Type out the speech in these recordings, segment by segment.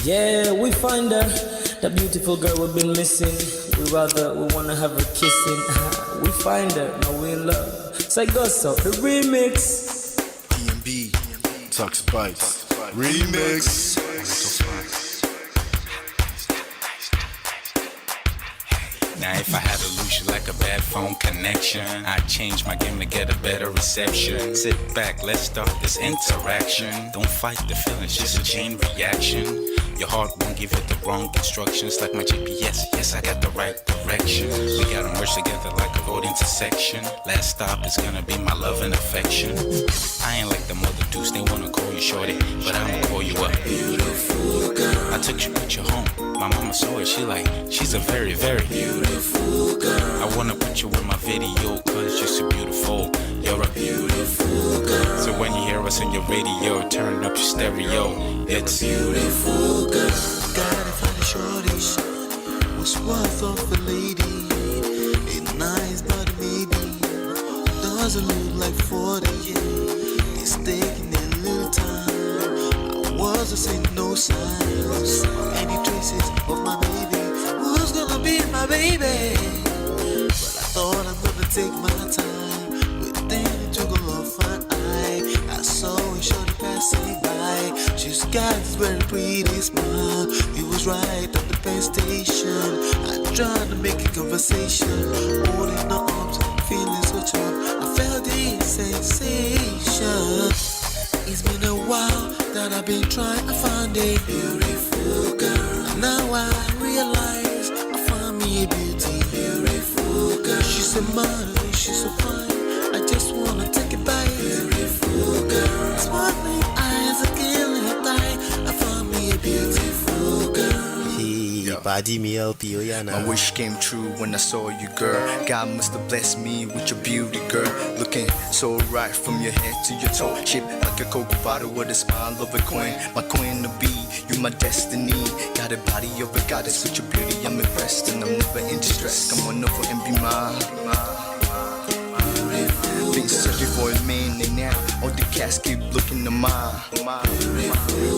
Yeah, we find her, the beautiful girl we've been missing. We wanna have her kissing. We find her, now we in love. Say go so, the remix. DMB, Tux Bites, remix. Now if I had to lose you like a bad phone connection, I'd change my game to get a better reception. Sit back, let's start this interaction. Don't fight the feelings, just a chain reaction. Your heart won't give you the wrong instructions. Like my GPS, yes, I got the right direction. We gotta merge together like a road intersection. Last stop is gonna be my love and affection. I ain't like the mother dudes, they wanna call you shorty, but I'ma call you a beautiful girl. I took your picture home, my mama saw it, she's a very, very beautiful girl. I wanna put you in my video, cause you're so beautiful. You're a beautiful girl. So when you hear us on your radio, turn up your stereo. It's beautiful girl. Gotta find a shorty, what's worth of a lady. It's nice but maybe doesn't look like 40. It's taking a little time. I wasn't seeing no signs, any traces of my baby. Who's gonna be my baby? But I thought I'm gonna take my time within to go off an eye. I saw a shorty passing by. She's got this very pretty smile. It was right at the pen station. I tried to make a conversation, holding her arms, feeling so charmed. I felt the sensation. It's been a while that I've been trying to find a beautiful girl. And now I realize I found me a beautiful girl. She's a model, she's so fine. I just wanna take it by beautiful girl. Sparkling eyes, a killing eye. I found me a beautiful girl. My wish came true when I saw you, girl. God must have blessed me with your beauty, girl. Looking so right from your head to your toe. Shaped like a Coke bottle with a smile of a queen. My queen to be, you my destiny. Got a body of a goddess with your beauty. I'm impressed and I'm never in distress. Come on over and be mine. Been searching for a man and now all the cats keep looking to mine.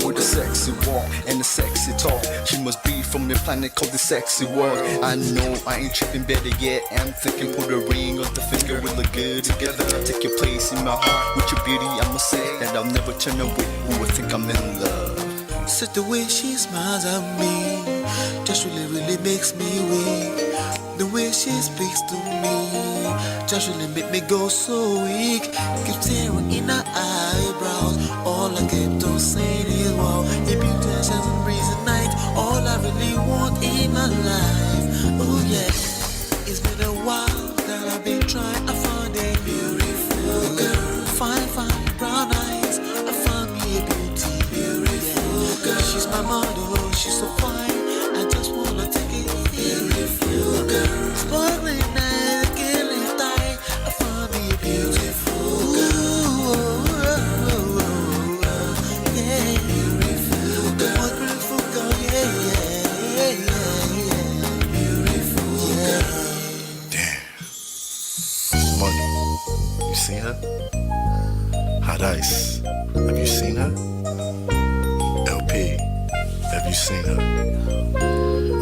With a sexy walk and a sexy talk. She must be from the planet called the sexy world. I know I ain't tripping, better yet I'm thinking put a ring on the finger, we look good together. Take your place in my heart with your beauty. I'ma say that I'll never turn away. Who would think I'm in love? Such the way she smiles at me just really makes me weak. The way she speaks to me just really make me go so weak. Keep staring in her eyebrows. All I kept on saying is wow. If you touch as a breeze at night, all I really want in my life. Oh yeah, it's been a while that I've been trying to find a beautiful girl. Fine brown eyes. I found me a beautiful girl. She's my model, she's so fine. I just wanna take it beautiful girl. Sparkling eyes, killing tight. I found me a beautiful girl. Yeah, beautiful girl. What beautiful girl, yeah. Beautiful girl. Damn. Money, you seen her? Hot Ice, have you seen her? LP, have you seen her?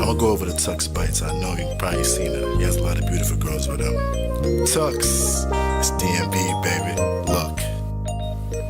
I'ma go over to Tux Bites. I know you've probably seen her. He has a lot of beautiful girls with him. Tux, it's DMB, baby. Look,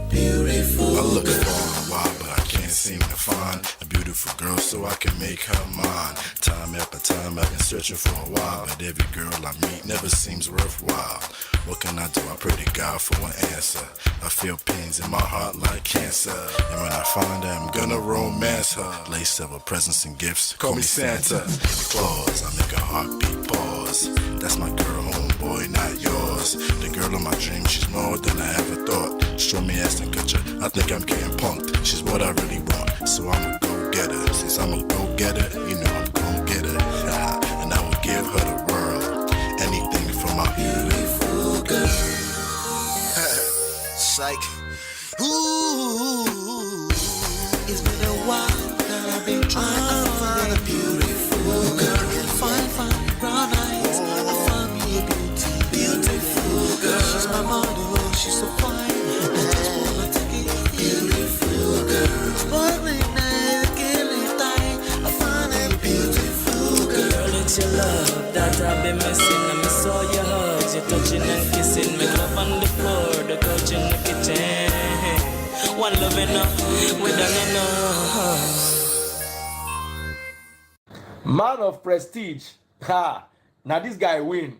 Beautiful. I look for a while, but I can't seem to find a beautiful girl so I can make her mine. Time after time, I've been searching for a while, but every girl I meet never seems worthwhile. What can I do? I pray to God for an answer. I feel pains in my heart like cancer, and when I find her, I'm gonna romance her. Lace several presents and gifts, call me Santa Claus. I make a heartbeat pause. That's my girl, homeboy, not yours. The girl of my dreams, she's more than I ever thought. Show me ass and culture, I think I'm getting punked. She's what I really want, so I'ma go get her. Since I'm a go getter, you know I'm gon' get her. And I will give her the world, anything for my beautiful girl. Psych. Ooh, it's been a while that I've been trying to find a beautiful girl. Fine brown eyes. I found me a beautiful girl. She's my model, she's so fine. I just wanna take it beautiful girl. Sparkling eyes, killing time. touching and kissing, make love on the floor, the couch in the kitchen. One love enough, we done enough. Man of prestige. Ha! Now this guy win.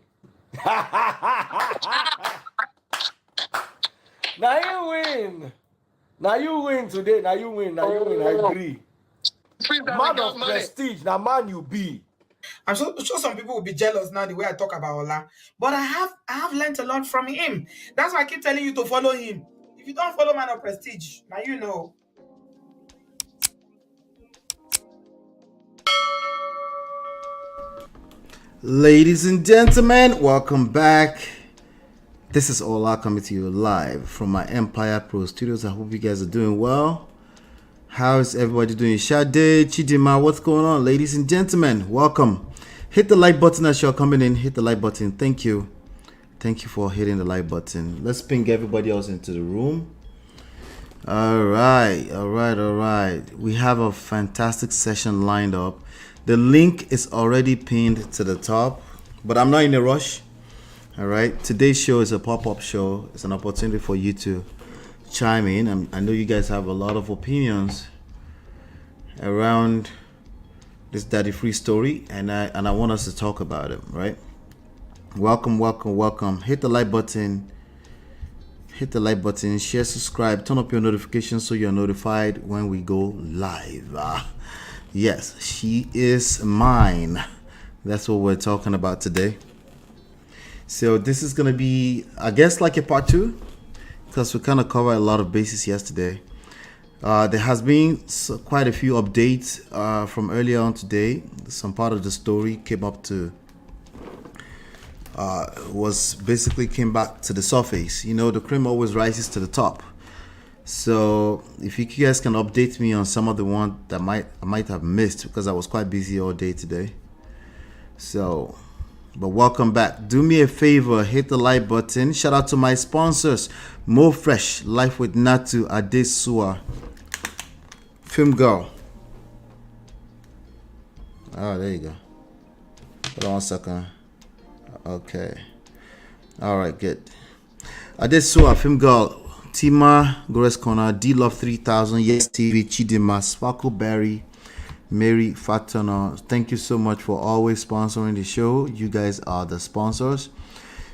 Now you win. Now you win today. Now you win. Now you win. I agree. Man of prestige. Now man you be. I'm sure some people will be jealous now the way I talk about Ola. But I have learned a lot from him. That's why I keep telling you to follow him. If you don't follow Man of Prestige, now you know. Ladies and gentlemen, welcome back. This is Ola coming to you live from my Empire Pro Studios. I hope you guys are doing well. How's everybody doing? Shade, Chidima, what's going on? Ladies and gentlemen, welcome. Hit the like button as you're coming in. Hit the like button. Thank you. Thank you for hitting the like button. Let's ping everybody else into the room. All right. We have a fantastic session lined up. The link is already pinned to the top, but I'm not in a rush. All right. Today's show is a pop-up show. It's an opportunity for you to chime in. I know you guys have a lot of opinions around this Daddy Free story, and I want us to talk about it, right? Welcome. Hit the like button. Share, subscribe, turn up your notifications so you're notified when we go live. Yes, she is mine. That's what we're talking about today. So this is gonna be, I guess, like a part 2, because we kind of covered a lot of bases yesterday. There has been quite a few updates from earlier on today. Some part of the story came back to the surface. You know, the cream always rises to the top. So if you guys can update me on some of the ones that I might have missed, because I was quite busy all day today. So, but welcome back. Do me a favor, hit the like button. Shout out to my sponsors: Mo Fresh, Life with Natu, Adesua, Film Girl. Oh, there you go. Hold on 1 second. Okay. All right, good. Adesua, Film Girl, Tima, Gores Corner, D Love 3000, Yes TV, Chidima, Sparkle Berry, Mary Fatona. Thank you so much for always sponsoring the show. You guys are the sponsors.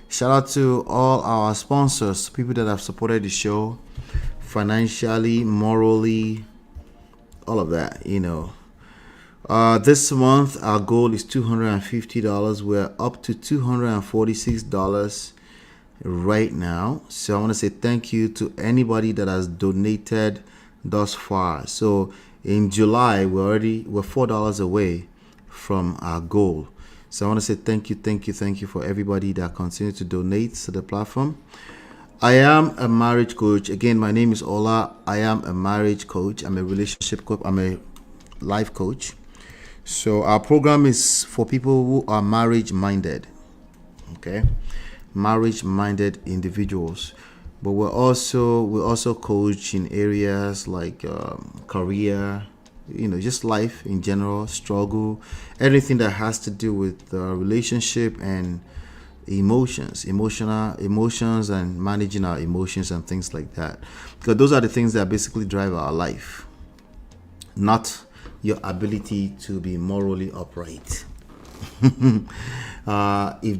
Shout out to all our sponsors, people that have supported the show financially, morally, all of that, you know. This month our goal is $250. We're up to $246 right now. So I want to say thank you to anybody that has donated thus far. So in July we're $4 away from our goal. So I want to say thank you for everybody that continues to donate to the platform. I am a marriage coach. Again, my name is Ola. I am a marriage coach. I'm a relationship coach. I'm a life coach. So our program is for people who are marriage minded. Okay, marriage minded individuals. But we also coach in areas like career, you know, just life in general, struggle, everything that has to do with relationship and emotions and managing our emotions and things like that, because those are the things that basically drive our life, not your ability to be morally upright. If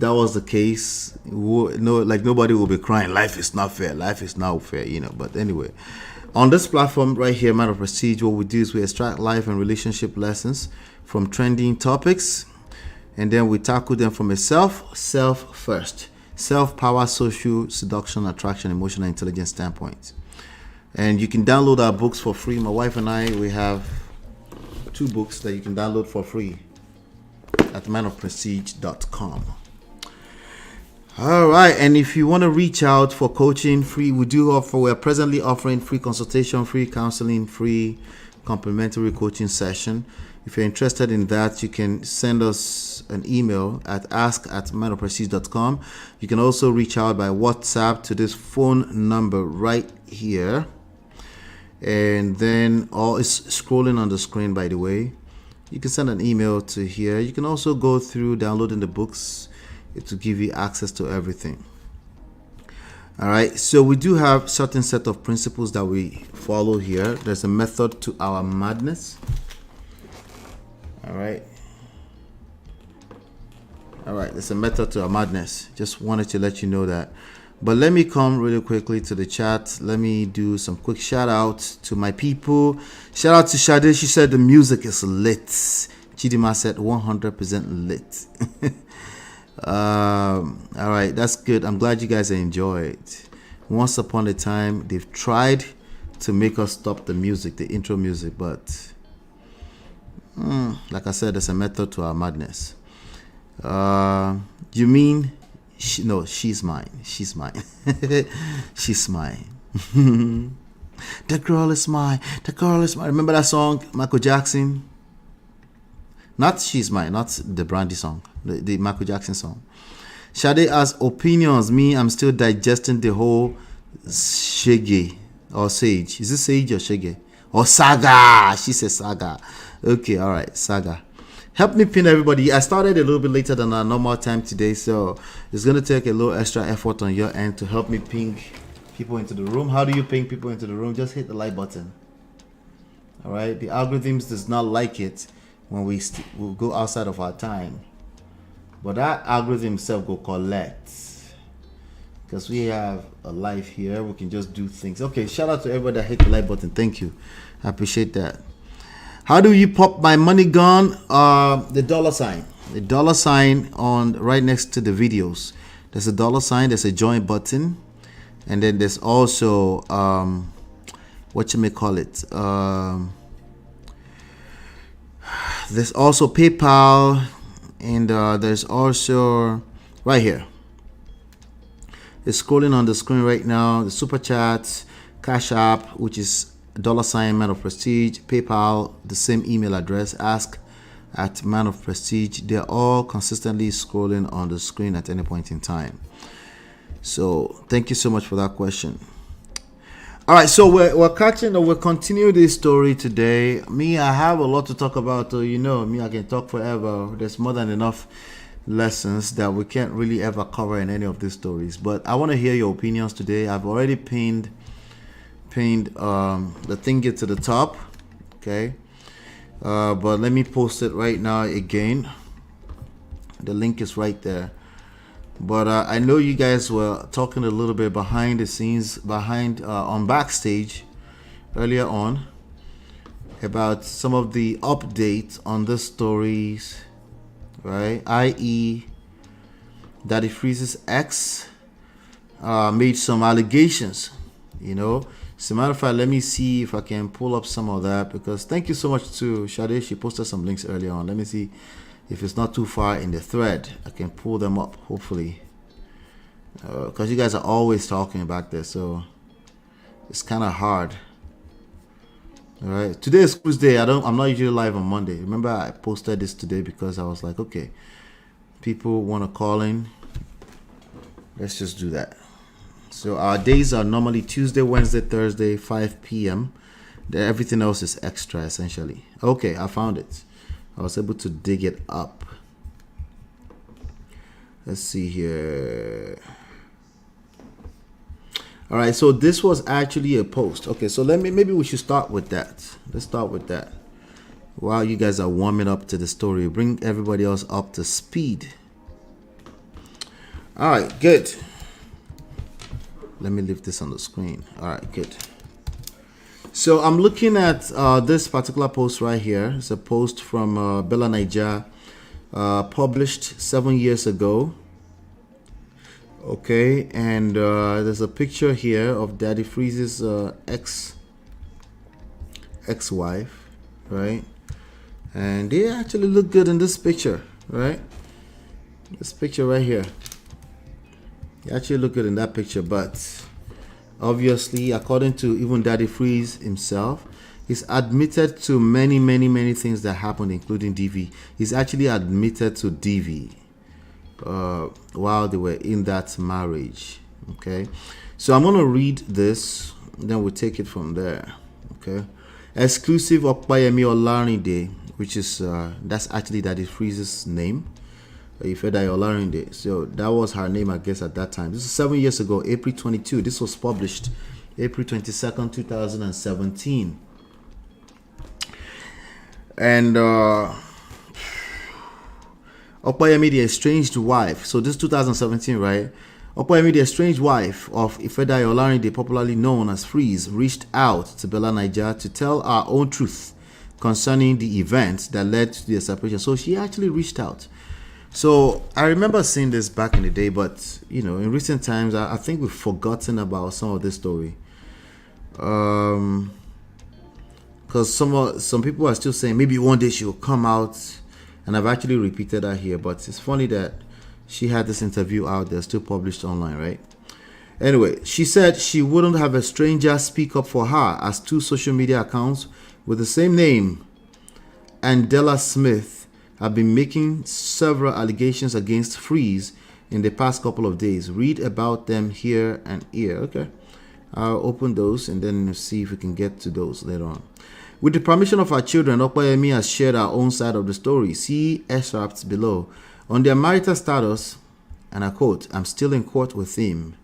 that was the case, nobody will be crying life is not fair, you know. But anyway, on this platform right here, Man of Prestige, what we do is we extract life and relationship lessons from trending topics, and then we tackle them from a self first, self-power, social, seduction, attraction, emotional intelligence standpoint. And you can download our books for free. My wife and I, we have 2 books that you can download for free at manofprestige.com. All right, and if you want to reach out for coaching free, we're presently offering free consultation, free counseling, free complimentary coaching session. If you're interested in that, you can send us an email at ask@manofprestige.com. You can also reach out by WhatsApp to this phone number right here. And then all is scrolling on the screen, by the way. You can send an email to here. You can also go through downloading the books. It will give you access to everything. All right, so we do have certain set of principles that we follow here. There's a method to our madness. All right, there's a method to our madness. Just wanted to let you know that. But let me come really quickly to the chat. Let me do some quick shout outs to my people. Shout out to Shade. She said the music is lit. Chidima said 100% lit. All right, that's good. I'm glad you guys enjoyed. Once upon a time, they've tried to make us stop the music, the intro music, but like I said, there's a method to our madness. You mean? No, she's mine. She's mine. She's mine. The girl is mine. The girl is mine. Remember that song, Michael Jackson? Not She's Mine, not the Brandy song, the Michael Jackson song. Shade has opinions. Me, I'm still digesting the whole shege or sage. Is it sage or shege? Or saga? She says saga. Okay, all right, saga. Help me pin everybody. I started a little bit later than our normal time today, so it's going to take a little extra effort on your end to help me ping people into the room. How do you ping people into the room? Just hit the like button. All right, the algorithms does not like it when we'll go outside of our time, but that algorithm itself will collect, because we have a life here. We can just do things. Okay, shout out to everybody that hit the like button. Thank you, I appreciate that. How do you pop my money gun? The dollar sign on right next to the videos. There's a dollar sign, there's a join button, and then there's also what you may call it, there's also PayPal, and there's also right here, it's scrolling on the screen right now, the super chats, Cash App, which is $ Man of Prestige, PayPal, the same email address, ask@Man of Prestige. They're all consistently scrolling on the screen at any point in time. So thank you so much for that question. All right, so we'll continue this story today. Me, I have a lot to talk about. You know me, I can talk forever. There's more than enough lessons that we can't really ever cover in any of these stories, but I want to hear your opinions today. I've already pinned the thing to the top, okay, but let me post it right now again. The link is right there, but I know you guys were talking a little bit behind the scenes, on backstage earlier on, about some of the updates on the stories, right? I.e., Daddy Freeze's ex made some allegations, you know. As a matter of fact, let me see if I can pull up some of that, because thank you so much to Shade. She posted some links earlier on. Let me see if it's not too far in the thread. I can pull them up, hopefully, because you guys are always talking back there, so it's kind of hard. All right, today is Tuesday. I'm not usually live on Monday. Remember, I posted this today because I was like, okay, people want to call in. Let's just do that. So our days are normally Tuesday, Wednesday, Thursday, 5 p.m. Everything else is extra, essentially. Okay, I found it. I was able to dig it up. Let's see here. All right, so this was actually a post. Okay, so maybe we should start with that. Let's start with that. While you guys are warming up to the story, bring everybody else up to speed. All right, good. Let me leave this on the screen. All right, good. So I'm looking at this particular post right here. It's a post from Bella Naija, published 7 years ago. Okay, and there's a picture here of Daddy Freeze's ex-wife, right? And they actually look good in this picture, right? This picture right here. You actually look good in that picture, but obviously, according to even Daddy Freeze himself, he's admitted to many things that happened, including DV. He's actually admitted to DV while they were in that marriage. Okay, so I'm gonna read this, then we'll take it from there. Okay, exclusive Okpayemi Olarinde, which is that's actually Daddy Freeze's name. Ifeda Olarinde. So that was her name, I guess, at that time. This is 7 years ago, April 22. This was published April 22nd, 2017. And Okoyemi, the estranged wife. So this is 2017, right? Okoyemi, the estranged wife of Ifeda Olarinde, popularly known as Freeze, reached out to Bella Naija to tell our own truth concerning the events that led to their separation. So she actually reached out. So I remember seeing this back in the day, but you know, in recent times, I think we've forgotten about some of this story. Because some people are still saying maybe one day she'll come out, and I've actually repeated that here. But it's funny that she had this interview out there, still published online, right? Anyway, she said she wouldn't have a stranger speak up for her, as 2 social media accounts with the same name, and Della Smith, have been making several allegations against Freeze in the past couple of days. Read about them here and here. Okay, I'll open those and then see if we can get to those later on. With the permission of our children, Okoyemi has shared our own side of the story. See excerpts below. On their marital status, and I quote, "I'm still in court with him."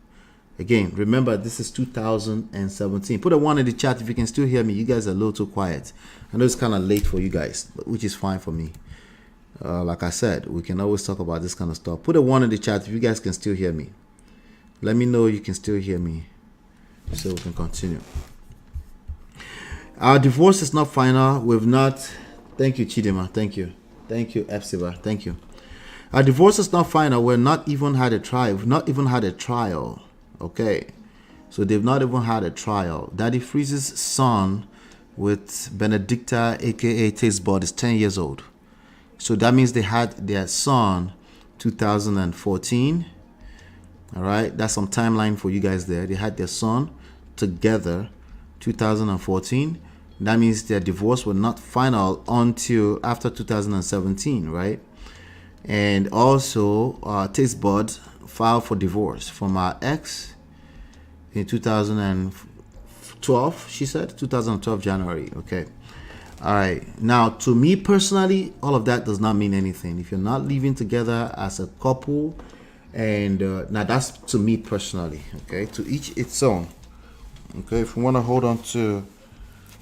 Again, remember, this is 2017. Put a 1 in the chat if you can still hear me. You guys are a little too quiet. I know it's kind of late for you guys, which is fine for me. Like I said, we can always talk about this kind of stuff. Put a 1 in the chat if you guys can still hear me. Let me know you can still hear me so we can continue. Our divorce is not final. We've not... Thank you, Chidima. Thank you. Thank you, Epsiba. Thank you. Our divorce is not final. We've not even had a trial. We've not even had a trial. Okay. So they've not even had a trial. Daddy Freeze's son with Benedicta, aka Tastebud, is 10 years old. So that means they had their son 2014. All right. That's some timeline for you guys there. They had their son together 2014. That means their divorce was not final until after 2017, right? And also, Tastebud filed for divorce from our ex in 2012, she said, 2012 January, okay. All right, now to me personally, all of that does not mean anything. If you're not living together as a couple, and now that's to me personally, okay, to each its own. Okay, if you want to hold on to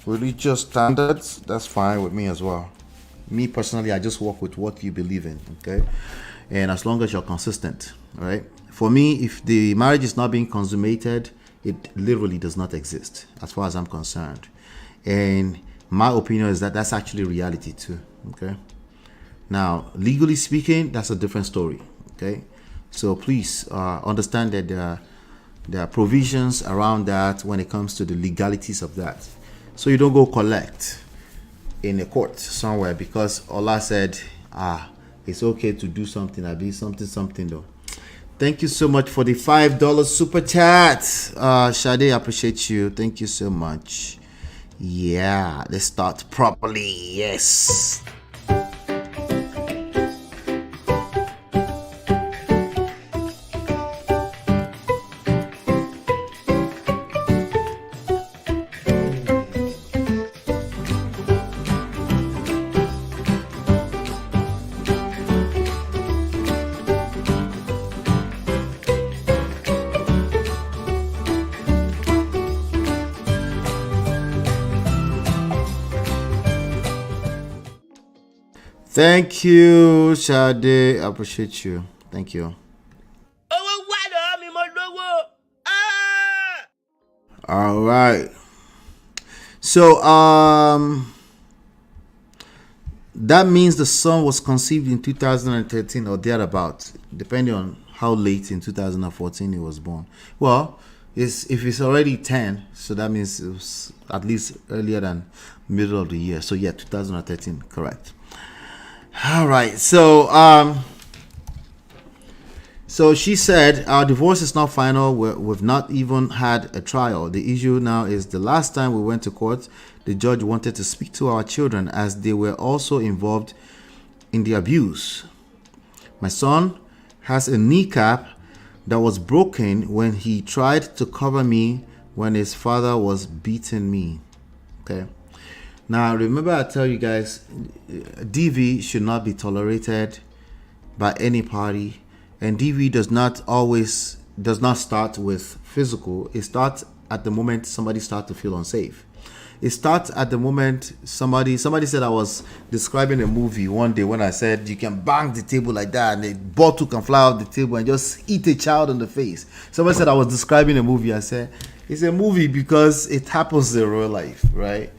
religious standards, that's fine with me as well. Me personally, I just work with what you believe in, okay? And as long as you're consistent, all right? For me, if the marriage is not being consummated, it literally does not exist as far as I'm concerned. And my opinion is that that's actually reality too, okay? Now, legally speaking, that's a different story, okay? So please understand that there are provisions around that when it comes to the legalities of that. So you don't go collect in a court somewhere because Allah said, it's okay to do something. I'll be something though. Thank you so much for the $5 super chat. Shade, I appreciate you. Thank you so much. Yeah, let's start properly. Yes. Thank you, Shade. I appreciate you. Thank you. All right. So, that means the son was conceived in 2013 or thereabouts, depending on how late in 2014 he was born. Well, if it's already 10, so that means it was at least earlier than middle of the year. So yeah, 2013, correct. All right, so she said our divorce is not final. We've not even had a trial. The issue now is the last time we went to court, the judge wanted to speak to our children as they were also involved in the abuse. My son has a kneecap that was broken when he tried to cover me when his father was beating me. Okay. Now, remember I tell you guys, DV should not be tolerated by any party. And DV does not start with physical. It starts at the moment somebody starts to feel unsafe. It starts at the moment somebody said I was describing a movie one day when I said you can bang the table like that and a bottle can fly off the table and just eat a child in the face. Somebody said I was describing a movie. I said it's a movie because it happens in real life, right?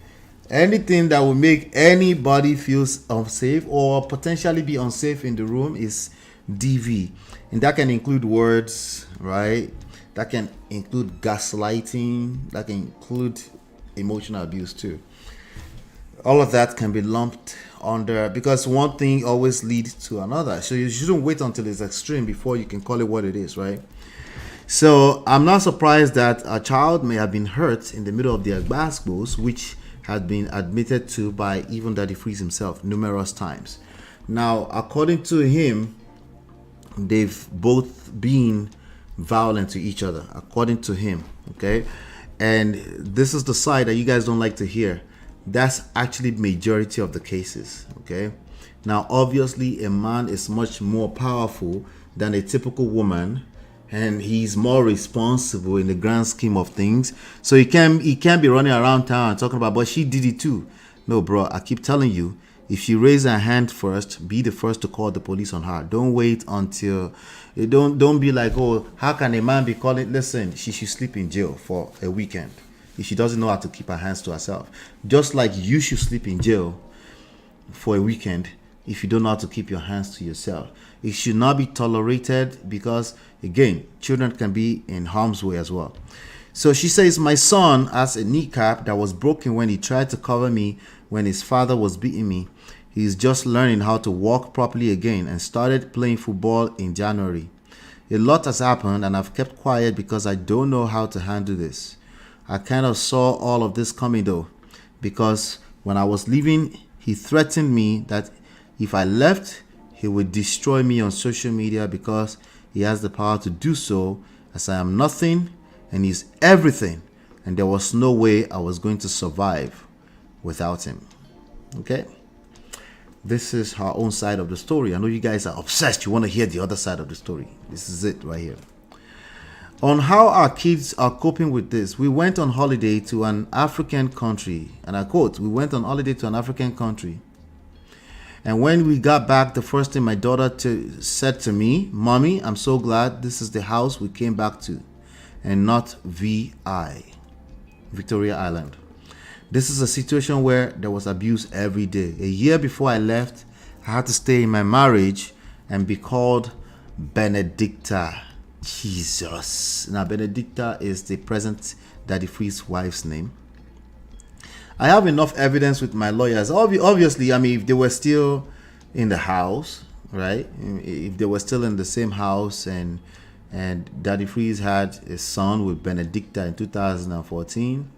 Anything that will make anybody feel unsafe or potentially be unsafe in the room is DV. And that can include words, right? That can include gaslighting. That can include emotional abuse too. All of that can be lumped under, because one thing always leads to another. So you shouldn't wait until it's extreme before you can call it what it is, right? So I'm not surprised that a child may have been hurt in the middle of their basketballs, which had been admitted to by even Daddy Freeze himself numerous times. Now, according to him, they've both been violent to each other, according to him, okay? And this is the side that you guys don't like to hear. That's actually majority of the cases, okay? Now, obviously, a man is much more powerful than a typical woman, and he's more responsible in the grand scheme of things. So he can't be running around town talking about, but she did it too. No, bro, I keep telling you, if she raises her hand first, be the first to call the police on her. Don't wait until, don't be like, oh, how can a man be calling? Listen, she should sleep in jail for a weekend if she doesn't know how to keep her hands to herself. Just like you should sleep in jail for a weekend if you don't know how to keep your hands to yourself. It should not be tolerated because, again, children can be in harm's way as well. So she says, my son has a kneecap that was broken when he tried to cover me when his father was beating me. He's just learning how to walk properly again and started playing football in January. A lot has happened and I've kept quiet because I don't know how to handle this. I kind of saw all of this coming though, because when I was leaving, he threatened me that if I left, he would destroy me on social media because he has the power to do so, as I am nothing and he's everything, and there was no way I was going to survive without him. Okay? This is her own side of the story. I know you guys are obsessed. You want to hear the other side of the story. This is it right here. On how our kids are coping with this, we went on holiday to an African country. And I quote, we went on holiday to an African country. And when we got back, the first thing my daughter said to me, Mommy, I'm so glad this is the house we came back to and not VI, Victoria Island. This is a situation where there was abuse every day. A year before I left, I had to stay in my marriage and be called Benedicta. Jesus. Now, Benedicta is the present Daddy Free's wife's name. I have enough evidence with my lawyers. Obviously, I mean, if they were still in the house, right? If they were still in the same house and Daddy Freeze had a son with Benedicta in 2014,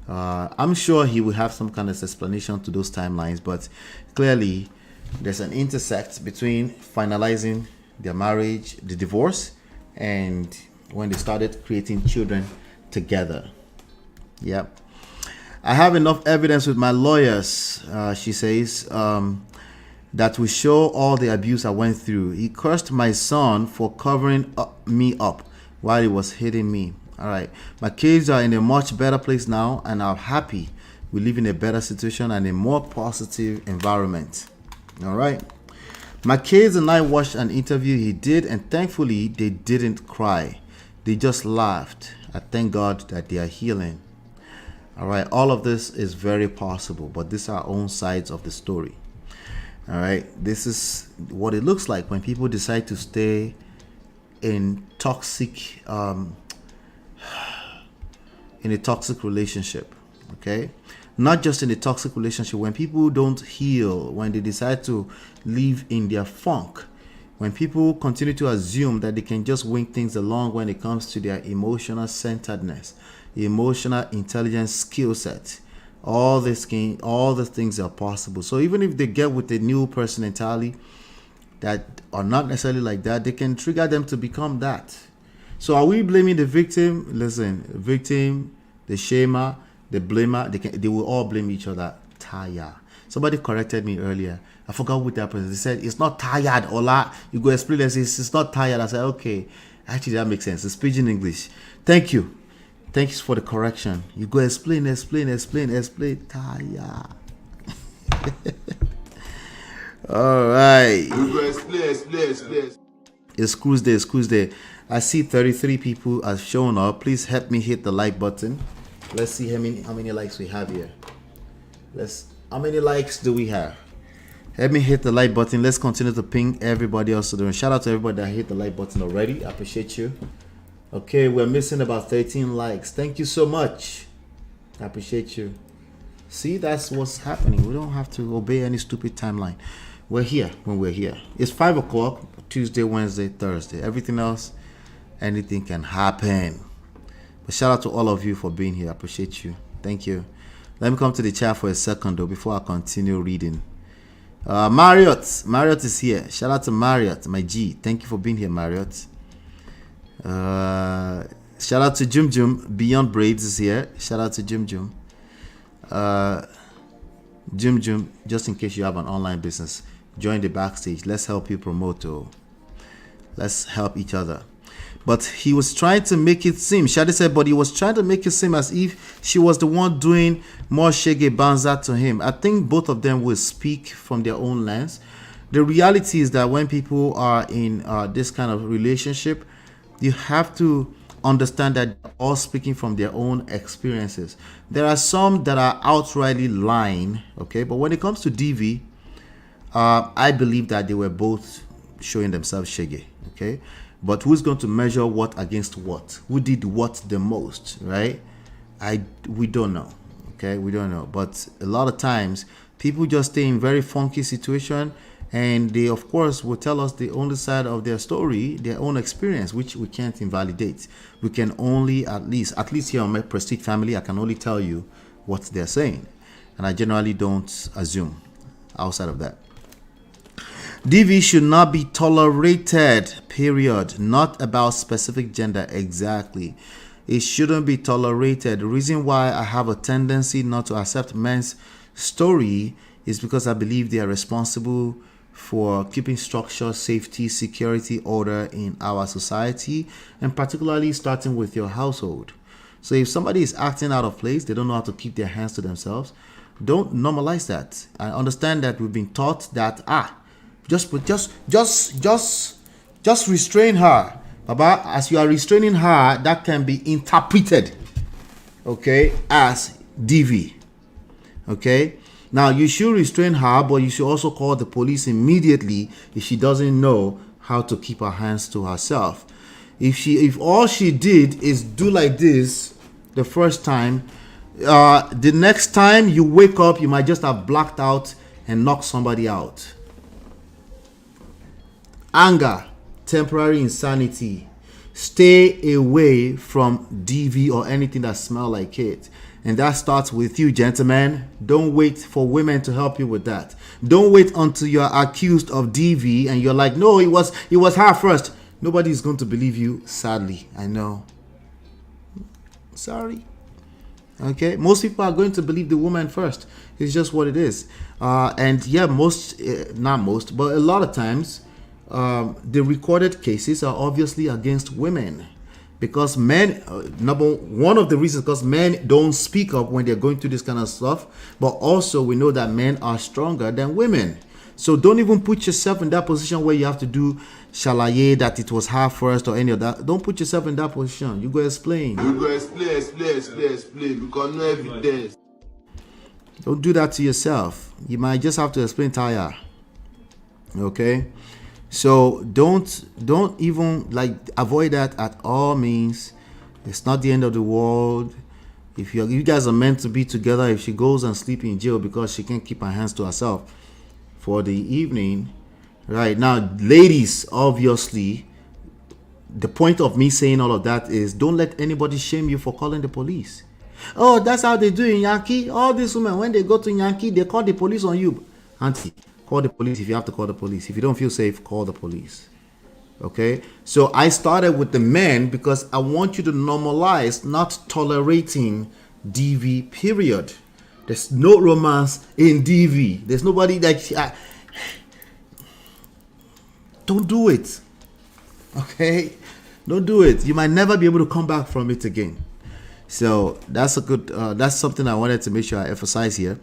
I'm sure he will have some kind of explanation to those timelines, but clearly there's an intersect between finalizing their marriage, the divorce, and when they started creating children together. Yep. I have enough evidence with my lawyers, she says, that will show all the abuse I went through. He cursed my son for covering me up while he was hitting me. All right. My kids are in a much better place now and are happy. We live in a better situation and a more positive environment. All right. My kids and I watched an interview he did, and thankfully they didn't cry. They just laughed. I thank God that they are healing. All right. All of this is very possible, but these are our own sides of the story. All right. This is what it looks like when people decide to stay in toxic in a toxic relationship. Okay, not just in a toxic relationship, when people don't heal, when they decide to live in their funk, when people continue to assume that they can just wing things along when it comes to their emotional centeredness, emotional intelligence skill set, all the things are possible. So even if they get with a new person entirely that are not necessarily like that, they can trigger them to become that. So are we blaming the victim? Listen, the victim, the shamer, the blamer, they will all blame each other. Tire. Somebody corrected me earlier. I forgot what that person. They said it's not tired, Ola. You go explain this. It's not tired. I said, okay. Actually, that makes sense. It's pidgin English. Thank you. Thanks for the correction. You go explain. Tired. All right. You go explain. It's cruise day. I see 33 people have shown up. Please help me hit the like button. Let's see how many likes we have here. How many likes do we have? Help me hit the like button. Let's continue to ping everybody else doing. Shout out to everybody that hit the like button already. I appreciate you. Okay, we're missing about 13 likes. Thank you so much. I appreciate you. See, that's what's happening. We don't have to obey any stupid timeline. We're here when we're here. It's 5 o'clock, Tuesday, Wednesday, Thursday. Everything else, anything can happen. But shout out to all of you for being here. I appreciate you. Thank you. Let me come to the chat for a second though before I continue reading. Marriott is here. Shout out to Marriott, my G. Thank you for being here, Marriott. Shout out to Jum Beyond Braids is here. Shout out to Jum. Jum, just in case you have an online business, join the backstage. Let's help you promote. Let's help each other. But he was trying to make it seem, Shadi said, but he was trying to make it seem as if she was the one doing more shege banza to him. I think both of them will speak from their own lens. The reality is that when people are in this kind of relationship, you have to understand that they're all speaking from their own experiences. There are some that are outrightly lying, okay? But when it comes to DV, I believe that they were both showing themselves shege, okay? But who's going to measure what against what? Who did what the most, right? We don't know, okay? We don't know. But a lot of times, people just stay in very funky situation, and they, of course, will tell us the only side of their story, their own experience, which we can't invalidate. We can only, at least here on my Prestige family, I can only tell you what they're saying. And I generally don't assume outside of that. DV should not be tolerated, period. Not about specific gender, exactly. It shouldn't be tolerated. The reason why I have a tendency not to accept men's story is because I believe they are responsible for keeping structure, safety, security, order in our society, and particularly starting with your household. So if somebody is acting out of place, they don't know how to keep their hands to themselves, don't normalize that. I understand that we've been taught that, just restrain her. Baba, as you are restraining her, that can be interpreted, okay, as DV. Okay? Now, you should restrain her, but you should also call the police immediately if she doesn't know how to keep her hands to herself. If all she did is do like this the first time, the next time you wake up, you might just have blacked out and knocked somebody out. Anger, temporary insanity. Stay away from DV or anything that smells like it. And that starts with you, gentlemen. Don't wait for women to help you with that. Don't wait until you're accused of DV and you're like, no, it was her first. Nobody's going to believe you, sadly. I know. Sorry. Okay, most people are going to believe the woman first. It's just what it is. And yeah, not most, but a lot of times, the recorded cases are obviously against women because men, one of the reasons because men don't speak up when they're going through this kind of stuff, but also we know that men are stronger than women. So don't even put yourself in that position where you have to do shalaye that it was her first or any of that. Don't put yourself in that position. You go explain. Explain because no evidence. Don't do that to yourself. You might just have to explain tire. Okay? So don't even avoid that at all means. It's not the end of the world. If you guys are meant to be together, if she goes and sleep in jail because she can't keep her hands to herself for the evening, right? Now, ladies, obviously, the point of me saying all of that is don't let anybody shame you for calling the police. Oh, that's how they do in Yankee. All these women, when they go to Yankee, they call the police on you. Auntie, call the police if you have to call the police. If you don't feel safe, call the police. Okay? So I started with the men because I want you to normalize not tolerating DV, period. There's no romance in DV. There's nobody that don't do it. Okay, don't do it. You might never be able to come back from it again. So that's a good. That's something I wanted to make sure I emphasize here.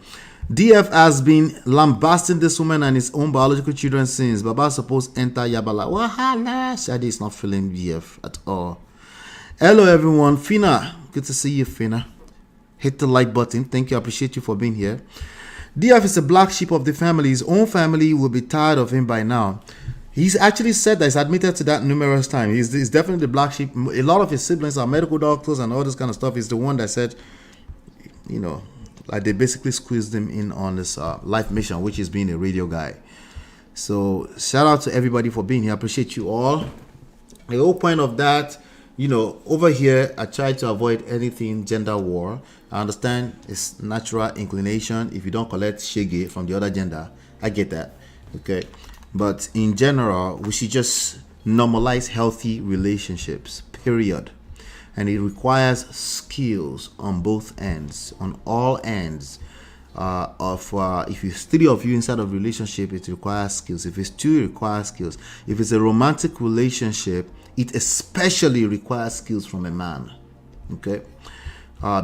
DF has been lambasting this woman and his own biological children since Baba supposed enter Yabala. Wahala, Shadi is not feeling DF at all. Hello everyone, Fina. Good to see you, Fina. Hit the like button. Thank you. I appreciate you for being here. DF is a black sheep of the family. His own family will be tired of him by now. He's actually said that. He's admitted to that numerous times. He's definitely the black sheep. A lot of his siblings are medical doctors and all this kind of stuff. He's the one that said, you know, like they basically squeezed him in on this life mission, which is being a radio guy. So shout out to everybody for being here. I appreciate you all. The whole point of that, you know, over here, I try to avoid anything gender war. I understand it's natural inclination. If you don't collect shege from the other gender, I get that. Okay. But in general, we should just normalize healthy relationships, period. And it requires skills on both ends, on all ends. If it's 3 of you inside of a relationship, it requires skills. If it's 2, it requires skills. If it's a romantic relationship, it especially requires skills from a man. Okay?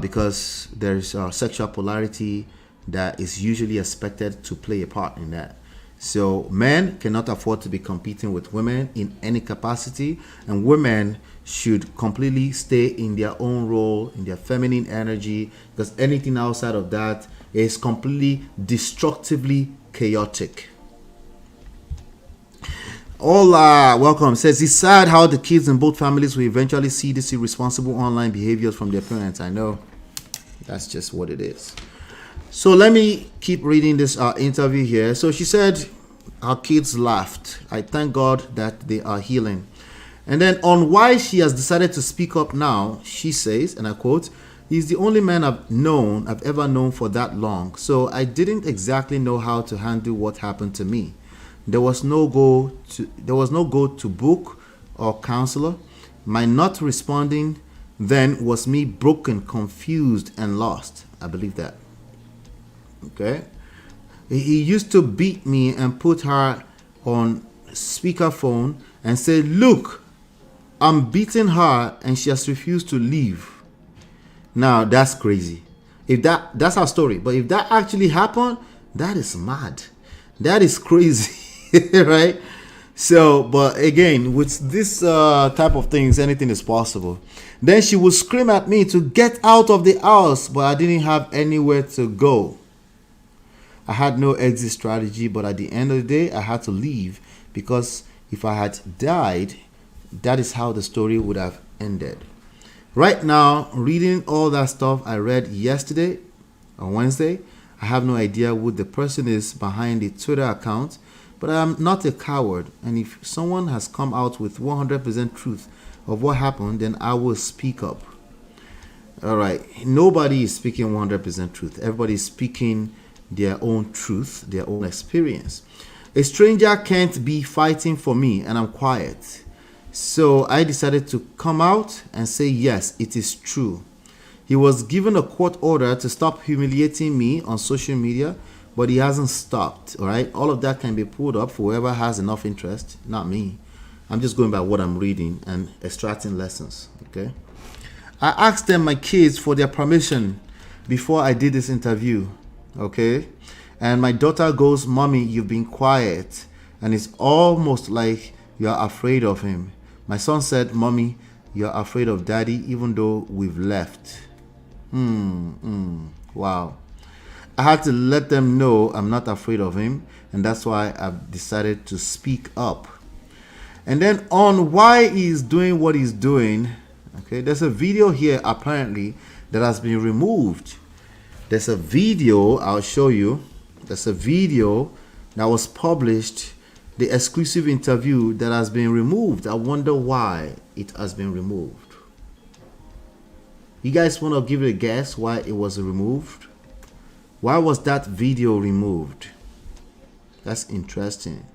Because there's sexual polarity that is usually expected to play a part in that. So men cannot afford to be competing with women in any capacity, and women should completely stay in their own role, in their feminine energy, because anything outside of that is completely destructively chaotic. Hola, welcome. Says it's sad how the kids in both families will eventually see this irresponsible online behaviors from their parents. I know, that's just what it is. So let me keep reading this interview here. So she said her kids laughed. I thank God that they are healing. And then on why she has decided to speak up now, she says, and I quote, "He's the only man I've ever known for that long. So I didn't exactly know how to handle what happened to me. There was no go to book or counselor. My not responding then was me broken, confused, and lost." I believe that. Okay. He used to beat me and put her on speakerphone and say, "Look, I'm beating her and she has refused to leave." Now that's crazy. If that's our story, but if that actually happened, that is mad. That is crazy, right? So, but again, with this type of things, anything is possible. Then she would scream at me to get out of the house, but I didn't have anywhere to go. I had no exit strategy, but at the end of the day, I had to leave because if I had died, that is how the story would have ended. Right now, reading all that stuff I read yesterday on Wednesday, I have no idea who the person is behind the Twitter account, but I'm not a coward. And if someone has come out with 100% truth of what happened, then I will speak up. All right. Nobody is speaking 100% truth. Everybody is speaking their own truth, their own experience. A stranger can't be fighting for me, and I'm quiet. So I decided to come out and say, yes, it is true. He was given a court order to stop humiliating me on social media, but he hasn't stopped. All right. All of that can be pulled up for whoever has enough interest, not me. I'm just going by what I'm reading and extracting lessons. Okay. I asked them, my kids, for their permission before I did this interview. Okay. And my daughter goes, "Mommy, you've been quiet." And it's almost like you're afraid of him. My son said, "Mommy, you're afraid of daddy even though we've left." Wow. I had to let them know I'm not afraid of him, and that's why I've decided to speak up. And then on why he's doing what he's doing, okay, there's a video here apparently that has been removed. There's a video, I'll show you. There's a video that was published, the exclusive interview that has been removed. I wonder why it has been removed. You guys want to give it a guess why it was removed? Why was that video removed? That's interesting.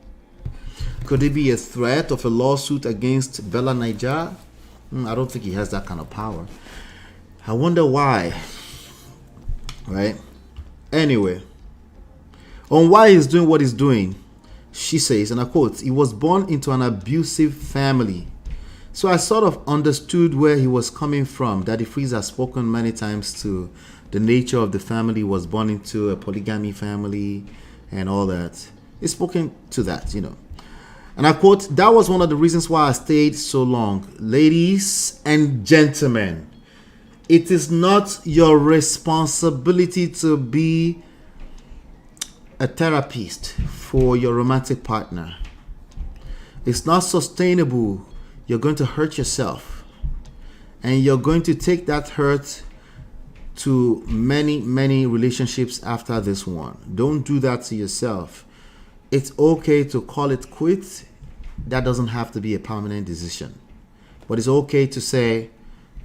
Could it be a threat of a lawsuit against Bella Naija? I don't think he has that kind of power. I wonder why. Right? Anyway, on why he's doing what he's doing, she says, and I quote, he was born into an abusive family. So I sort of understood where he was coming from. Daddy Freeze has spoken many times to the nature of the family, was born into a polygamy family and all that. He's spoken to that, you know. And I quote, that was one of the reasons why I stayed so long. Ladies and gentlemen, it is not your responsibility to be a therapist for your romantic partner. It's not sustainable. You're going to hurt yourself. And you're going to take that hurt to many, many relationships after this one. Don't do that to yourself. It's okay to call it quits. That doesn't have to be a permanent decision. But it's okay to say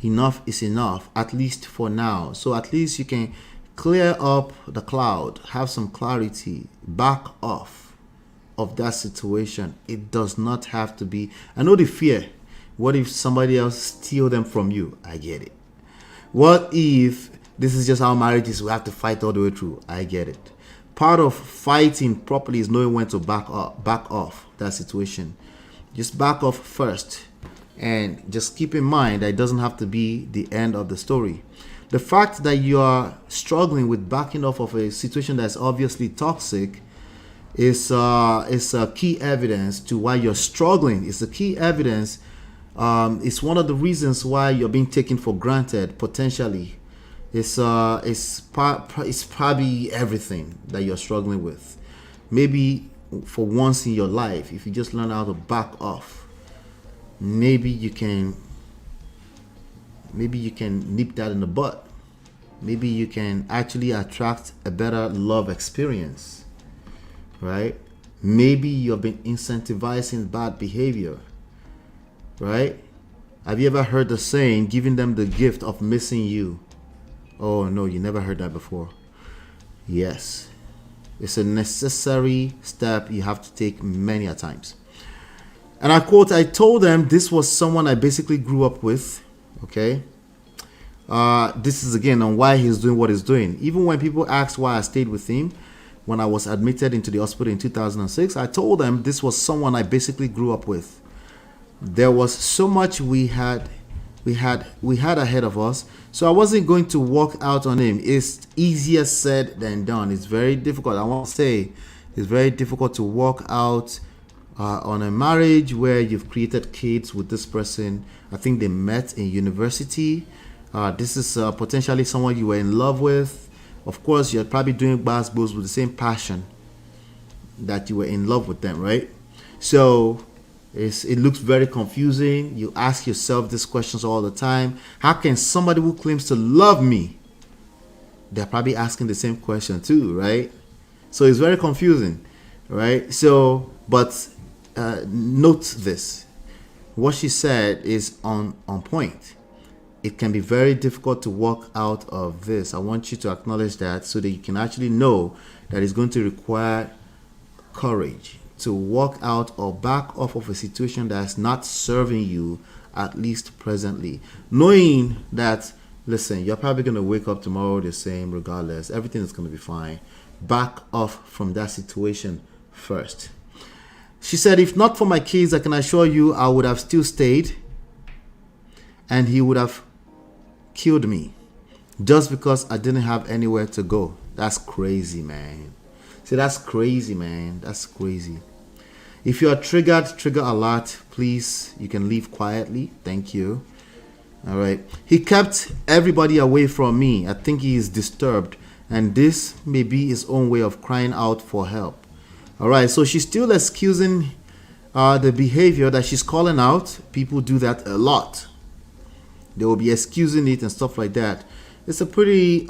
enough is enough, at least for now. So at least you can clear up the cloud, have some clarity, back off of that situation. It does not have to be. I know the fear. What if somebody else steal them from you? I get it. What if this is just how marriage is? We have to fight all the way through. I get it. Part of fighting properly is knowing when to back off that situation. Just back off first, and just keep in mind that it doesn't have to be the end of the story. The fact that you are struggling with backing off of a situation that's obviously toxic is a key evidence to why you're struggling. It's a key evidence. It's one of the reasons why you're being taken for granted potentially. It's probably everything that you're struggling with. Maybe for once in your life, if you just learn how to back off, maybe you can nip that in the butt. Maybe you can actually attract a better love experience, right? Maybe you've been incentivizing bad behavior, right? Have you ever heard the saying, giving them the gift of missing you? Oh no, you never heard that before. Yes, it's a necessary step you have to take many a times. And I quote, I told them this was someone I basically grew up with. Okay. This is again on why he's doing what he's doing. Even when people ask why I stayed with him when I was admitted into the hospital in 2006, I told them this was someone I basically grew up with. There was so much we had ahead of us, so I wasn't going to walk out on him. It's easier said than done. It's very difficult. I want to say it's very difficult to walk out on a marriage where you've created kids with this person. I think they met in university. This is potentially someone you were in love with. Of course, you're probably doing basketballs with the same passion that you were in love with them, right? So it looks very confusing. You ask yourself these questions all the time. How can somebody who claims to love me, they're probably asking the same question too, right? So it's very confusing, right? So, but note this. What she said is on point. It can be very difficult to walk out of this. I want you to acknowledge that so that you can actually know that it's going to require courage to walk out or back off of a situation that's not serving you, at least presently. Knowing that, listen, you're probably going to wake up tomorrow the same regardless. Everything is going to be fine. Back off from that situation first. She said, if not for my kids, I can assure you I would have still stayed and he would have killed me just because I didn't have anywhere to go. That's crazy, man. See, that's crazy, man. That's crazy. If you are trigger a lot, please, you can leave quietly. Thank you. All right. He kept everybody away from me. I think he is disturbed, and this may be his own way of crying out for help. All right. So she's still excusing the behavior that she's calling out. People do that a lot. They will be excusing it and stuff like that. It's a pretty,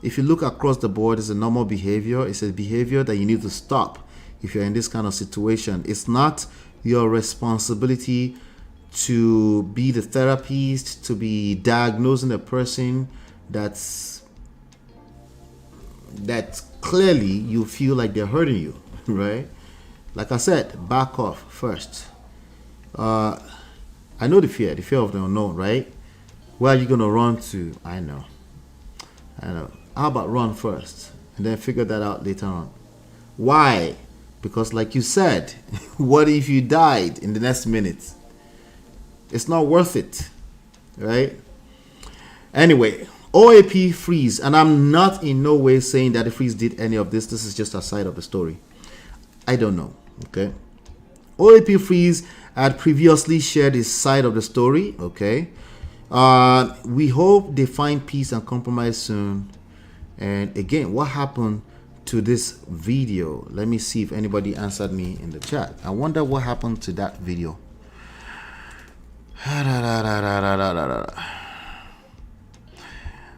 if you look across the board, it's a normal behavior. It's a behavior that you need to stop if you're in this kind of situation. It's not your responsibility to be the therapist, to be diagnosing a person that clearly you feel like they're hurting you, right? Like I said, back off first. I know the fear of the unknown, right? Where are you going to run to? I know. how about run first and then figure that out later on? Why? Because like you said, what if you died in the next minute? It's not worth it, right? Anyway, OAP freeze, and I'm not in no way saying that the freeze did any of this. This is just a side of the story. I don't know, okay? OAP freeze had previously shared his side of the story, okay? We hope they find peace and compromise soon. And again, what happened to this video? Let me see if anybody answered me in the chat. I wonder what happened to that video.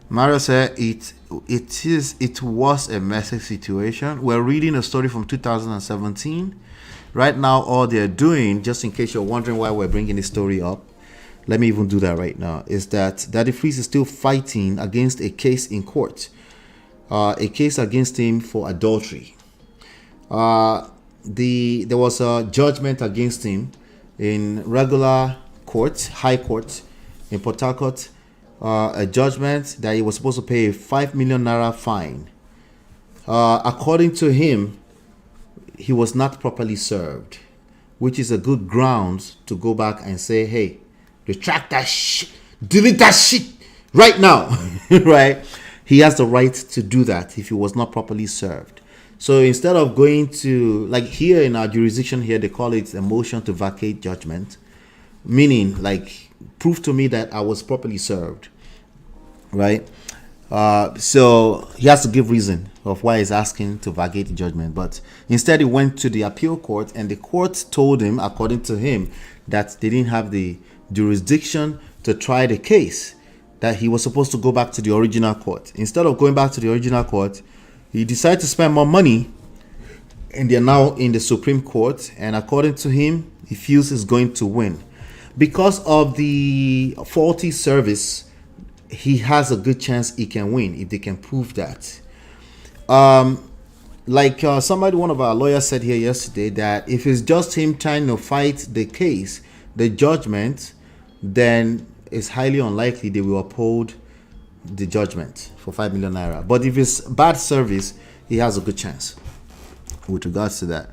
Mario said it was a messy situation. We're reading a story from 2017. Right now, all they're doing, just in case you're wondering why we're bringing this story up, let me even do that right now, is that Daddy Freeze is still fighting against a case in court, a case against him for adultery. There was a judgment against him in regular court, high court in Port Harcourt, a judgment that he was supposed to pay a 5 million naira fine. According to him, he was not properly served, which is a good grounds to go back and say, hey, retract that shit, delete that shit right now, right? He has the right to do that if he was not properly served. So instead of going to, like here in our jurisdiction here, they call it a motion to vacate judgment, meaning like prove to me that I was properly served, right? So he has to give reason of why he's asking to vacate the judgment. But instead he went to the appeal court, and the court told him, according to him, that they didn't have the jurisdiction to try the case, that he was supposed to go back to the original court. Instead of going back to the original court, he decided to spend more money, and they're now in the Supreme Court, and according to him, he feels he's going to win. Because of the faulty service, he has a good chance he can win if they can prove that. Somebody, one of our lawyers said here yesterday, that if it's just him trying to fight the case, the judgment, then it's highly unlikely they will uphold the judgment for 5 million naira. But if it's bad service, he has a good chance with regards to that.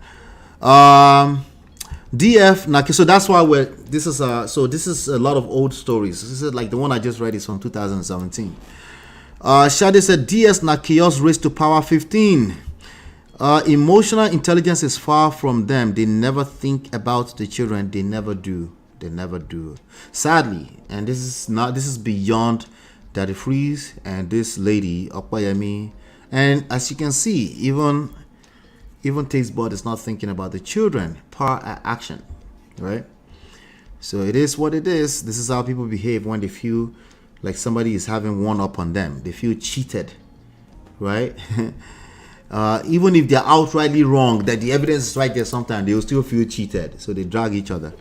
DF, so that's why this is a lot of old stories. This is like the one I just read is from 2017. Shade said DS na chaos raised to power 15. Emotional intelligence is far from them. They never think about the children. They never do. Sadly, and this is beyond Daddy Freeze and this lady Opayemi. And as you can see, even Taste Bud is not thinking about the children. Power action, right? So it is what it is. This is how people behave when they feel like somebody is having one up on them. They feel cheated, right? Even if they're outrightly wrong, that the evidence is right there, sometimes they will still feel cheated. So they drag each other.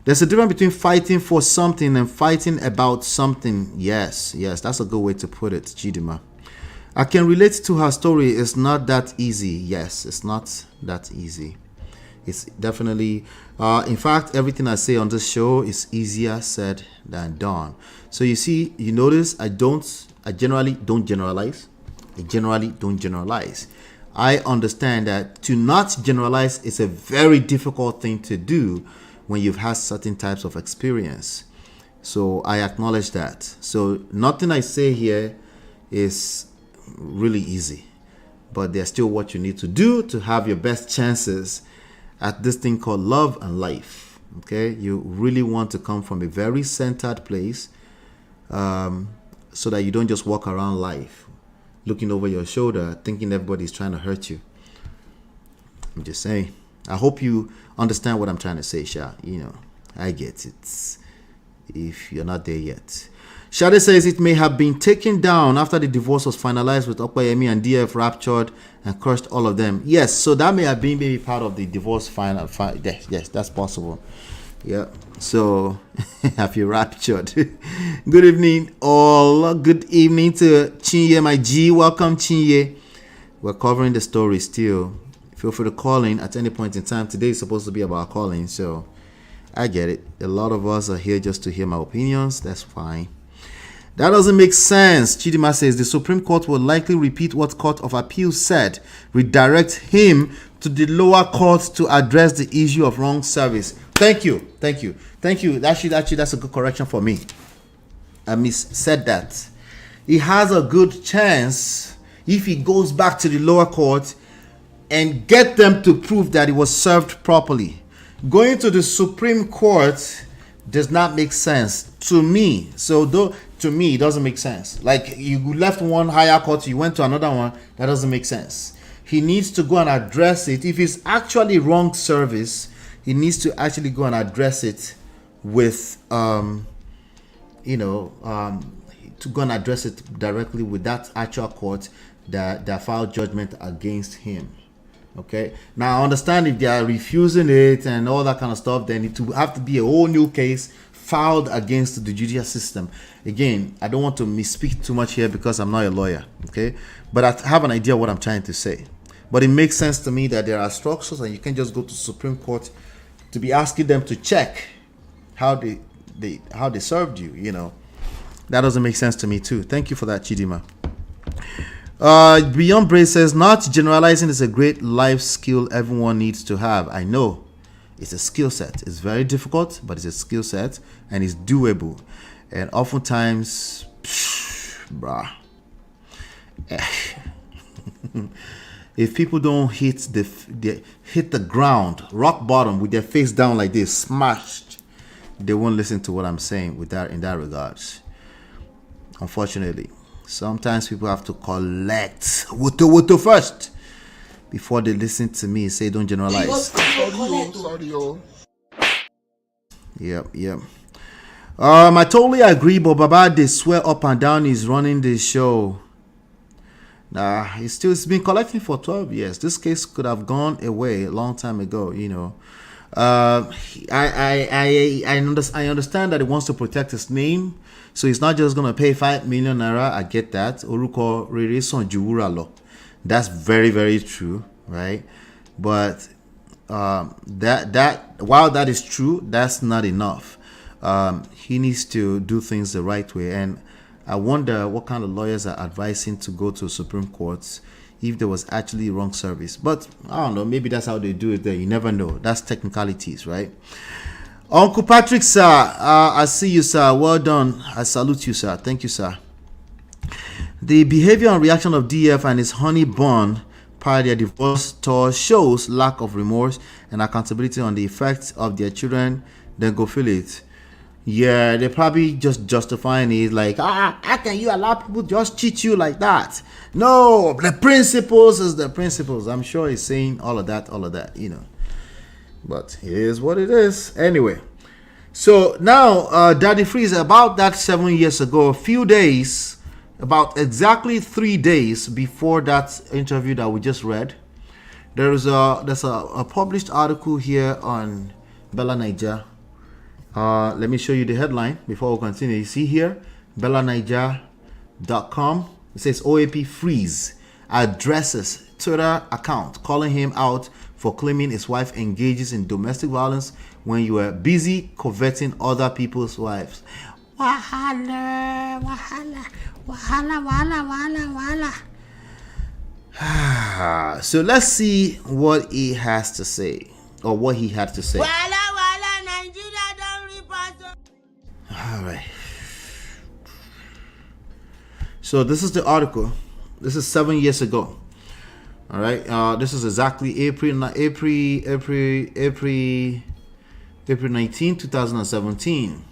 There's a difference between fighting for something and fighting about something. Yes, that's a good way to put it, Chidima. I can relate to her story. It's not that easy. Yes, it's not that easy. It's definitely, in fact, everything I say on this show is easier said than done. So you see, you notice I generally don't generalize. I understand that to not generalize is a very difficult thing to do when you've had certain types of experience. So I acknowledge that. So nothing I say here is really easy, but there's still what you need to do to have your best chances at this thing called love and life. Okay, you really want to come from a very centered place, so that you don't just walk around life looking over your shoulder thinking everybody's trying to hurt you. I'm just saying, I hope you understand what I'm trying to say, Sha. I get it if you're not there yet. Shade says it may have been taken down after the divorce was finalized, with Opayemi and DF raptured and crushed all of them. Yes, so that may have been maybe part of the divorce final. Yes, that's possible. Yeah, so have you raptured? Good evening, all. Good evening to Chinye, my G. Welcome, Chinye. We're covering the story still. Feel free to call in at any point in time. Today is supposed to be about calling, so I get it. A lot of us are here just to hear my opinions. That's fine. That doesn't make sense. Chidima says the Supreme Court will likely repeat what Court of Appeal said, redirect him to the lower court to address the issue of wrong service. Thank you. Actually, that's a good correction for me. I said that. He has a good chance if he goes back to the lower court and get them to prove that he was served properly. Going to the Supreme Court does not make sense to me. To me, it doesn't make sense. Like, you left one higher court, you went to another one. That doesn't make sense. He needs to go and address it. If it's actually wrong service, he needs to actually go and address it with, to go and address it directly with that actual court that filed judgment against him. Okay. Now, I understand if they are refusing it and all that kind of stuff, then it will have to be a whole new case filed against the judicial system. Again, I don't want to misspeak too much here because I'm not a lawyer. Okay. But I have an idea what I'm trying to say. But it makes sense to me that there are structures and you can't just go to Supreme Court to be asking them to check how they served you, That doesn't make sense to me too. Thank you for that, Chidima. Beyond Brace says, not generalizing is a great life skill everyone needs to have. I know it's a skill set. It's very difficult, but it's a skill set and it's doable. And oftentimes, if people don't hit the ground, rock bottom, with their face down like this, smashed, they won't listen to what I'm saying in that regards. Unfortunately, sometimes people have to collect woto first before they listen to me. Say don't generalize. Yep. I totally agree, but Baba, they swear up and down he's running the show. Nah, it's been collecting for 12 years. This case could have gone away a long time ago, I understand that he wants to protect his name, so he's not just gonna pay 5 million naira. I get that. Oruko rere son juwura lo. That's very, very true, right? But that while that is true, that's not enough. He needs to do things the right way, and I wonder what kind of lawyers are advising to go to Supreme Court if there was actually wrong service. But I don't know, maybe that's how they do it there. You never know. That's technicalities, right? Uncle Patrick, sir, I see you, sir. Well done. I salute you, sir. Thank you, sir. The behavior and reaction of DF and his honey bun prior to their divorce tour shows lack of remorse and accountability on the effects of their children. Then go feel it. Yeah, they're probably just justifying it like, how can you allow people just cheat you like that? No, the principles is the principles. I'm sure he's saying all of that, But here's what it is. Anyway, so now Daddy Freeze, about that 7 years ago, about exactly 3 days before that interview that we just read, there's a published article here on Bella Niger. Let me show you the headline before we continue. You see here, bellaniger.com. It says OAP Freeze addresses Twitter account calling him out for claiming his wife engages in domestic violence when you were busy coveting other people's wives. Wahala. So let's see what he has to say, or what he had to say. All right. So this is the article. This is 7 years ago. All right. This is exactly April 19, 2017.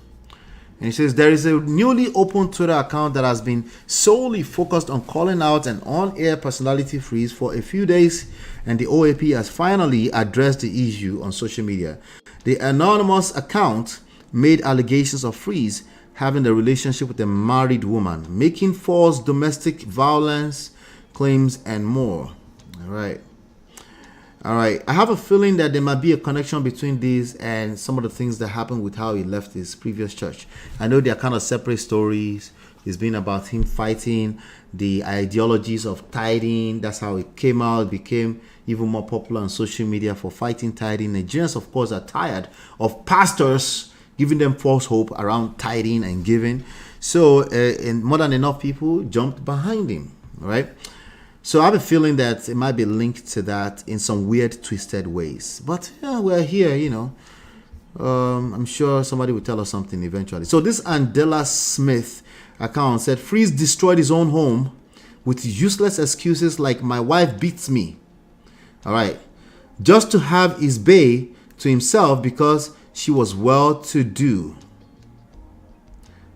And it says there is a newly opened Twitter account that has been solely focused on calling out an on-air personality freeze for a few days, and the OAP has finally addressed the issue on social media. The anonymous account made allegations of Freeze having a relationship with a married woman, making false domestic violence claims, and more. All right. I have a feeling that there might be a connection between these and some of the things that happened with how he left his previous church. I know they are kind of separate stories. It's been about him fighting the ideologies of tithing. That's how it came out, became even more popular on social media for fighting tithing. Nigerians, of course, are tired of pastors giving them false hope around tithing and giving. So, and more than enough people jumped behind him, right? So I have a feeling that it might be linked to that in some weird, twisted ways. But yeah, we're here, I'm sure somebody will tell us something eventually. So this Andela Smith account said Freeze destroyed his own home with useless excuses like my wife beats me. All right. Just to have his bae to himself because she was well-to-do.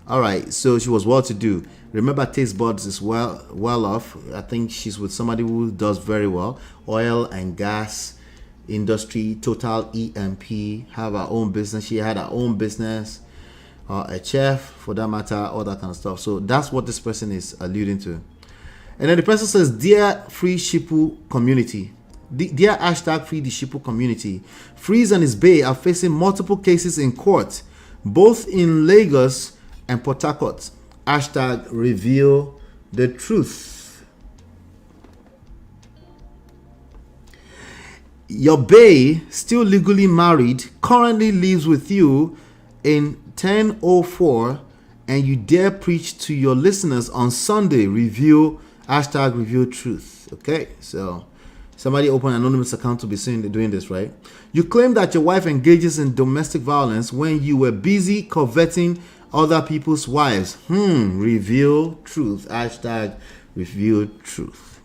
All right. So she was well-to-do. Remember, Taste Buds is well off. I think she's with somebody who does very well. Oil and gas industry, Total EMP, have her own business. She had her own business, a chef for that matter, all that kind of stuff. So that's what this person is alluding to. And then the person says, Dear Free Shipu community, dear hashtag Free the Shipu community, Freeze and his bae are facing multiple cases in court, both in Lagos and Port Harcourt. Hashtag reveal the truth. Your bae, still legally married, currently lives with you in 1004, and you dare preach to your listeners on Sunday. Hashtag reveal truth. Okay, so somebody open an anonymous account to be seen doing this, right? You claim that your wife engages in domestic violence when you were busy coveting other people's wives. Reveal truth. Hashtag reveal truth.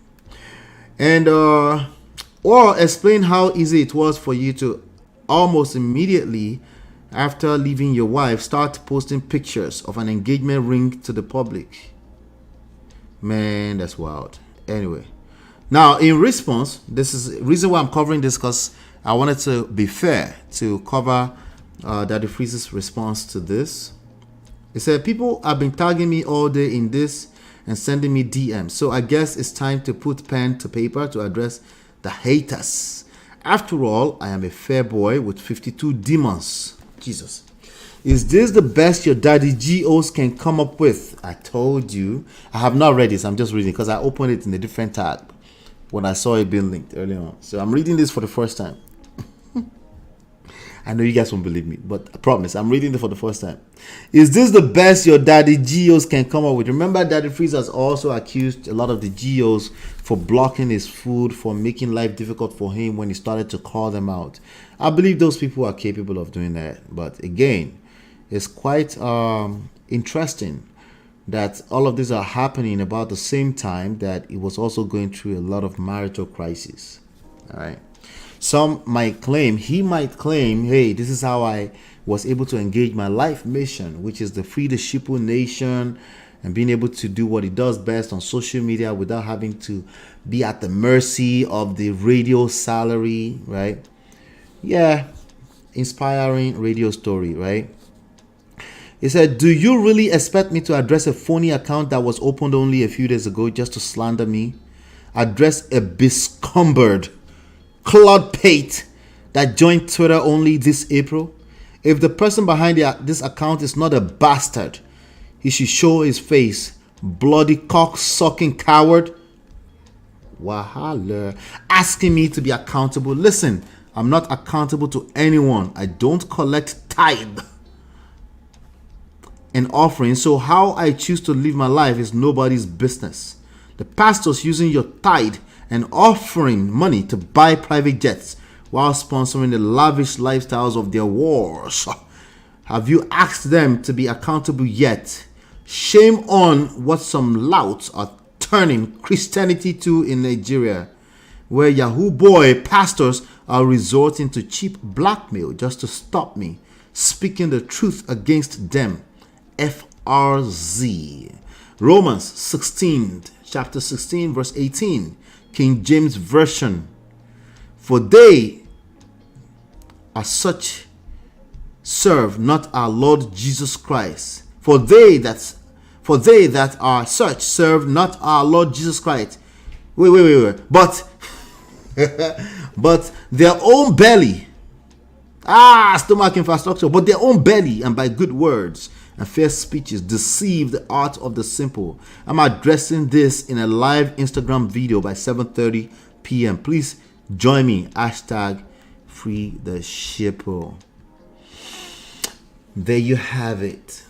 And or explain how easy it was for you to almost immediately after leaving your wife start posting pictures of an engagement ring to the public. Man, that's wild. Anyway, now in response, this is the reason why I'm covering this, because I wanted to be fair to cover Daddy Freeze's response to this. He said, people have been tagging me all day in this and sending me DMs. So I guess it's time to put pen to paper to address the haters. After all, I am a fair boy with 52 demons. Jesus. Is this the best your daddy GOs can come up with? I told you. I have not read this. I'm just reading because I opened it in a different tab when I saw it being linked earlier on. So I'm reading this for the first time. I know you guys won't believe me, but I promise I'm reading it for the first time. Is this the best your daddy GOs can come up with? Remember, Daddy Freeze has also accused a lot of the GOs for blocking his food, for making life difficult for him when he started to call them out. I believe those people are capable of doing that. But again, it's quite interesting that all of these are happening about the same time that he was also going through a lot of marital crisis. All right. Some might claim, he might claim, hey, this is how I was able to engage my life mission, which is the Free the Shipu Nation, and being able to do what he does best on social media without having to be at the mercy of the radio salary, right? Yeah, inspiring radio story, right? He said, do you really expect me to address a phony account that was opened only a few days ago just to slander me? Address a bescumbered Claude Pate that joined Twitter only this April? If the person behind this account is not a bastard, he should show his face. Bloody cock-sucking coward. Wahala. Asking me to be accountable. Listen, I'm not accountable to anyone. I don't collect tithe and offering, so how I choose to live my life is nobody's business. The pastors using your tithe and offering money to buy private jets while sponsoring the lavish lifestyles of their wars. Have you asked them to be accountable yet? Shame on what some louts are turning Christianity to in Nigeria, where Yahoo boy pastors are resorting to cheap blackmail just to stop me speaking the truth against them. FRZ. Romans 16, chapter 16, verse 18. King James Version. For they are such serve not our Lord Jesus Christ. For they that are such serve not our Lord Jesus Christ. Wait. But their own belly. Stomach infrastructure. But their own belly, and by good words and fair speeches deceive the heart of the simple. I'm addressing this in a live Instagram video by 7:30 p.m. Please join me. Hashtag Free the Shippo. There you have it.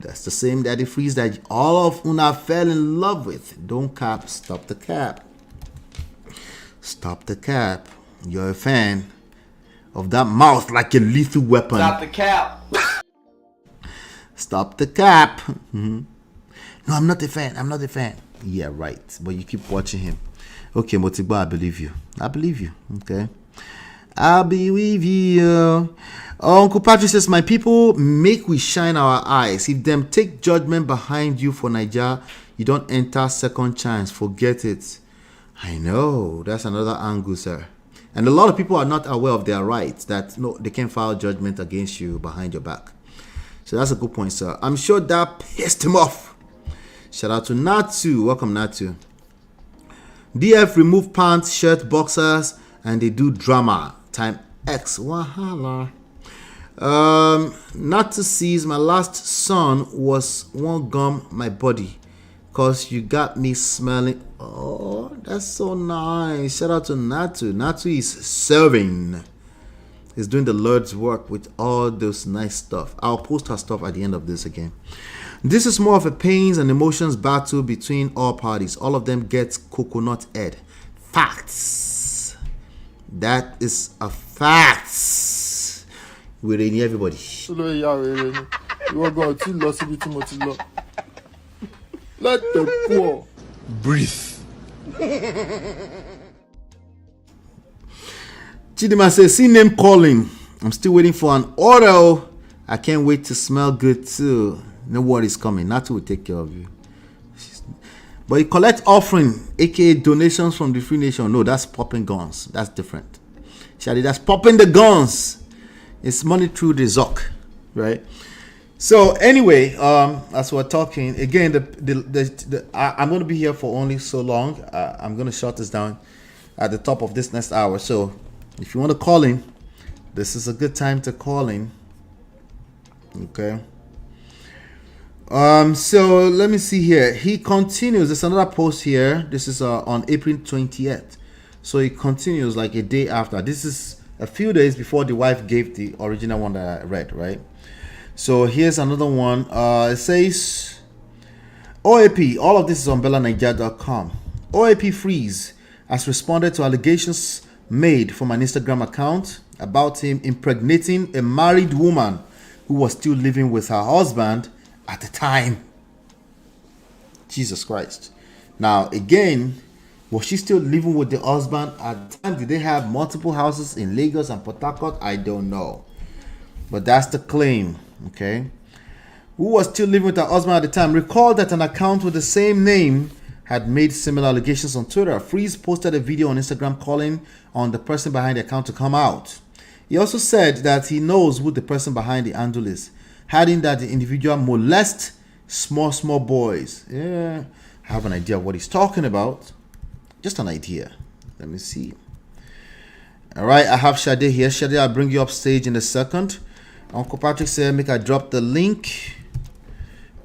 That's the same Daddy Freeze that all of una fell in love with. Don't cap. Stop the cap. Stop the cap. You're a fan of that mouth like a lethal weapon. Stop the cap. Stop the cap. No, I'm not a fan. I'm not a fan. Yeah, right. But you keep watching him. Okay, Motigba, I believe you. I believe you. Okay. I believe you. Uncle Patrick says, my people, make we shine our eyes. If them take judgment behind you for Nigeria, you don't enter second chance. Forget it. I know. That's another angle, sir. And a lot of people are not aware of their rights, that no, they can file judgment against you behind your back. So that's a good point, sir. I'm sure that pissed him off. Shout out to Natu. Welcome, Natu. DF remove pants, shirt, boxers, and they do drama. Time X. Wahala. Natu sees my last son was one gum my body. Cause you got me smelling. Oh, that's so nice. Shout out to Natu. Natu is serving. He's doing the Lord's work with all those nice stuff. I'll post her stuff at the end of this again. This is more of a pains and emotions battle between all parties. All of them get coconut head. Facts. That is a fact. We're in everybody. Let the poor breathe. Chidima says, see name calling. I'm still waiting for an order. I can't wait to smell good too. No worries coming. Natu will take care of you. But you collect offering, aka donations from the Free Nation. No, that's popping guns. That's different. Shadi, that's popping the guns. It's money through the Zoc, right? So anyway, as we're talking again, I'm going to be here for only so long. I'm going to shut this down at the top of this next hour. So if you want to call in, this is a good time to call in. Okay. So let me see here. He continues. There's another post here. This is on April 20th. So he continues like a day after. This is a few days before the wife gave the original one that I read, right? So here's another one. It says, OAP, all of this is on BellaNigeria.com. OAP Freeze has responded to allegations made from an Instagram account about him impregnating a married woman who was still living with her husband at the time. Jesus Christ. Now, again, was she still living with the husband at the time? Did they have multiple houses in Lagos and Port Harcourt? I don't know. But that's the claim. Okay, who was still living with her husband at the time. Recall that an account with the same name had made similar allegations on Twitter. Freeze posted a video on Instagram calling on the person behind the account to come out. He also said that he knows who the person behind the handle is, adding that the individual molests small boys. Yeah, I have an idea of what he's talking about. Just an idea. Let me see. All right, I have Sade here. Sade, I'll bring you up stage in a second. Uncle Patrick said, make I drop the link.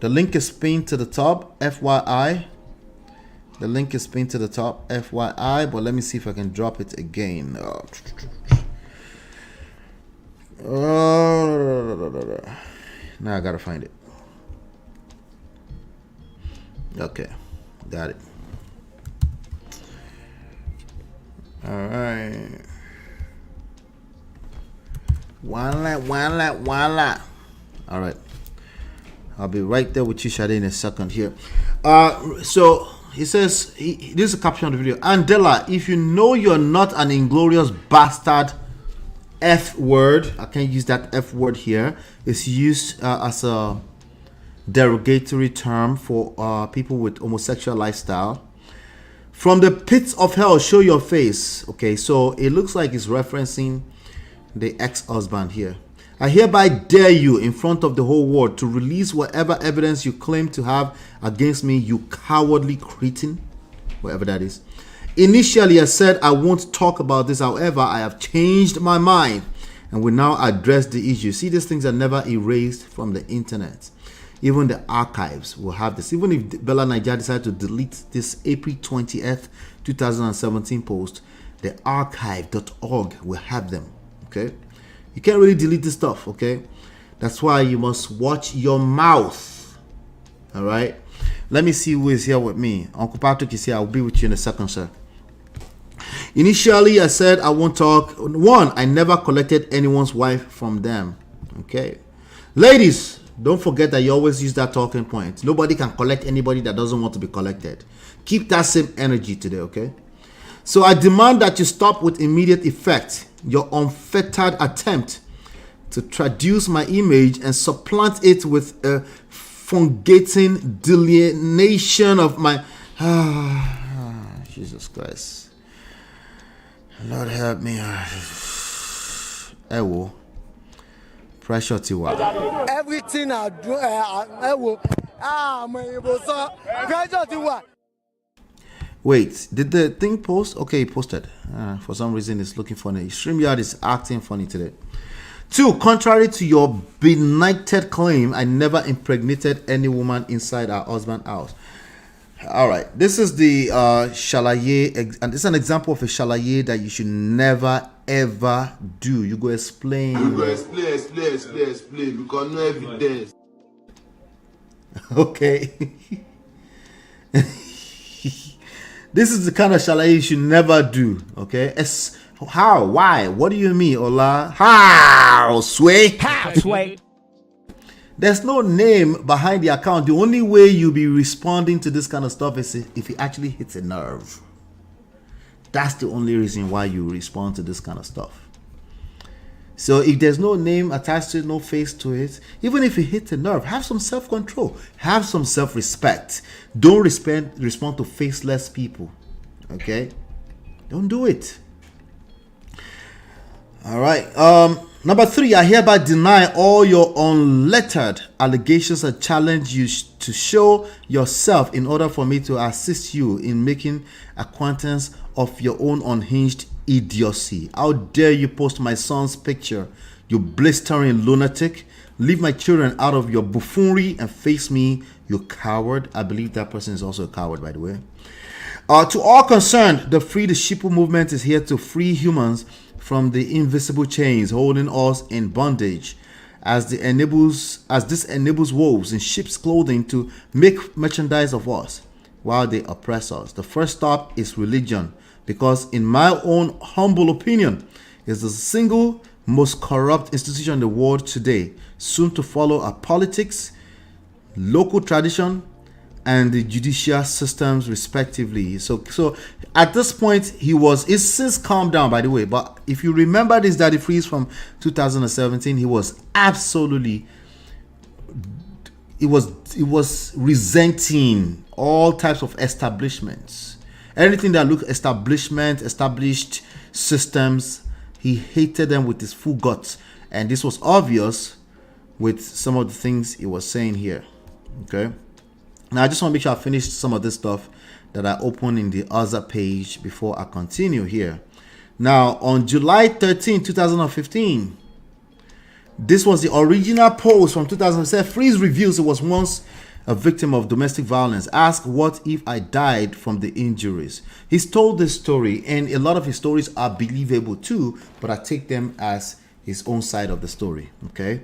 The link is pinned to the top, FYI. The link is pinned to the top, FYI. But let me see if I can drop it again. Now I gotta find it. Okay, got it. All right. Voila. All right. I'll be right there with you, Shade, in a second here. So he says, this is a caption of the video. Andela, if you know you're not an inglorious bastard F word, I can't use that F word here. It's used as a derogatory term for people with homosexual lifestyle. From the pits of hell, show your face. Okay, so it looks like it's referencing the ex-husband here. I hereby dare you in front of the whole world to release whatever evidence you claim to have against me, you cowardly cretin, whatever that is. Initially, I said I won't talk about this. However, I have changed my mind and will now address the issue. See, these things are never erased from the internet. Even the archives will have this. Even if Bella Nigeria decided to delete this April 20th, 2017 post, the archive.org will have them. Okay, you can't really delete this stuff. Okay, that's why you must watch your mouth. All right. Let me see who is here with me. Uncle Patrick is here. I'll be with you in a second, sir. Initially, I said I won't talk. One, I never collected anyone's wife from them. Okay. Ladies, don't forget that you always use that talking point. Nobody can collect anybody that doesn't want to be collected. Keep that same energy today, okay? So I demand that you stop with immediate effect your unfettered attempt to traduce my image and supplant it with a fungating delineation of my... Jesus Christ. Lord help me. Ewo. Pressure Tiwa. Everything I do, I will. Pressure Tiwa. Wait, did the thing post? Okay, it posted. For some reason, it's looking funny. StreamYard is acting funny today. 2, contrary to your benighted claim, I never impregnated any woman inside our husband's house. All right, this is the shalaye, and it's an example of a shalaye that you should never ever do. You go explain. You go explain. Because no evidence. Okay. This is the kind of shalaye you should never do. Okay. How? Why? What do you mean, Ola? How? Sway? How, Sway? There's no name behind the account. The only way you'll be responding to this kind of stuff is if it actually hits a nerve. That's the only reason why you respond to this kind of stuff. So if there's no name attached to it, no face to it, even if it hits a nerve, have some self-control. Have some self-respect. Don't respond to faceless people. Okay? Don't do it. All right. Number 3, I hereby deny all your unlettered allegations and challenge you to show yourself in order for me to assist you in making acquaintance of your own unhinged idiocy. How dare you post my son's picture, you blistering lunatic. Leave my children out of your buffoonery and face me, you coward. I believe that person is also a coward, by the way. To all concerned, the Free the Sheeple movement is here to free humans from the invisible chains holding us in bondage, as this enables wolves in sheep's clothing to make merchandise of us while they oppress us. The first stop is religion, because in my own humble opinion, is the single most corrupt institution in the world today, soon to follow are politics, local tradition, and the judicial systems respectively. So at this point, it's since calmed down, by the way, but if you remember this Daddy Freeze from 2017, he was absolutely, it was resenting all types of establishments. Anything that looked established systems, he hated them with his full guts. And this was obvious with some of the things he was saying here. Okay. Now, I just want to make sure I finish some of this stuff that I opened in the other page before I continue here. Now, on July 13, 2015, this was the original post from 2007. Freeze reveals he was once a victim of domestic violence. Ask, what if I died from the injuries? He's told this story, and a lot of his stories are believable too, but I take them as his own side of the story. Okay.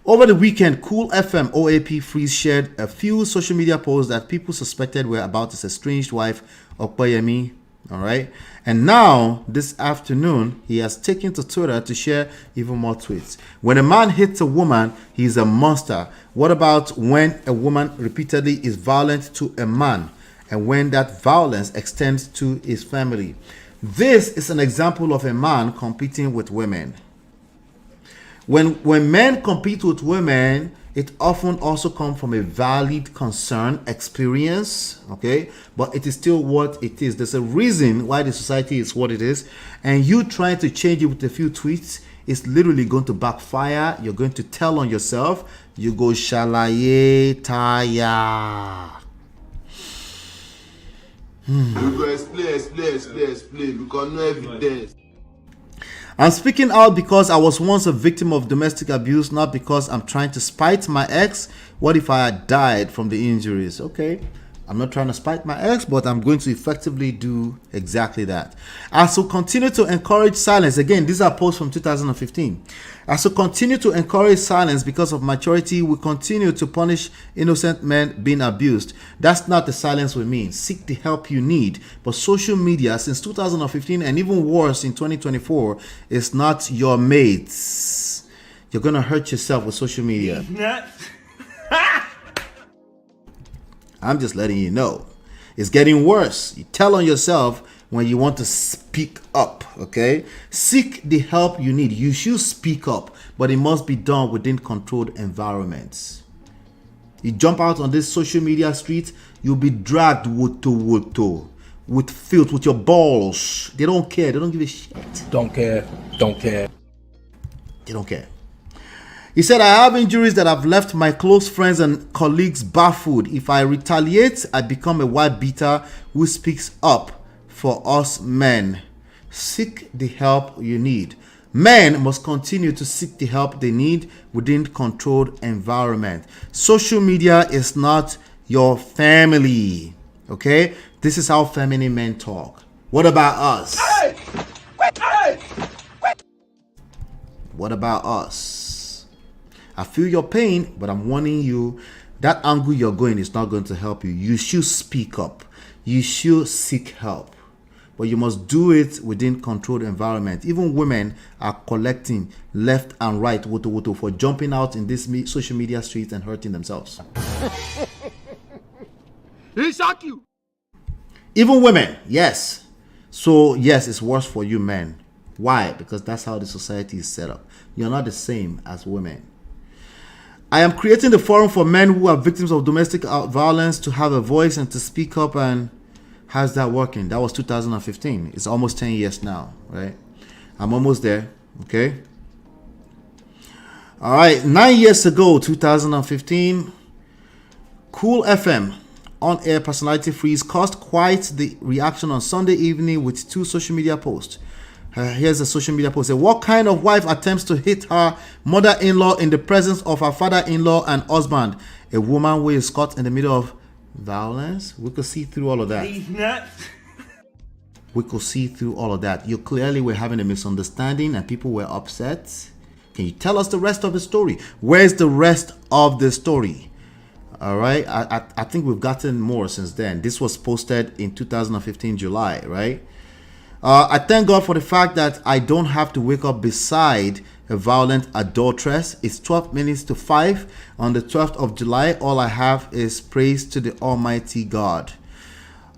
Over the weekend, Cool FM OAP Freeze shared a few social media posts that people suspected were about his estranged wife, Okpayemi. All right. And now, this afternoon, he has taken to Twitter to share even more tweets. When a man hits a woman, he's a monster. What about when a woman repeatedly is violent to a man, and when that violence extends to his family? This is an example of a man competing with women. When men compete with women, it often also comes from a valid concern, experience, okay? But it is still what it is. There's a reason why the society is what it is. And you trying to change it with a few tweets is literally going to backfire. You're going to tell on yourself. You go shalaye taya. You go explain. Because no evidence. I'm speaking out because I was once a victim of domestic abuse, not because I'm trying to spite my ex. What if I had died from the injuries? Okay. I'm not trying to spite my ex, but I'm going to effectively do exactly that. As we continue to encourage silence, again, these are posts from 2015. As we continue to encourage silence because of maturity, we continue to punish innocent men being abused. That's not the silence we mean. Seek the help you need. But social media, since 2015 and even worse in 2024, is not your mates. You're going to hurt yourself with social media. I'm just letting you know. It's getting worse. You tell on yourself when you want to speak up, okay? Seek the help you need. You should speak up, but it must be done within controlled environments. You jump out on this social media street, you'll be dragged with filth, with your balls. They don't care. They don't give a shit. Don't care. Don't care. They don't care. He said, I have injuries that have left my close friends and colleagues baffled. If I retaliate, I become a wife beater who speaks up for us men. Seek the help you need. Men must continue to seek the help they need within controlled environment. Social media is not your family. Okay? This is how feminine men talk. What about us? What about us? I feel your pain, but I'm warning you, that angle you're going is not going to help you. You should speak up. You should seek help. But you must do it within controlled environment. Even women are collecting left and right for jumping out in this social media streets and hurting themselves. He shock you. Even women, yes. So yes, it's worse for you men. Why? Because that's how the society is set up. You're not the same as women. I am creating the forum for men who are victims of domestic violence to have a voice and to speak up. And how's that working? That was 2015. It's almost 10 years now, right? I'm almost there, okay? All right, 9 years ago, 2015, Cool FM on-air personality freeze caused quite the reaction on Sunday evening with 2 social media posts. Here's a social media post. What kind of wife attempts to hit her mother-in-law in the presence of her father-in-law and husband? A woman who is caught in the middle of violence? We could see through all of that. We could see through all of that. You clearly were having a misunderstanding and people were upset. Can you tell us the rest of the story? Where's the rest of the story? All right. I think we've gotten more since then. This was posted in 2015 July, right? I thank God for the fact that I don't have to wake up beside a violent adulteress. It's 12 minutes to 5 on the 12th of July. All I have is praise to the Almighty God.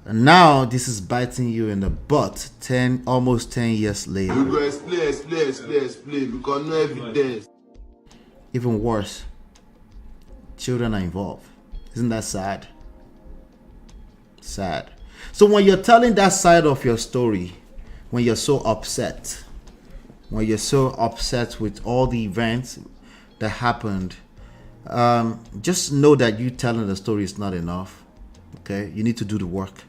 And now this is biting you in the butt almost 10 years later. You go explain because no evidence. Even worse, children are involved. Isn't that sad? Sad. So when you're telling that side of your story, when you're so upset with all the events that happened, just know that you telling the story is not enough. Okay, you need to do the work.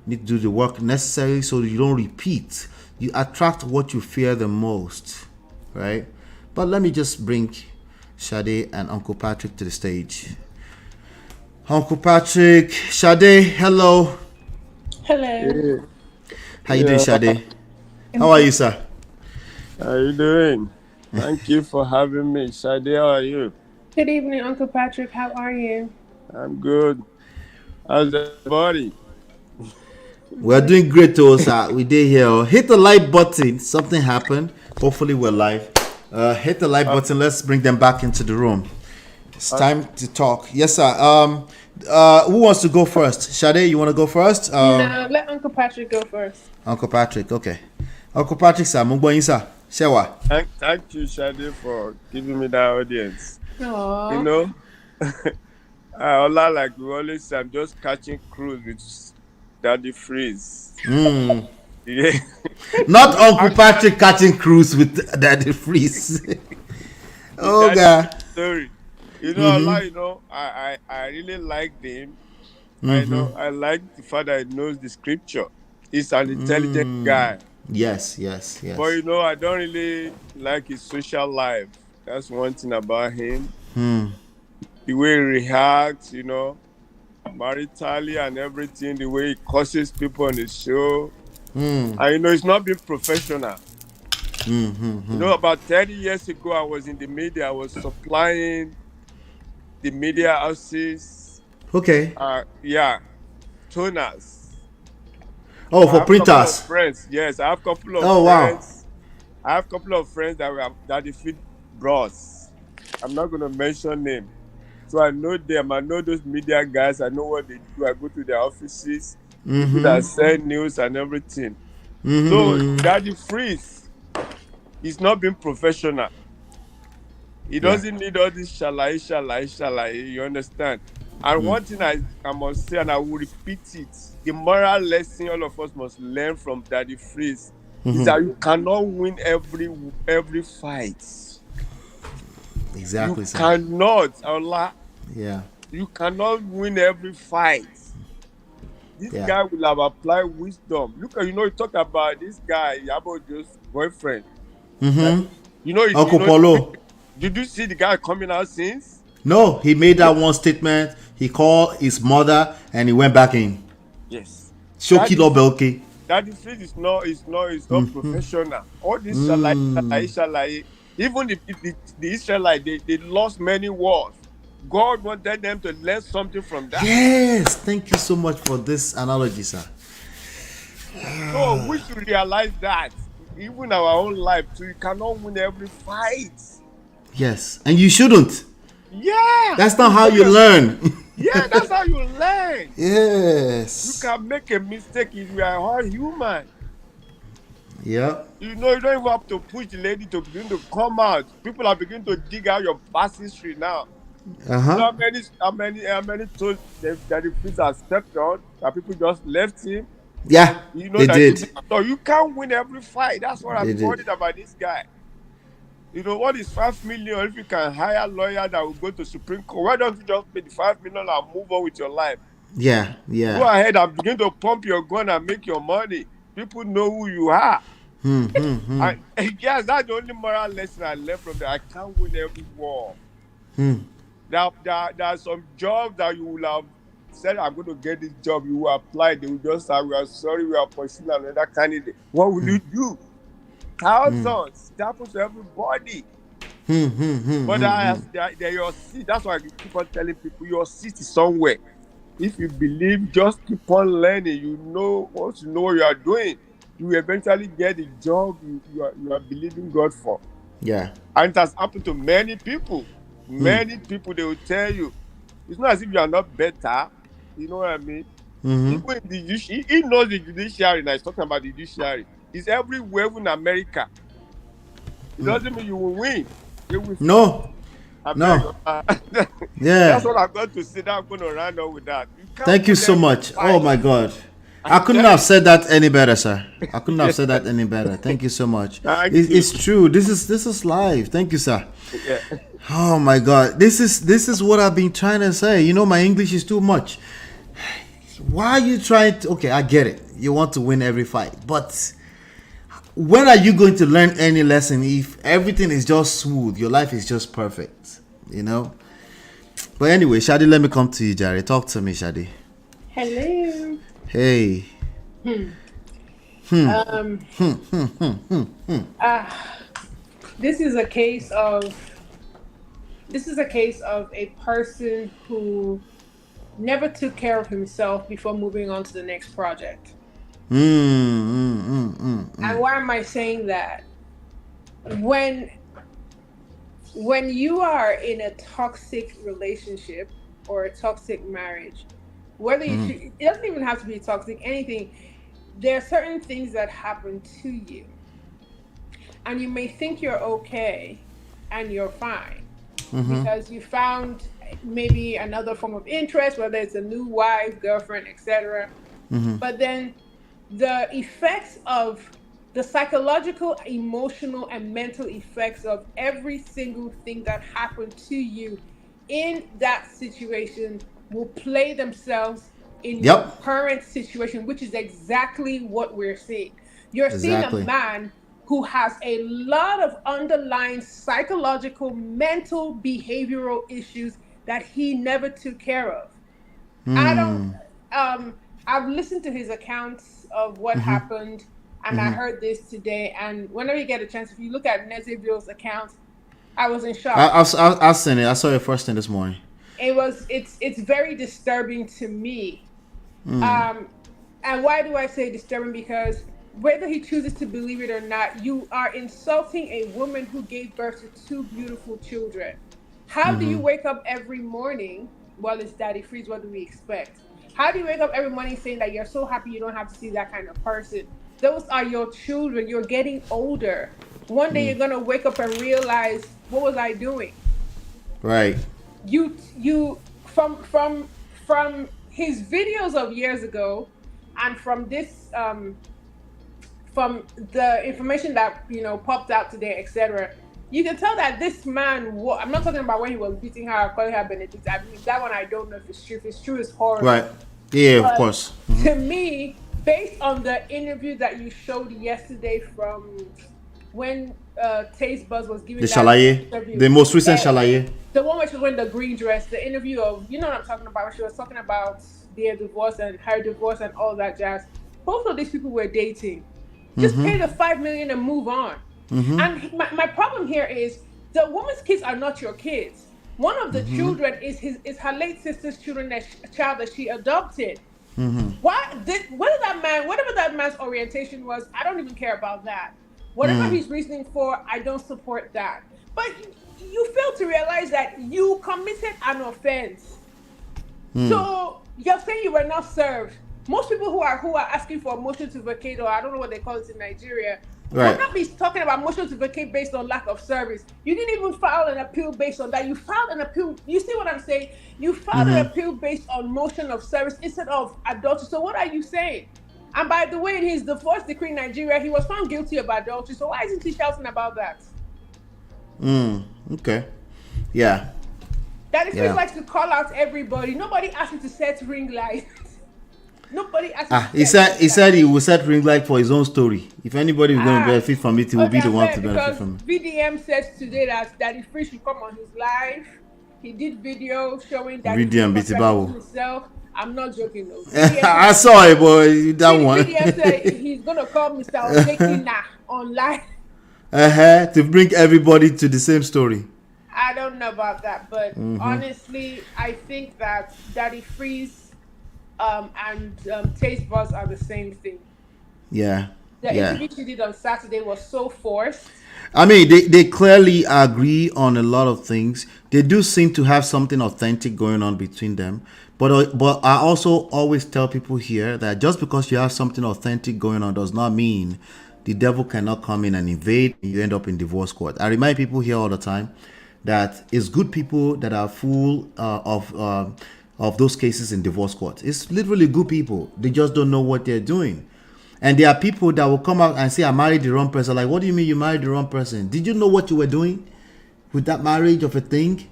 You need to do the work necessary so you don't repeat. You attract what you fear the most, right? But let me just bring Sade and Uncle Patrick to the stage. Uncle Patrick, Sade, hello. Hello. How you doing, Sade? How are you, sir? How are you doing? Thank you for having me. Sade, how are you? Good evening, Uncle Patrick. How are you? I'm good. How's everybody? We're doing great, too, sir. We did here. Hit the like button. Something happened. Hopefully, we're live. Hit the like button. Let's bring them back into the room. It's time to talk. Yes, sir. Who wants to go first? Sade, you want to go first? No, let Uncle Patrick go first. Uncle Patrick, okay. Uncle Patrick, sir, sir. Shewa. Thank you, Sade, for giving me that audience. Aww. You know, Ola, like we always say, I'm just catching cruise with Daddy Freeze. Yeah. Not Uncle Patrick catching cruise with Daddy Freeze. Oh, God. Story. You know, Allah, you know, I really liked him. I know, I like the fact that he knows the scripture. He's an intelligent guy. Yes. But, you know, I don't really like his social life. That's one thing about him. The way he reacts, you know. maritally and everything, the way he curses people on the show. Mm. And you know, it's not being professional. Mm-hmm. You know, about 30 years ago, I was in the media. I was supplying the media houses. Okay. Yeah, toners. Oh, I for have a couple of printers. friends. Yes, I have a couple of Oh, wow. friends. I have a couple of friends that they feed bros. I'm not gonna mention name. So I know them. I know those media guys. I know what they do. I go to their offices. People that send news and everything. So Daddy Freeze is not being professional. He doesn't need all this shalai. You understand? And one thing I must say, and I will repeat it: the moral lesson all of us must learn from Daddy Freeze is that you cannot win every fight. Exactly. You cannot, Allah. Yeah. You cannot win every fight. This guy will have applied wisdom. Look at, you talk about this guy, Yabojo's boyfriend. Uncle Polo. Did you see the guy coming out since? No, he made that one statement. He called his mother and he went back in. Yes. Shoki Belki. That defeat is not professional. All this shalai. Even the Israelites, they lost many wars. God wanted them to learn something from that. Yes, thank you so much for this analogy, sir. So we should realize that even our own life too, you cannot win every fight. Yes, and you shouldn't. Yeah. That's not how you learn. Yeah, that's how you learn. Yes. You can make a mistake if you are all human. Yeah. You don't even have to push the lady to begin to come out. People are beginning to dig out your past history now. How many toes that the priest has stepped on that people just left him? Yeah, they did. So you can't win every fight. That's what I'm worried about this guy. What is 5 million? If you can hire a lawyer that will go to Supreme Court, why don't you just pay the 5 million and move on with your life? Yeah. Go ahead and begin to pump your gun and make your money. People know who you are. Yes, that's the only moral lesson I learned from that. I can't win every war. There are some jobs that you will have said, I'm going to get this job. You will apply. They will just say, we are sorry, we are pursuing another candidate. What will you do? Thousands. It happens to everybody. But your seat. That's why I keep on telling people your seat is somewhere. If you believe, just keep on learning. Once you know what you are doing, you will eventually get the job you are believing God for. Yeah. And it has happened to many people. Many people, they will tell you, it's not as if you are not better. You know what I mean? People in the he knows the judiciary now. He's talking about the judiciary. It's everywhere, even in America. It doesn't mean you will win. You will no. Yeah. That's what I'm going to say. I'm going to round up with that. Thank you so much. Oh my God. I couldn't have said that any better, sir. I couldn't have said that any better. Thank you so much. It's true. This is live. Thank you, sir. Yeah. Oh my God. This is what I've been trying to say. My English is too much. Why are you trying to? Okay, I get it. You want to win every fight, but when are you going to learn any lesson if everything is just smooth? Your life is just perfect, But anyway, Shadi, let me come to you, Jerry. Talk to me, Shadi. Hello. Hey. This is a case of a person who never took care of himself before moving on to the next project. And why am I saying that? When you are in a toxic relationship or a toxic marriage, whether it doesn't even have to be toxic, anything, there are certain things that happen to you. And you may think you're okay and you're fine because you found maybe another form of interest, whether it's a new wife, girlfriend, etc. But then the effects of the psychological, emotional, and mental effects of every single thing that happened to you in that situation will play themselves in your current situation, which is exactly what we're seeing. You're seeing a man who has a lot of underlying psychological, mental, behavioral issues that he never took care of. I don't. I've listened to his accounts of what happened, and I heard this today. And whenever you get a chance, if you look at Nezebio's account, I was in shock. I've seen it. I saw it first thing this morning. It's very disturbing to me. And why do I say disturbing? Because whether he chooses to believe it or not, you are insulting a woman who gave birth to 2 beautiful children. How do you wake up every morning? Well, it's Daddy Freeze. What do we expect? How do you wake up every morning saying that you're so happy you don't have to see that kind of person? Those are your children. You're getting older. One day you're gonna wake up and realize, what was I doing? Right. You from his videos of years ago, and from this from the information that popped out today, etc. You can tell that this man. I'm not talking about when he was beating her, calling her Benedicta. I mean, that one I don't know if it's true. If it's true, it's horrible. Right. Yeah, But of course. to me, based on the interview that you showed yesterday from when Taste Buzz was giving The that Shalaye, interview, the most recent yeah, Shalaye. the one where she was wearing the green dress, the interview of, you know what I'm talking about, where she was talking about their divorce and her divorce and all that jazz. Both of these people were dating. Just pay the $5 million and move on. And my problem here is the woman's kids are not your kids. One of the children is her late sister's child that she adopted. Whatever that man's orientation was, I don't even care about that. Whatever he's reasoning for, I don't support that. But you fail to realize that you committed an offense. So you're saying you were not served. Most people who are asking for a motion to vacate, or I don't know what they call it in Nigeria, will not be talking about motion to vacate based on lack of service. You didn't even file an appeal based on that. You filed an appeal. You see what I'm saying? You filed an appeal based on motion of service instead of adultery. So what are you saying? And by the way, in his divorce decree in Nigeria, he was found guilty of adultery. So why isn't he shouting about that? Okay. Yeah. That is likes to call out everybody. Nobody asked him to set ring lights. Nobody asked him to he said he will set ring light for his own story. If anybody is going to benefit from it, he will be the one to benefit from it. VDM says today that Daddy Free should come on his live. He did video showing that VDM himself. I'm not joking though. I saw it, boy. That one. VDM said he's gonna call Mr. Odekina on live. To bring everybody to the same story. I don't know about that, but honestly, I think that Daddy Freeze and Taste Buzz are the same thing. Yeah. The interview she did on Saturday was so forced. I mean, they clearly agree on a lot of things. They do seem to have something authentic going on between them. But I also always tell people here that just because you have something authentic going on does not mean the devil cannot come in and invade and you end up in divorce court. I remind people here all the time that it's good people that are full of those cases in divorce court. It's literally good people. They just don't know what they're doing. And there are people that will come out and say, I married the wrong person. Like, what do you mean you married the wrong person? Did you know what you were doing with that marriage of a thing?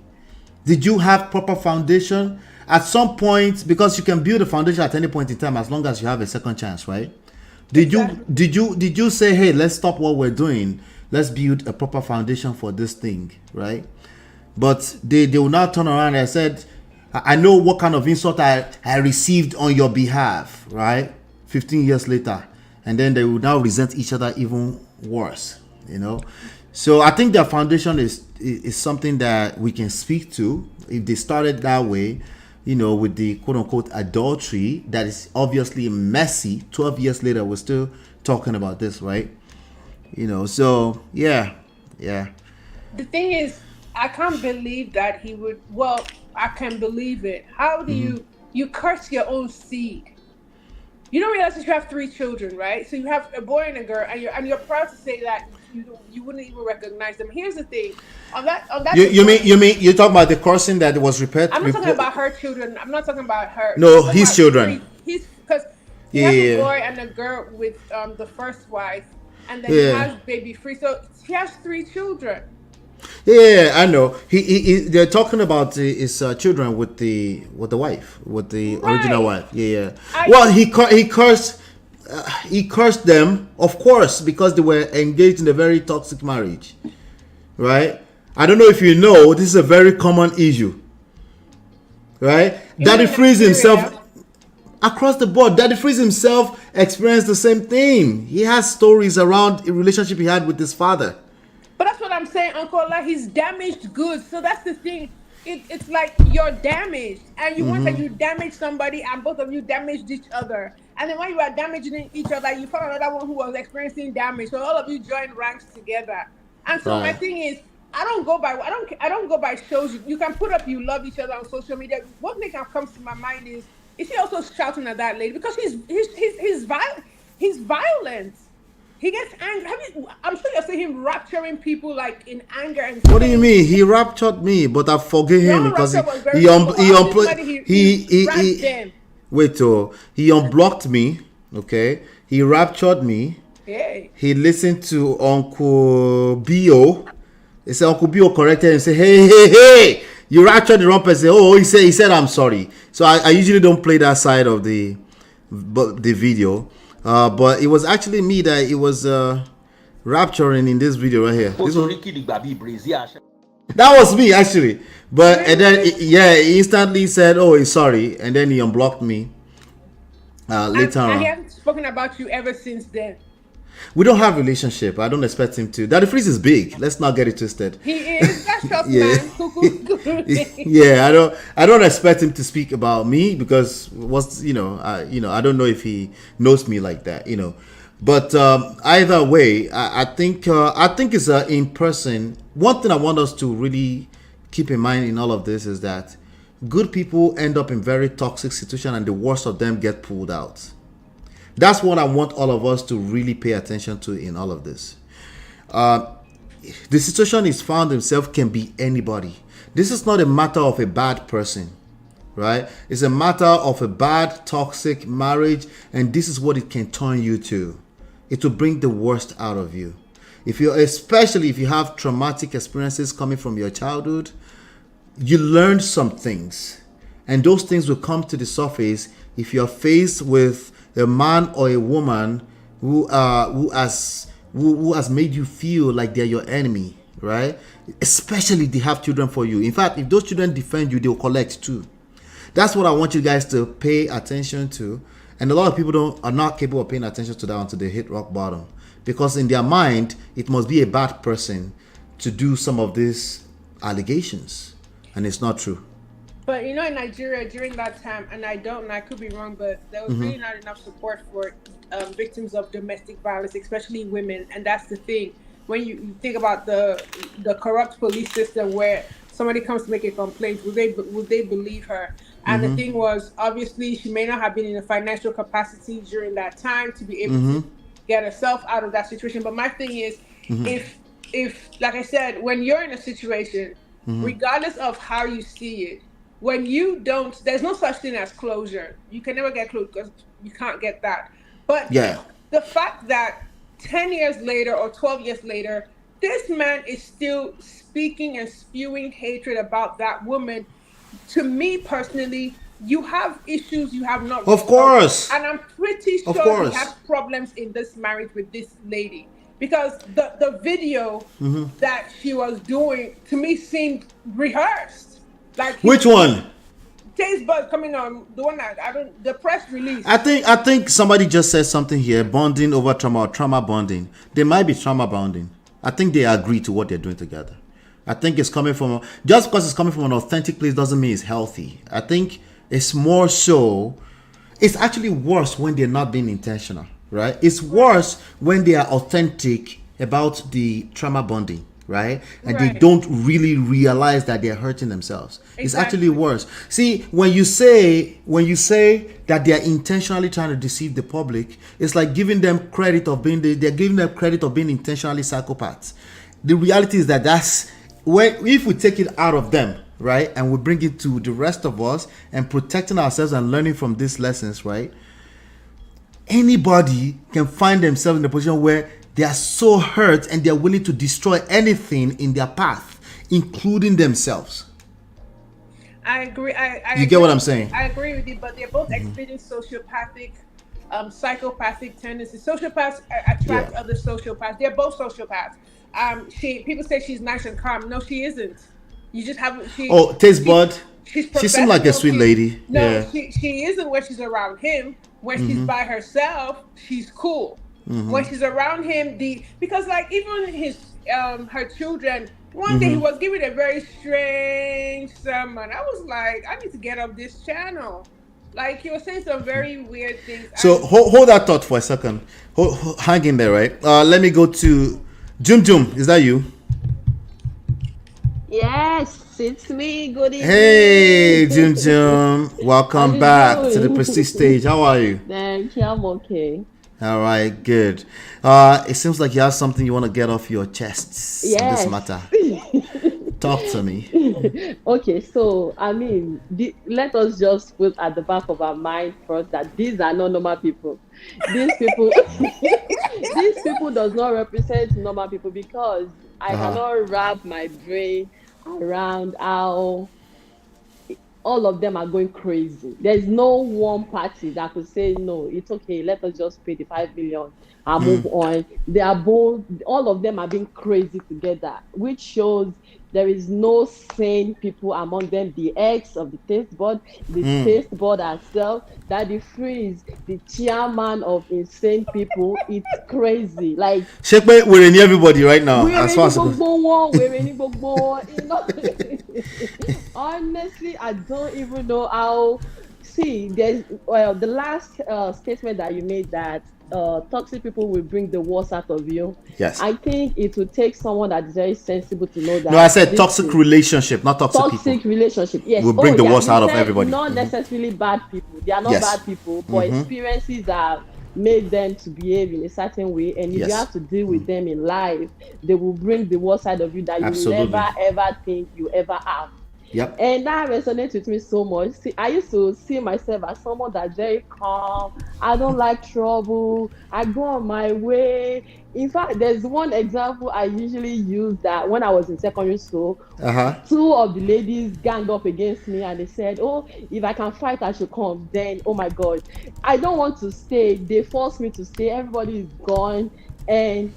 Did you have proper foundation? At some point, because you can build a foundation at any point in time as long as you have a second chance, right? Did you say, hey, let's stop what we're doing. Let's build a proper foundation for this thing, right? But they will now turn around and said, I know what kind of insult I received on your behalf, right? 15 years later. And then they will now resent each other even worse, So I think their foundation is something that we can speak to. If they started that way, with the quote-unquote adultery, that is obviously messy. 12 years later, we're still talking about this, right? So, yeah. The thing is, I can't believe that he would, I can believe it. How do you curse your own seed? You don't realize that you have 3 children, right? So you have a boy and a girl, and you're proud to say that you wouldn't even recognize them. Here's the thing, on that. You mean you're talking about the cursing that was repeated? I'm not talking about her children. I'm not talking about her. No, his children. Because he has a boy and a girl with the first wife, and then he has baby Free. So he has 3 children. Yeah, I know. They're talking about his children with the wife, with the original wife. Yeah. He cursed them, of course, because they were engaged in a very toxic marriage, right? I don't know if you know, this is a very common issue. right? Daddy Freeze himself, across the board, Daddy Freeze himself experienced the same thing. He has stories around a relationship he had with his father. But that's what I'm saying, Uncle Ola. He's damaged goods. So that's the thing. It's like you're damaged, and you want that you damage somebody, and both of you damaged each other. And then when you are damaging each other, you found another one who was experiencing damage. So all of you join ranks together. And so my thing is, I don't go by shows. You can put up you love each other on social media. One thing that comes to my mind is he also shouting at that lady because he's violent. He gets angry. I'm sure you're seeing him rapturing people like in anger and. What do you mean? He raptured me, but I forgave him because he unblocked me. Okay, he raptured me. Hey. He listened to Uncle Bio. He said Uncle Bio corrected him and said, hey, you raptured the wrong person. Oh, he said I'm sorry. So I usually don't play that side of the video. But it was actually me that it was rapturing in this video right here. That was me actually. But and then he instantly said, "Oh, he's sorry," and then he unblocked me. Later on. And he hasn't spoken about you ever since then. We don't have a relationship. I don't expect him to. Daddy Freeze is big. Let's not get it twisted. He is. That's just man. I don't expect him to speak about me because I don't know if he knows me like that. But either way, I think it's in person. One thing I want us to really keep in mind in all of this is that good people end up in very toxic situations, and the worst of them get pulled out. That's what I want all of us to really pay attention to in all of this. The situation he's found himself can be anybody. This is not a matter of a bad person, right? It's a matter of a bad, toxic marriage, and this is what it can turn you to. It will bring the worst out of you. Especially if you have traumatic experiences coming from your childhood, you learned some things, and those things will come to the surface if you're faced with a man or a woman who has made you feel like they're your enemy, right? Especially if they have children for you. In fact, if those children defend you, they'll collect too. That's what I want you guys to pay attention to. And a lot of people are not capable of paying attention to that until they hit rock bottom. Because in their mind, it must be a bad person to do some of these allegations. And it's not true. But in Nigeria during that time, and I could be wrong, but there was really not enough support for victims of domestic violence, especially women. And that's the thing. When you think about the corrupt police system, where somebody comes to make a complaint, would they believe her? And the thing was, obviously, she may not have been in a financial capacity during that time to be able to get herself out of that situation. But my thing is, if like I said, when you're in a situation, regardless of how you see it, when you don't, there's no such thing as closure. You can never get closure because you can't get that. But the fact that 10 years later or 12 years later, this man is still speaking and spewing hatred about that woman, to me personally, you have issues you have not resolved. Of course. And I'm pretty sure he has problems in this marriage with this lady. Because the video that she was doing, to me, seemed rehearsed. Like which one? Taste Bud coming on, the one that the press release. I think somebody just said something here, bonding over trauma or trauma bonding. They might be trauma bonding. I think they agree to what they're doing together. I think it's coming from, just because it's coming from an authentic place doesn't mean it's healthy. I think it's more so, it's actually worse when they're not being intentional, right? It's worse when they are authentic about the trauma bonding, right? And they don't really realize that they're hurting themselves. It's actually worse. See, when you say that they are intentionally trying to deceive the public, it's like giving them credit of being intentionally psychopaths. The reality is that's if we take it out of them, right, and we bring it to the rest of us and protecting ourselves and learning from these lessons, right? Anybody can find themselves in a position where they are so hurt and they're willing to destroy anything in their path, including themselves. I agree. You get what I'm saying? I agree with you, but they're both exhibiting sociopathic, psychopathic tendencies. Sociopaths attract other sociopaths. They're both sociopaths. People say she's nice and calm. No, she isn't. You just haven't. Taste Bud. she's She seemed like a professional. sweet lady. No, Yeah. she isn't when she's around him. When she's by herself, she's cool. When she's around him, because like even her children, one day he was giving a very strange sermon. I was like, I need to get up this channel. Like he was saying some very weird things. So hold that thought for a second. Hang in there, right? Let me go to Jum Jum. Is that you? Yes, it's me. Good evening. Hey, Jum Jum. Welcome back to the Prestige stage. How are you? Thank you. I'm okay. All right, good. It seems like you have something you want to get off your chest in this matter. Talk to me. Okay, so I mean, let us just put at the back of our mind first that these are not normal people. These people, these people does not represent normal people, because I cannot wrap my brain around how all of them are going crazy. There's no one party that could say, no, it's okay, let us just pay the 5 million and move on. They are both, all of them are being crazy together, which shows there is no sane people among them. The ex of the taste board, the taste board herself, Daddy Freeze, the chairman of insane people. It's crazy. Like, we're in everybody right now. As far as honestly, I don't even know how. See, there's the last statement that you made, that toxic people will bring the worst out of you. Yes. I think it will take someone that is very sensible to know that. No, I said toxic relationship, not toxic people. Toxic relationship, yes. Will bring the worst out of everybody. Not necessarily bad people. They are not bad people, but experiences that made them to behave in a certain way. And if you have to deal with them in life, they will bring the worst side of you that you will never ever think you ever have. Yep. And that resonates with me so much. See, I used to see myself as someone that's very calm. I don't like trouble. I go on my way. In fact, there's one example I usually use, that when I was in secondary school, two of the ladies ganged up against me and they said, oh, if I can fight, I should come. Then, oh my God, I don't want to stay. They forced me to stay. Everybody is gone. And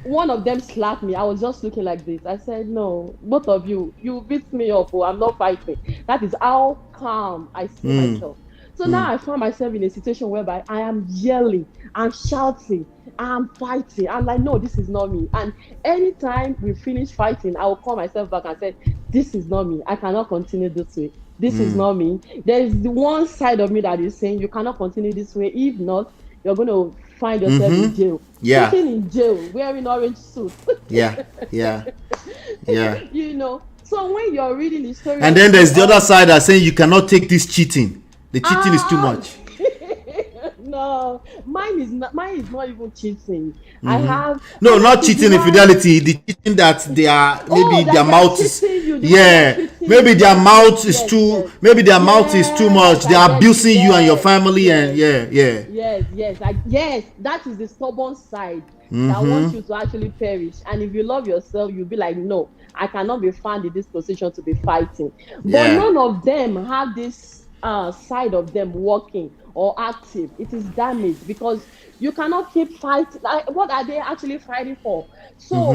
one of them slapped me. I was just looking like this. I said, no, both of you beat me up. Oh, I'm not fighting. That is how calm I see myself. So now I found myself in a situation whereby I am yelling, I'm shouting, I'm fighting. I'm like, no, this is not me. And anytime we finish fighting, I will call myself back and say, this is not me. I cannot continue this way. This is not me. There is the one side of me that is saying, you cannot continue this way. If not, you're going to find yourself in jail. Yeah. Sitting in jail, wearing orange suit. Yeah. You know, so when you're reading the story, and then there's the other side that's saying you cannot take this cheating. The cheating is too much. No, mine is not even cheating. I have not cheating in fidelity. The cheating that they are maybe their mouth is maybe their mouth is too much. They are abusing you and your family and yes, that is the stubborn side that wants you to actually perish. And if you love yourself, you'll be like, no, I cannot be found in this position to be fighting. But none of them have this side of them working or active. It is damaged, because you cannot keep fighting. Like, what are they actually fighting for? So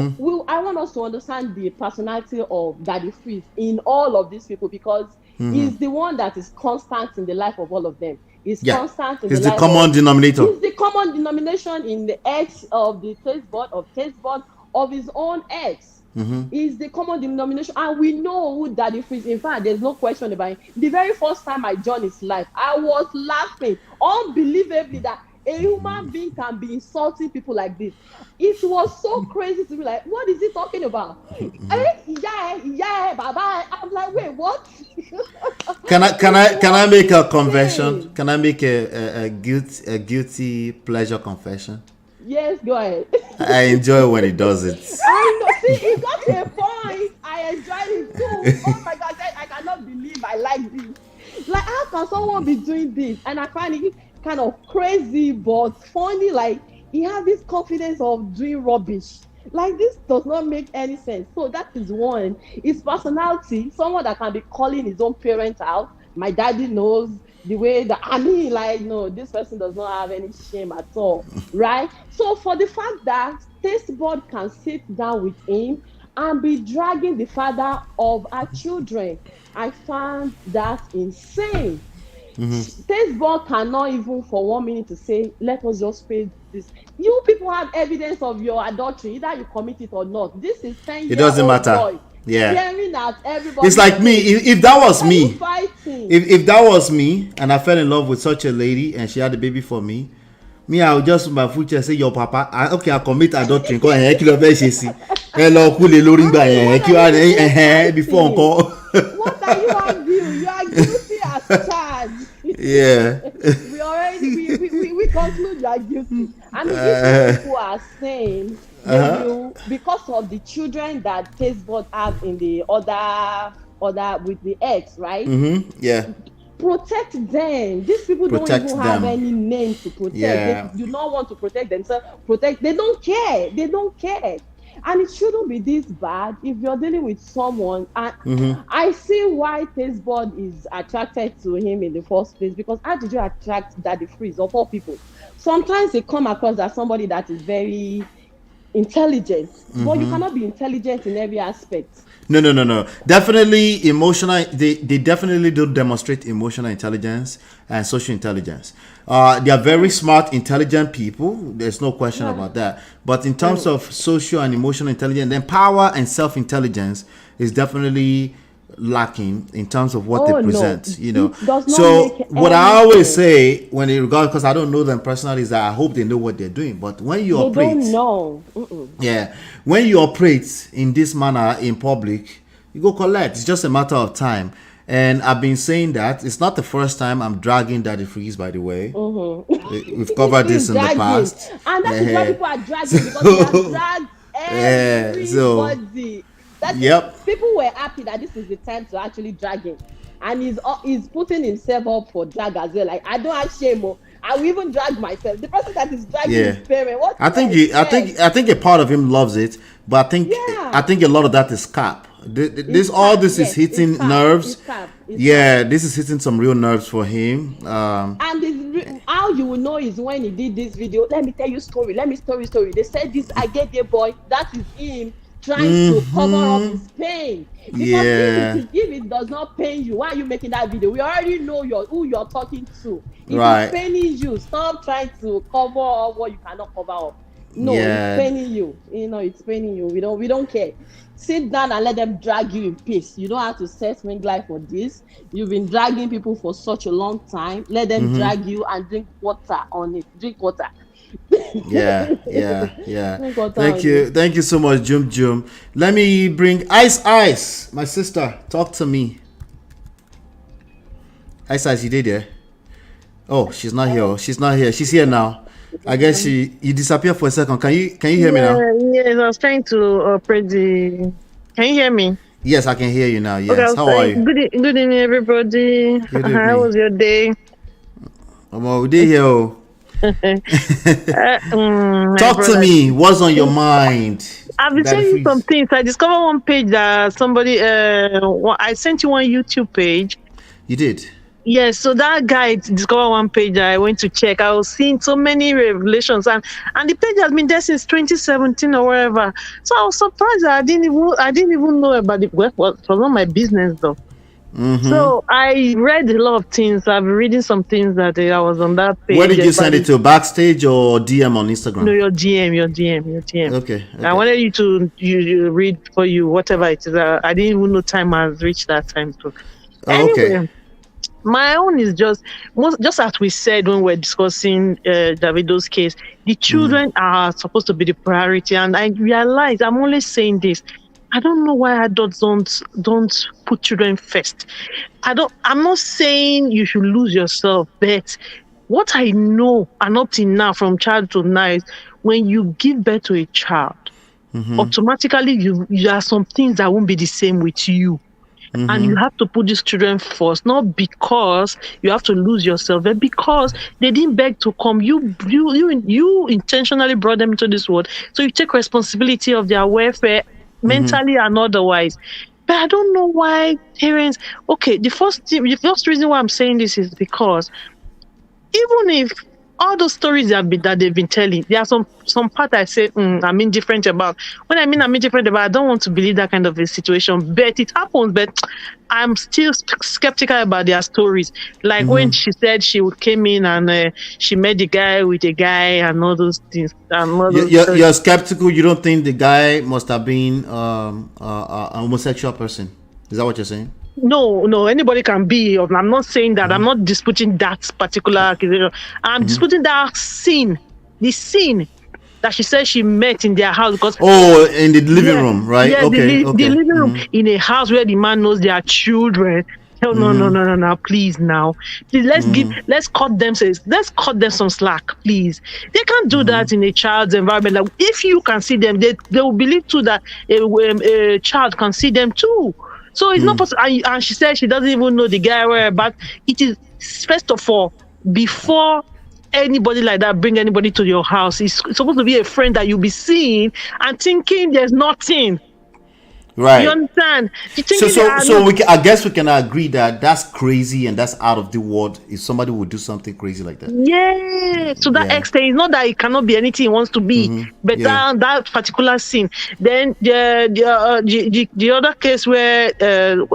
I want us to understand the personality of Daddy Freeze in all of these people, because he's the one that is constant in the life of all of them. He's constant in the life common denominator. He's the common denomination in the ex of the taste board of his own ex. Is the common denomination, and we know who Daddy Freeze. In fact, there's no question about it. The very first time I joined his life, I was laughing unbelievably that a human being can be insulting people like this. It was so crazy to be like, what is he talking about? Bye. I'm like, wait, what? Can I make a confession? Can I make a guilty pleasure confession? Yes, go ahead. I enjoy when he does it. I know. See, it got to a point. I enjoyed it too. Oh my God, I cannot believe I like this. Like, how can someone be doing this? And I find it kind of crazy, but funny. Like, he has this confidence of doing rubbish. Like, this does not make any sense. So that is one. His personality, someone that can be calling his own parents out. My daddy knows the way that, I mean, like, no, this person does not have any shame at all, right? So for the fact that taste board can sit down with him and be dragging the father of our children. I found that insane. Taste board cannot even for 1 minute to say, let us just pay this. You people have evidence of your adultery, either you commit it or not. This is It doesn't 10-year-old matter. boy Yeah. staring at everybody. It's like me. If that was me, fighting. if that was me, and I fell in love with such a lady, and she had a baby for me, I would just my future say, your papa, I commit adultery. Go ahead, kill your see. Hello, cool, before encore. What are you arguing? You are guilty as charged. Yeah. We already we conclude you are guilty. I mean, if people are saying they will, because of the children that taste bud have in the other with the ex, right? Yeah. Protect them. These people don't even have any name to protect. Yeah. They do not want to protect themselves. They don't care. They don't care. And it shouldn't be this bad if you're dealing with someone. And I see why taste bud is attracted to him in the first place, because how did you attract Daddy Freeze of all people? Sometimes they come across as somebody that is very intelligent, but you cannot be intelligent in every aspect. No. Definitely emotional. They definitely do demonstrate emotional intelligence and social intelligence. They are very smart, intelligent people. There's no question about that. But in terms of social and emotional intelligence, then power and self-intelligence is definitely lacking in terms of what they present. So what I always say when it regards, because I don't know them personally, is that I hope they know what they're doing. But when you operate, don't know. Yeah, when you operate in this manner in public, you go collect. It's just a matter of time. And I've been saying that it's not the first time I'm dragging Daddy Freeze, by the way. We've covered this in the past. And that's why people are dragging, because they have dragged everybody. People were happy that this is the time to actually drag him. And he's putting himself up for drag as well. Like, I don't have shame. I will even drag myself. The person that is dragging his parent. I think a part of him loves it, but I think a lot of that is cap. This is hitting nerves. This is hitting some real nerves for him. And how you will know is when he did this video. Let me tell you story. They said this Agege boy, that is him trying to cover up his pain. Because if it does not pain you, why are you making that video? We already know who you're talking to. If it's paining you, stop trying to cover up what you cannot cover up. No, it's paining you. It's paining you. We don't care. Sit down and let them drag you in peace. You don't have to set ring life for this. You've been dragging people for such a long time. Let them drag you and drink water on it. Drink water. Yeah. Thank you so much, Jum. Let me bring Ice, my sister. Talk to me. Ice, you did there? Oh, she's not here. She's here now. I guess you disappeared for a second. Can you hear me now? Yes, I was trying to operate the. Can you hear me? Yes, I can hear you now. Yes. Okay, How are you? Good evening, everybody. How was your day? We did here. Talk to me. What's on your mind? I've been telling you some things. I discovered one page that somebody. I sent you one YouTube page. You did. Yes, so that guy discovered one page that I went to check. I was seeing so many revelations, and the page has been there since 2017 or whatever. So I was surprised that I didn't even know about it. Well, it was not my business though. So I read a lot of things. I've been reading some things that I was on that page. Where did you send it to? Backstage or DM on Instagram? No, your DM. Okay. I wanted you to you read for you whatever it is. I didn't even know time has reached that time. So anyway, my own is just as we said when we were discussing Davido's case. The children are supposed to be the priority, and I realize I'm only saying this. I don't know why adults don't put children first. I'm not saying you should lose yourself, but what I know and up to now from childhood now is when you give birth to a child, automatically there are some things that won't be the same with you. And you have to put these children first, not because you have to lose yourself, but because they didn't beg to come. You intentionally brought them into this world, so you take responsibility of their welfare, mentally and otherwise. But I don't know why parents. Okay, the first reason why I'm saying this is because even if all those stories that they've been telling, there are some part I say I'm indifferent about. When I mean I'm indifferent about, I don't want to believe that kind of a situation. But it happens. But I'm still skeptical about their stories. Like when she said she came in and she met the guy with a guy and all those things. And all those you're skeptical. You don't think the guy must have been a homosexual person? Is that what you're saying? No, anybody can be. I'm not saying that. I'm not disputing that particular accusation. I'm disputing that scene, the scene that she said she met in their house. Because in the living room, right? Yeah, okay, the living room in a house where the man knows their children. Oh, no, please now. Please, let's cut them some slack, please. They can't do that in a child's environment. Like, if you can see them, they will believe too that a child can see them too. So it's not possible. And she said she doesn't even know the guy whereabouts. It is, first of all, before anybody like that bring anybody to your house, it's supposed to be a friend that you'll be seeing and thinking there's nothing. Right. You understand? I guess we can agree that that's crazy and that's out of the world if somebody would do something crazy like that. Yeah. To that extent, it's not that it cannot be anything he wants to be, but that particular scene. Then the other case where there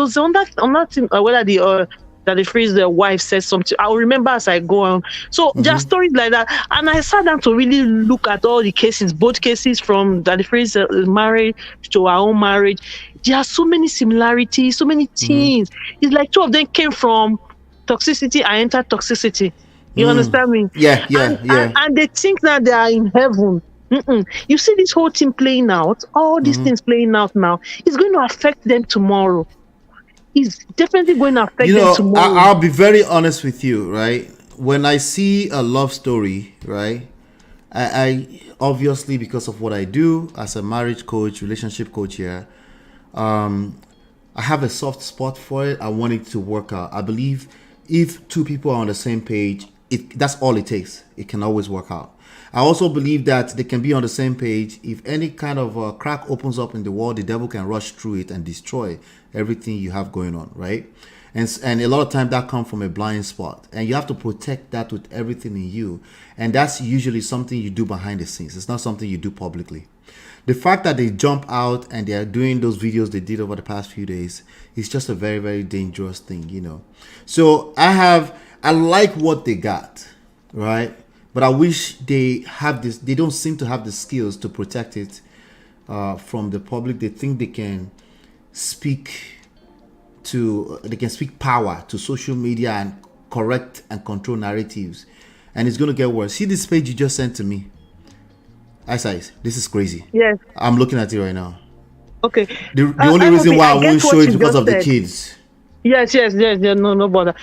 was on that thing, whether that the phrase the wife said something. I'll remember as I go on. So there are stories like that. And I sat down to really look at all the cases, both cases from that the phrase marriage to our own marriage. There are so many similarities, so many things. It's like two of them came from toxicity and entered toxicity. You understand me? Yeah. And they think that they are in heaven. You see this whole thing playing out, all these things playing out now, it's going to affect them tomorrow. Is definitely going to affect them tomorrow. I'll be very honest with you, right? When I see a love story, right, I obviously, because of what I do as a marriage coach, relationship coach here, I have a soft spot for it. I want it to work out. I believe if two people are on the same page, that's all it takes. It can always work out. I also believe that they can be on the same page. If any kind of crack opens up in the wall, the devil can rush through it and destroy everything you have going on, right? And a lot of times that comes from a blind spot, and you have to protect that with everything in you. And that's usually something you do behind the scenes. It's not something you do publicly. The fact that they jump out and they are doing those videos they did over the past few days is just a very, very dangerous thing, you know. So I like what they got, right? But I wish they have this. They don't seem to have the skills to protect it from the public. They think they can speak power to social media and correct and control narratives, and it's going to get worse. See this page you just sent to me. This is crazy. Yes, I'm looking at it right now. Okay. The only reason why I won't show it is because of the kids. Yes, no bother.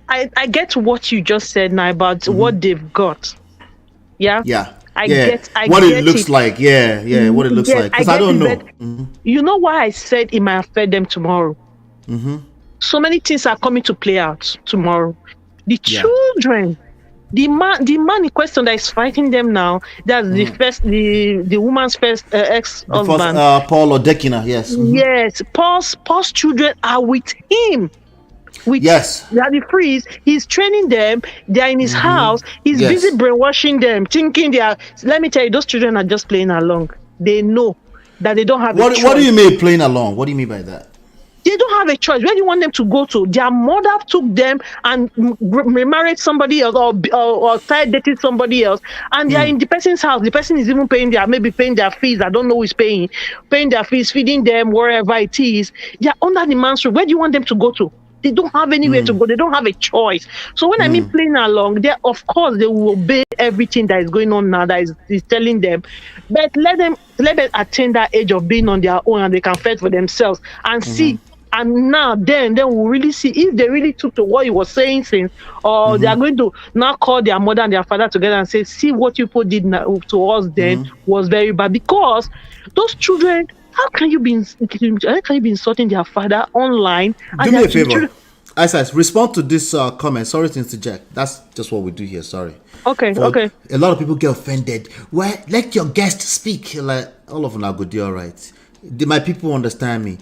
I get what you just said now about what they've got. Yeah. I get what it looks like. What it looks like. Because I don't know. You know why I said it might affect them tomorrow? So many things are coming to play out tomorrow. The children, the man in question that is fighting them now, that's the woman's first ex-husband. Paul Odekina, yes. Yes, Paul's children are with him. They are the freeze. He's training them. They are in his house. He's busy brainwashing them, thinking they are. Let me tell you, those children are just playing along. They know that they don't have a choice. What do you mean playing along? What do you mean by that? They don't have a choice. Where do you want them to go to? Their mother took them and remarried somebody else or started dating somebody else, and they are in the person's house. The person is even paying their fees. I don't know who is paying their fees, feeding them wherever it is. They are under the man's roof. Where do you want them to go to? They don't have anywhere to go. They don't have a choice. So when I mean playing along, of course they will obey everything that is going on now that is telling them. But let them attain that age of being on their own and they can fend for themselves and see. And now then we'll really see if they really took to what he was saying since, or they are going to now call their mother and their father together and say, see what you people did to us then was very bad. Because those children, how can you be insulting their father online? Do me a favor. Isaiah, respond to this comment. Sorry to interject. That's just what we do here. Sorry. Okay. A lot of people get offended. Well, let your guest speak. Like all of them are good. You're all right. My people understand me.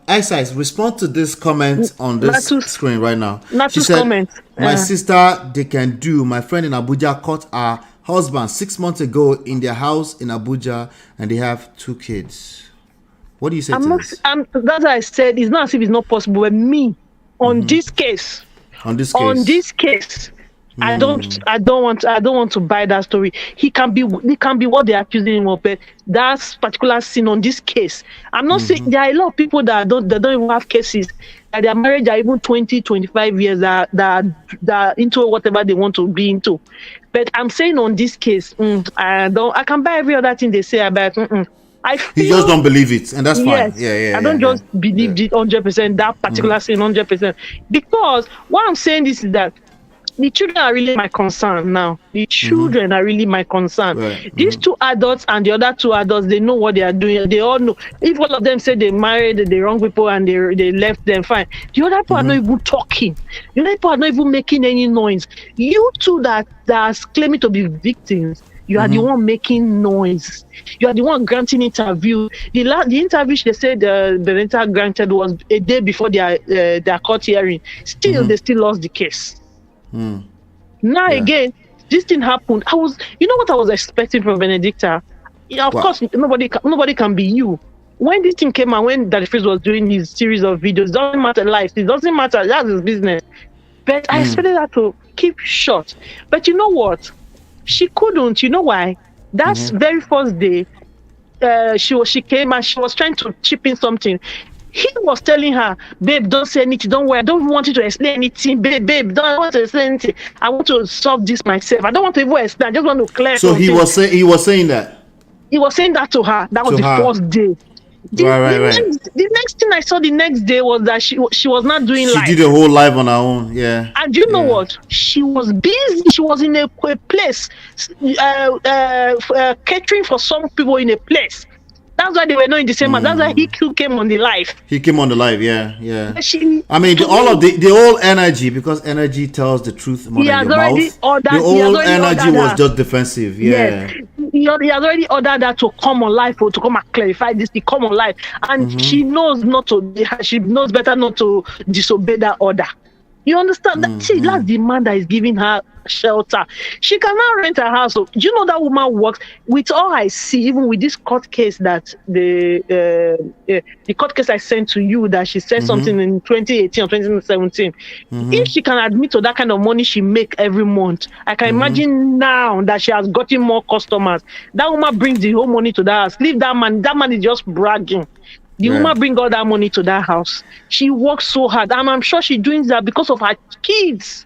Isis, respond to this comment on this screen right now. She said, comment. my sister, they can do. My friend in Abuja caught her husband 6 months ago in their house in Abuja, and they have 2 kids. What do you say to this? That's what I said. It's not as if it's not possible. But me, on this case, I don't want to buy that story. He can be what they're accusing him of, but that particular sin on this case. I'm not saying there are a lot of people that don't even have cases that their marriage are even 20, 25 years that are into whatever they want to be into. But I'm saying on this case, I can buy every other thing they say about. I feel, you just don't believe it, and that's fine. I don't just believe it 100%, that particular sin 100%. Because what I'm saying is that the children are really my concern now. The children are really my concern. Right. These 2 adults and the other 2 adults, they know what they are doing. They all know. If all of them say they married the wrong people and they left them, fine. The other people are not even talking. The other people are not even making any noise. You 2 that are claiming to be victims, you are the one making noise. You are the one granting interview. The interview they said Benedicta granted was a day before their court hearing. Still, they still lost the case. Now again, this thing happened. You know what I was expecting from Benedicta? Of course, nobody can be you. When this thing came out, when Daddy Freeze was doing his series of videos, it doesn't matter life. It doesn't matter. That's his business. But I expected her to keep short. But you know what? She couldn't. You know why? That's very first day. She came and she was trying to chip in something. He was telling her, babe, don't say anything. Don't worry. I don't want you to explain anything. Babe, don't want to explain anything. I want to solve this myself. I don't want to even explain. I just want to clear. So he was saying that. He was saying that to her. That was the first day. The next thing I saw the next day was that she was not doing live. She did a whole live on her own. Yeah. And you know what? She was busy. She was in a place catering for some people in a place. That's why they were not in the same house. That's why he came on the live. He came on the live, yeah. I mean, all of the whole energy, because energy tells the truth more than your mouth. The whole energy was just defensive, yeah. He has already ordered that to come on live or to come and clarify this. To come on live, and she knows not to. She knows better not to disobey that order. You understand that? See, that's the man that is giving her shelter. She cannot rent a house. So, you know that woman works with all I see, even with this court case that the court case I sent to you that she said something in 2018 or 2017. If she can admit to that kind of money she make every month, I can imagine now that she has gotten more customers. That woman brings the whole money to that house. Leave that man. That man is just bragging. The woman bring all that money to that house. She works so hard, and I'm sure she's doing that because of her kids.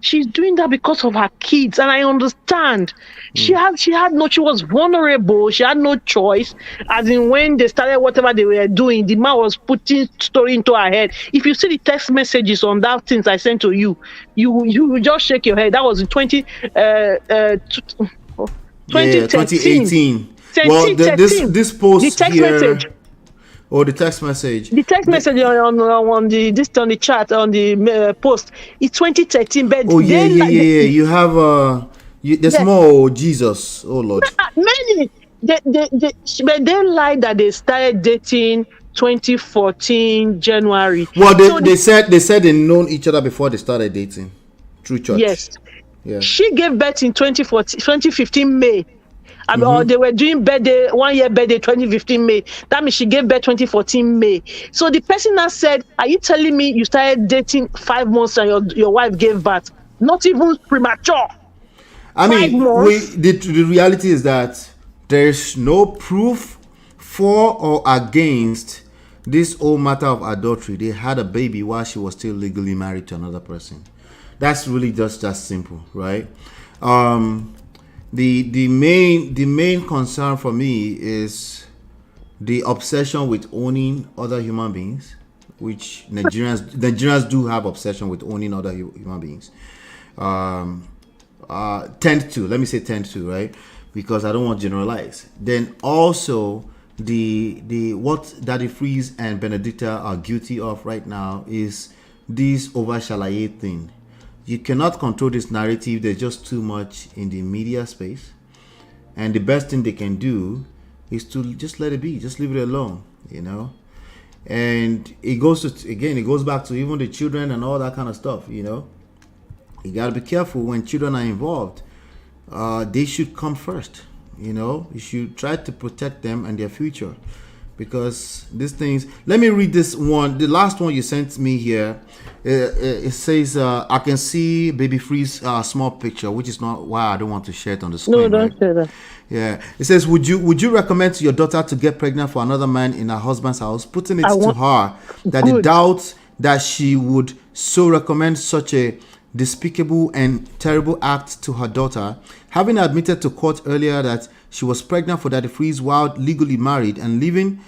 She's doing that because of her kids, and I understand. She was vulnerable. She had no choice. As in, when they started whatever they were doing, the man was putting story into her head. If you see the text messages on that things I sent to you, you just shake your head. That was in 2018. Well, this post the text here, message. Or the text message. The text message on the chat on the post. It's 2013. But You have there's more Jesus. Oh Lord. Many. But they lied that they started dating 2014 January. Well, they said they known each other before they started dating through church. Yes. Yeah. She gave birth in 2015 May. Or they were doing 1 year birthday 2015 May. That means she gave birth 2014 May. So the person that said, are you telling me you started dating 5 months and your wife gave birth? Not even premature. I mean, the reality is that there's no proof for or against this whole matter of adultery. They had a baby while she was still legally married to another person. That's really just that simple, right? The main concern for me is the obsession with owning other human beings, which Nigerians do have obsession with owning other human beings. Tend to, right? Because I don't want to generalize. Then also the what Daddy Freeze and Benedicta are guilty of right now is this over-shalaye thing. You cannot control this narrative. There's just too much in the media space. And the best thing they can do is to just let it be, just leave it alone, you know. And it goes back to even the children and all that kind of stuff, you know. You got to be careful when children are involved. They should come first, you know. You should try to protect them and their future, because these things. Let me read this one, the last one you sent me here. It says, I can see Baby Free's small picture, which is not why I don't want to share it on the screen. No, don't share that. Yeah, it says, would you recommend to your daughter to get pregnant for another man in her husband's house, putting it to her that the doubt that she would so recommend such a despicable and terrible act to her daughter, having admitted to court earlier that she was pregnant for Daddy Freeze while legally married and living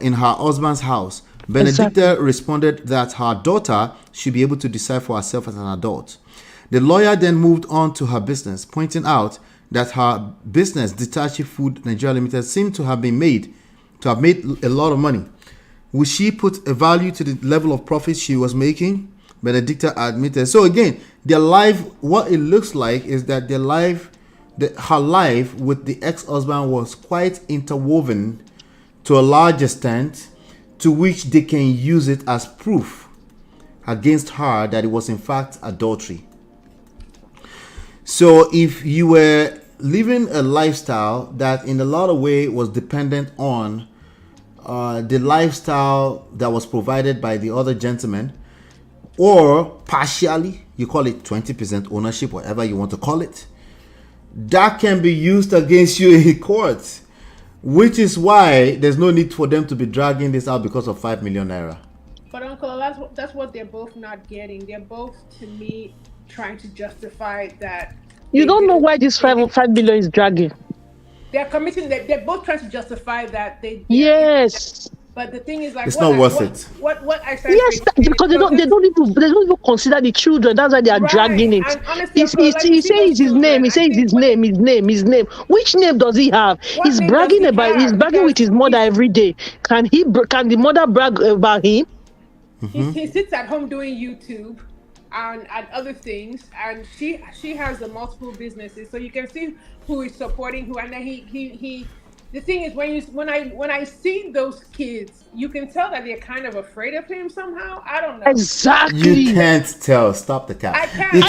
in her husband's house. Benedicta responded that her daughter should be able to decide for herself as an adult. The lawyer then moved on to her business, pointing out that her business, Ditachi Food Nigeria Limited, seemed to have made a lot of money. Would she put a value to the level of profits she was making? Benedicta admitted. So again, their life, what it looks like is that her life with the ex-husband was quite interwoven to a large extent, to which they can use it as proof against her that it was in fact adultery. So if you were living a lifestyle that in a lot of ways was dependent on the lifestyle that was provided by the other gentleman, or partially, you call it 20% ownership, whatever you want to call it, that can be used against you in court, which is why there's no need for them to be dragging this out because of 5 million naira. But Uncle, that's what they're both not getting. They're both, to me, trying to justify that. You don't know why this 5 million is dragging. They're both trying to justify that they. Yes. But the thing is, like, it's not worth it. What I said. Yes, because they don't even consider the children. That's why they are dragging it. Honestly, he says his name. He says his name. Which name does he have? He's bragging with his mother every day. Can the mother brag about him? He sits at home doing YouTube and other things, and she has the multiple businesses, so you can see who is supporting who. And then he the thing is, when I see those kids, you can tell that they're kind of afraid of him somehow. I don't know. Exactly. You can't tell. Stop the cap. I can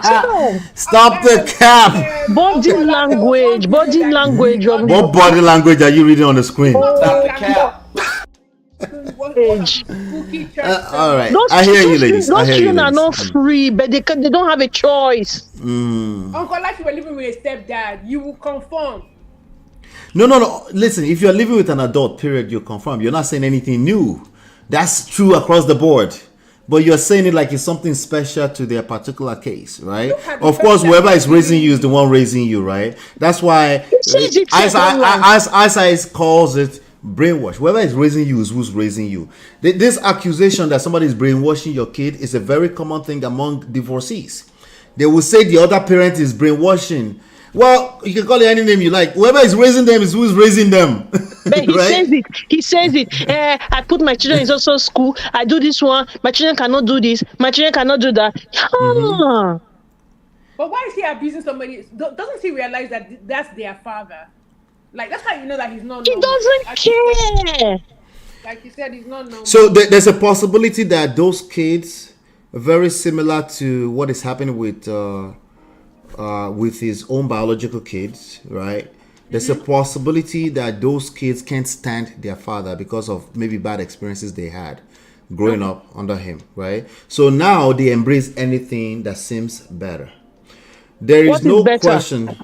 tell. Stop the cap. Body language. What body language are you reading on the screen? Stop the cap. All right, I hear you, ladies. Those children are not free, but they don't have a choice. Uncle, like you were living with a stepdad, you will conform. No. Listen, if you're living with an adult, period, you confirm. You're not saying anything new. That's true across the board. But you're saying it like it's something special to their particular case, right? Of course, whoever is raising you is the one raising you, right? That's why, as I calls it, brainwash. Whoever is raising you is who's raising you. This accusation that somebody is brainwashing your kid is a very common thing among divorcees. They will say the other parent is brainwashing. Well, you can call it any name you like. Whoever is raising them is who is raising them. But he says it. I put my children in social school. I do this one. My children cannot do this. My children cannot do that. But why is he abusing somebody? Doesn't he realize that that's their father? Like, that's how you know that he's not normal. He doesn't care. Like you said, he's not normal. So there's a possibility that those kids are very similar to what is happening with his own biological kids, right? There's a possibility that those kids can't stand their father because of maybe bad experiences they had growing up under him, right? So now they embrace anything that seems better. There is no question.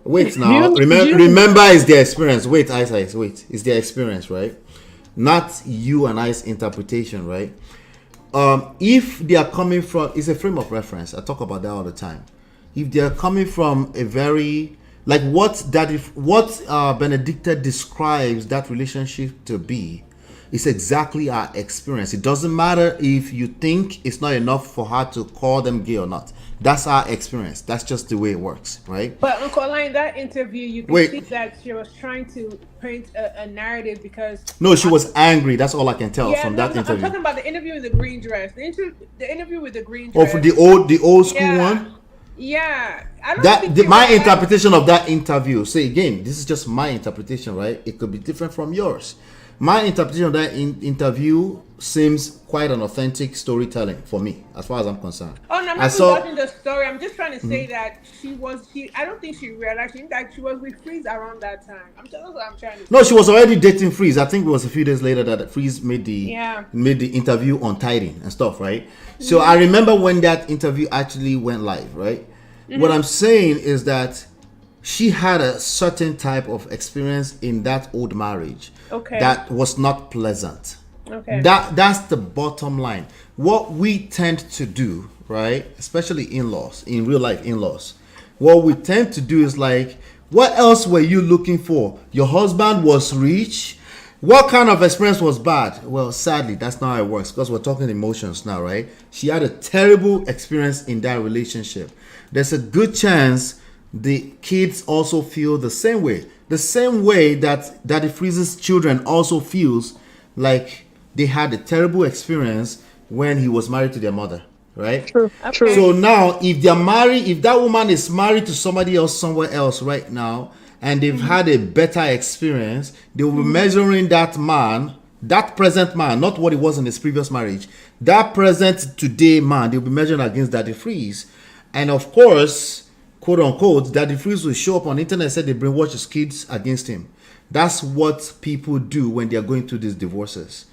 Wait now. Remember, it's their experience. Wait, it's their experience, right? Not you and I's interpretation, right? If they are coming from, it's a frame of reference. I talk about that all the time. If they are coming from a very, like what Benedicta describes that relationship to be, is exactly our experience. It doesn't matter if you think it's not enough for her to call them gay or not. That's our experience. That's just the way it works, right? But Uncle Alain, in that interview, you can see that she was trying to paint a narrative because... No, she was angry. That's all I can tell from that interview. I'm talking about the interview with the green dress. The interview with the green dress. Oh, for the old school one? Yeah. I don't think she my realized- interpretation of that interview. Say again, this is just my interpretation, right? It could be different from yours. My interpretation of that interview seems quite an authentic storytelling for me, as far as I'm concerned. Oh no, I'm not judging the story. I'm just trying to say that she. I don't think she realized. In fact, she was with Freeze around that time. I'm trying to. No, she was already dating Freeze. I think it was a few days later that Freeze made the interview on Tiding and stuff, right? So I remember when that interview actually went live, right? What I'm saying is that she had a certain type of experience in that old marriage that was not pleasant. That's the bottom line. What we tend to do, right, especially in-laws, in real life in-laws, what we tend to do is like, what else were you looking for? Your husband was rich. What kind of experience was bad? Well, sadly, that's not how it works, because we're talking emotions now, right? She had a terrible experience in that relationship. There's a good chance the kids also feel the same way that Daddy Freeze's children also feels like they had a terrible experience when he was married to their mother, right? True. So now, if that woman is married to somebody else somewhere else right now, and they've had a better experience, they will be measuring that man, that present man, not what he was in his previous marriage, that present today man, they'll be measuring against Daddy Freeze. And of course, quote unquote, Daddy Freeze will show up on the internet and say they brainwash his kids against him. That's what people do when they are going through these divorces.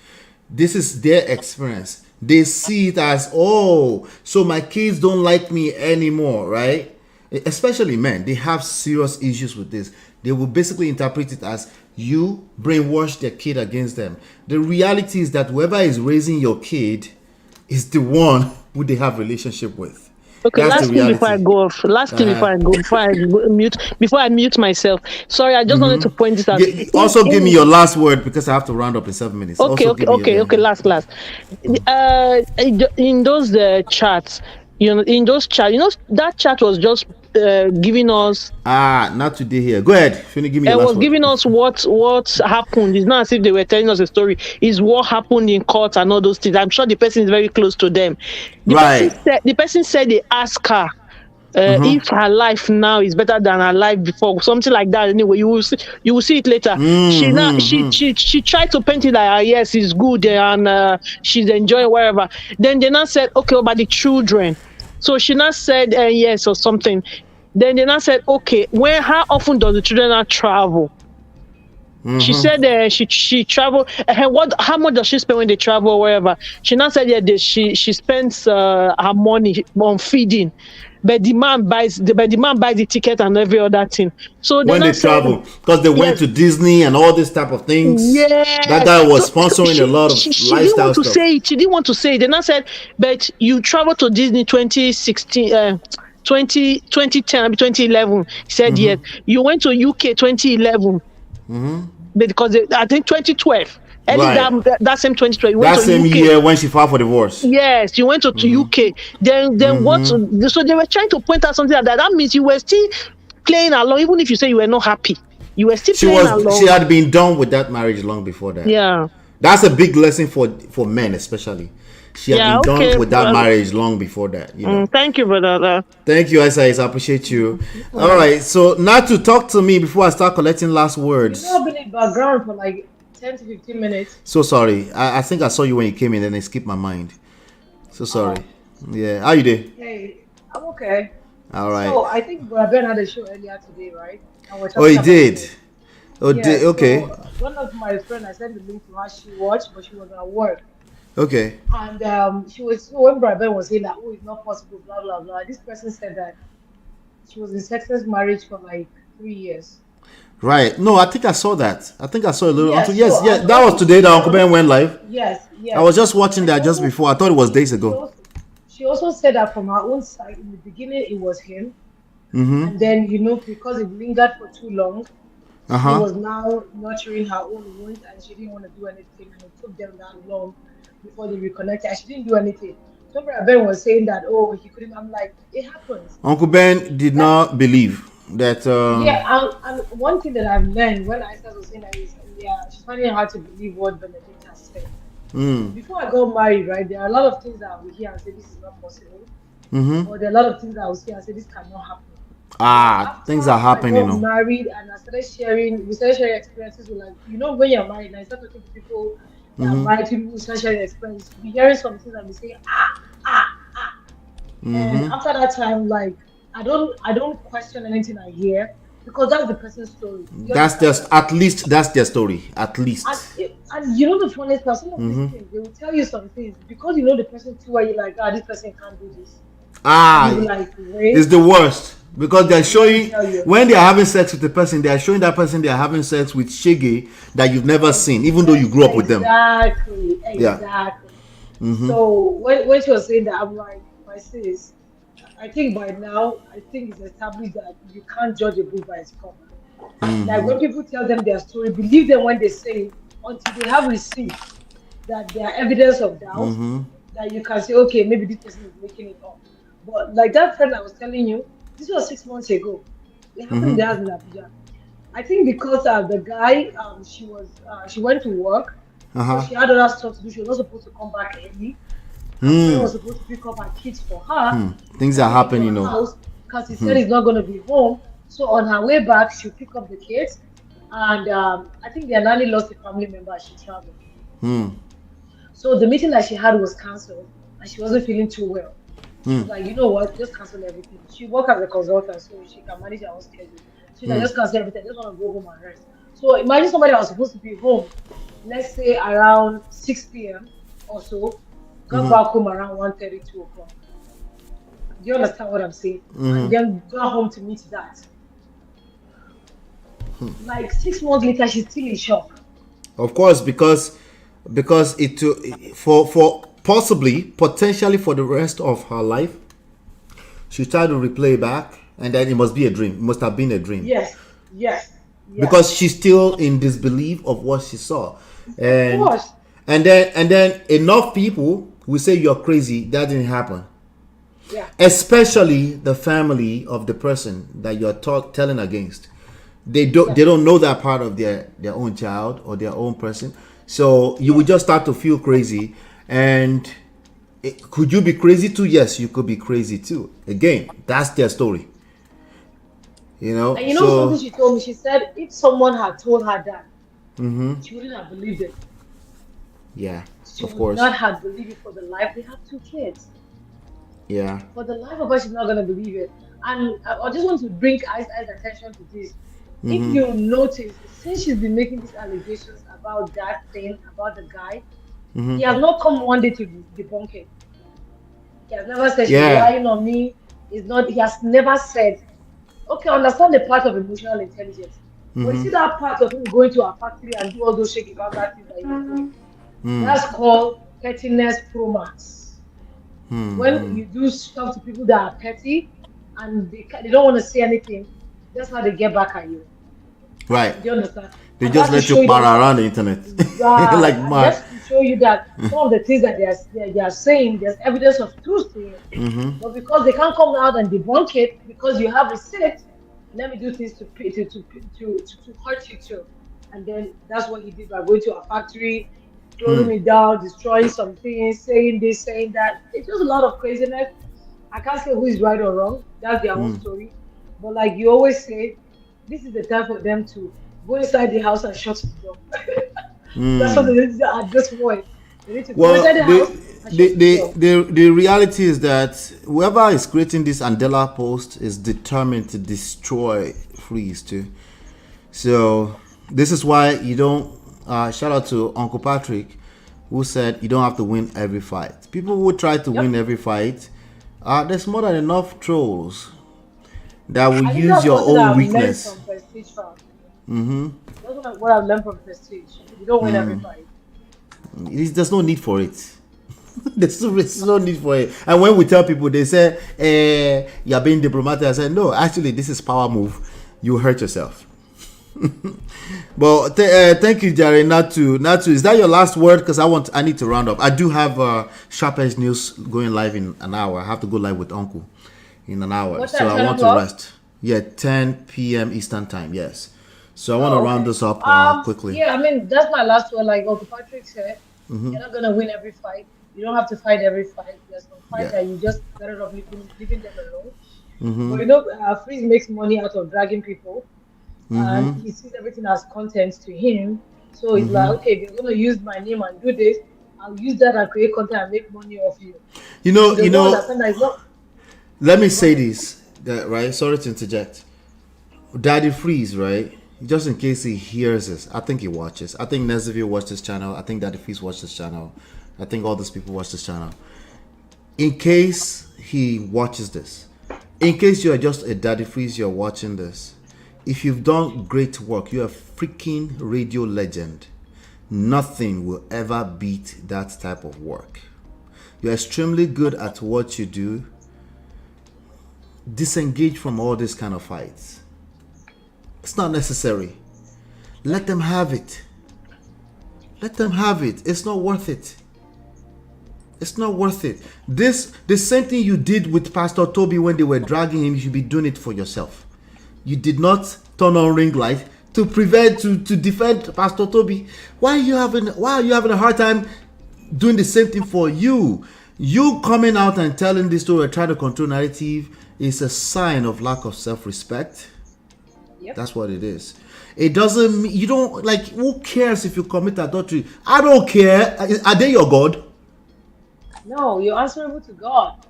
This is their experience. They see it as, oh, so my kids don't like me anymore, right? Especially men, they have serious issues with this. They will basically interpret it as you brainwash their kid against them. The reality is that whoever is raising your kid is the one who they have relationship with. Okay, last thing before I go off. Before I mute myself. Sorry, I just wanted to point this out. Also, give me your last word because I have to round up in 7 minutes. Okay. Last. In those chats, that chat was just giving us. Not today here. Go ahead. Give me your last word. Giving us what happened. It's not as if they were telling us a story. It's what happened in court and all those things. I'm sure the person is very close to them. The person said they asked her if her life now is better than her life before, something like that. Anyway, you will see it later. She tried to paint it like, yes, it's good and she's enjoying wherever. Then they now said, okay, about the children. So she now said yes or something. Then they now said, okay, how often does the children now travel? She said she travel. How much does she spend when they travel or wherever? She now said she spends her money on feeding, but the man buys the ticket and every other thing. So when they travel, because they went to Disney and all this type of things. Yeah, that guy was sponsoring a lot of lifestyle stuff. She didn't want to say it. They now said, but you traveled to Disney 2016. 2010, 2011. He said yes. You went to UK 2011. Because I think 2012. That same 2012. That same year when she filed for divorce. Yes, you went to UK. Then what? So they were trying to point out something like that. That means you were still playing along, even if you say you were not happy. You were still playing along. She had been done with that marriage long before that. Yeah. That's a big lesson for men, especially. She had been done with that marriage long before that. Thank you, brother. Thank you, Isaiah. I appreciate you. All right. So now to talk to me before I start collecting last words. I've been in background for like 10 to 15 minutes. So sorry. I think I saw you when you came in and I skipped my mind. So sorry. Yeah. How you doing? Hey, I'm okay. All right. So I think Ben had a show earlier today, right? Oh, he did. Okay. So one of my friends, I sent the link to her. She watched, but she was at work. Okay. And she was, when Ben was saying that, oh, it's not possible, blah blah blah. This person said that she was in sexless marriage for like 3 years. Right. No, I think I saw that. I think I saw a little. Yes. That was today that Uncle Ben went live. Yes. I was just watching that just before. I thought it was days ago. She also said that from her own side, in the beginning, it was him. And then, because it lingered for too long, she was now nurturing her own wound and she didn't want to do anything. And it took them that long before they reconnected. And she didn't do anything. So Ben was saying that, oh, he couldn't. I'm like, it happens. Uncle Ben did not believe that. And one thing that I've learned when I started saying that is, she's finding it hard to believe what Benedicta said. Before I got married, right, there are a lot of things that I would hear and say this is not possible. Or there are a lot of things that I would hear and say this cannot happen. Things are happening, I got married and we started sharing experiences with, like, when you're married and you start talking to people that are married, to people who start sharing experiences, you be hearing some things and be saying, and after that time, like, I don't question anything I hear because that's the person's story. That's just, at least that's their story. At least. And the funniest part, some of these things, they will tell you some things because you know the person too, where you're like, this person can't do this. And you be like, wait. It's the worst because they're showing, when they're having sex with the person, they are showing that person they are having sex with shege that you've never seen, even though you grew up with them. Exactly. Yeah. So when she was saying that, I'm like, my sis, I think by now, I think it's established that you can't judge a book by its cover. Like, when people tell them their story, believe them when they say it until they have receipts that there are evidence of doubt, that you can say, okay, maybe this person is making it up. But like that friend I was telling you, this was 6 months ago. It happened in the house in Abuja. I think because the guy, she went to work, so she had other stuff to do. She was not supposed to come back early. She was supposed to pick up her kids for her. Things are happening, because he said he's not going to be home. So on her way back, she'll pick up the kids, and I think their nanny lost a family member as she traveled. So the meeting that she had was cancelled, and she wasn't feeling too well. She was like, you know what, just cancel everything. She works as a consultant, so she can manage her own schedule. She's like, just cancel everything. I just want to go home and rest. So imagine somebody that was supposed to be home, let's say around 6 p.m. or so, got back home around 1:30, 2 o'clock. Do you understand what I'm saying? And then got home to meet that. Like 6 months later, she's still in shock. Of course, because it for potentially for the rest of her life, she tried to replay back, and then it must be a dream. It must have been a dream. Yes. Because she's still in disbelief of what she saw, and of course. and then enough people will say you're crazy. That didn't happen. Yeah. Especially the family of the person that you're telling against. They don't know that part of their own child or their own person. So you would just start to feel crazy. And could you be crazy too? Yes, you could be crazy too. Again, that's their story. And something she told me? She said if someone had told her that, she wouldn't have believed it. Yeah, she of course. She would not have believed it for the life. They have 2 kids. Yeah. For the life of her, she's not going to believe it. And I just want to bring I's attention to this. If you notice, since she's been making these allegations about that thing, about the guy, he has not come one day to debunk it. He has never said she's lying on me. He has never said, okay, I understand the part of emotional intelligence. But you see that part of him going to our factory and do all those shaky bad things that he's doing? That's called pettiness pro max. When you do stuff to people that are petty and they don't want to say anything, that's how they get back at you. Right. Do you understand? They just let you para around the internet. Like mad. Just to show you that some of the things that they are saying, there's evidence of truth to it. But because they can't come out and debunk it, because you have receipts, let me do things to hurt you too. And then that's what he did by going to a factory, closing me down, destroying some things, saying this, saying that. It's just a lot of craziness. I can't say who is right or wrong. That's their own story. But like you always say, this is the time for them to go inside the house and shut the door. That's what they need to do at this point. They need to go inside the house and shut the door. The reality is that whoever is creating this Andela post is determined to destroy Freeze too. So this is why you don't shout out to Uncle Patrick, who said you don't have to win every fight. People who try to win every fight, there's more than enough trolls that will use your own weakness. That's what I've learned from Prestige. You don't win every fight. There's no need for it. There's no need for it. And when we tell people, they say, you're being diplomatic. I said, no, actually, this is power move. You hurt yourself. But thank you, Jerry. Natu, is that your last word? Because I need to round up. I do have Sharp Edge News going live in an hour. I have to go live with Uncle in an hour. So I want to rest. Yeah, 10 p.m. Eastern time. Yes. So I want to round this up quickly. Yeah, I mean, that's my last word. Like Uncle Patrick said, you're not going to win every fight. You don't have to fight every fight. There's some fight that you just better off leaving them alone. But you know, Freeze makes money out of dragging people, and Mm-hmm. he sees everything as content to him. So he's like, okay, if you're gonna use my name and do this, I'll use that and create content and make money off you. You He know, does not understand that it's not. let me say Go ahead. this, right? Sorry to interject. Daddy Freeze, right? Just in case he hears this, I think he watches. I think Nezaville watched this channel. I think Daddy Freeze watched this channel. I think all these people watch this channel. In case he watches this, in case you are just a Daddy Freeze, you're watching this. If you've done great work, you're a freaking radio legend. Nothing will ever beat that type of work. You're extremely good at what you do. Disengage from all this kind of fights. It's not necessary. Let them have it. Let them have it. It's not worth it. It's not worth it. The same thing you did with Pastor Toby when they were dragging him, you should be doing it for yourself. You did not turn on ring light to defend Pastor Toby. Why are you having a hard time doing the same thing for you? You coming out and telling this story or trying to control narrative is a sign of lack of self-respect. Yep. That's what it is. It doesn't mean you don't like. Who cares if you commit adultery? I don't care. Are they your God? No, you're answerable to God.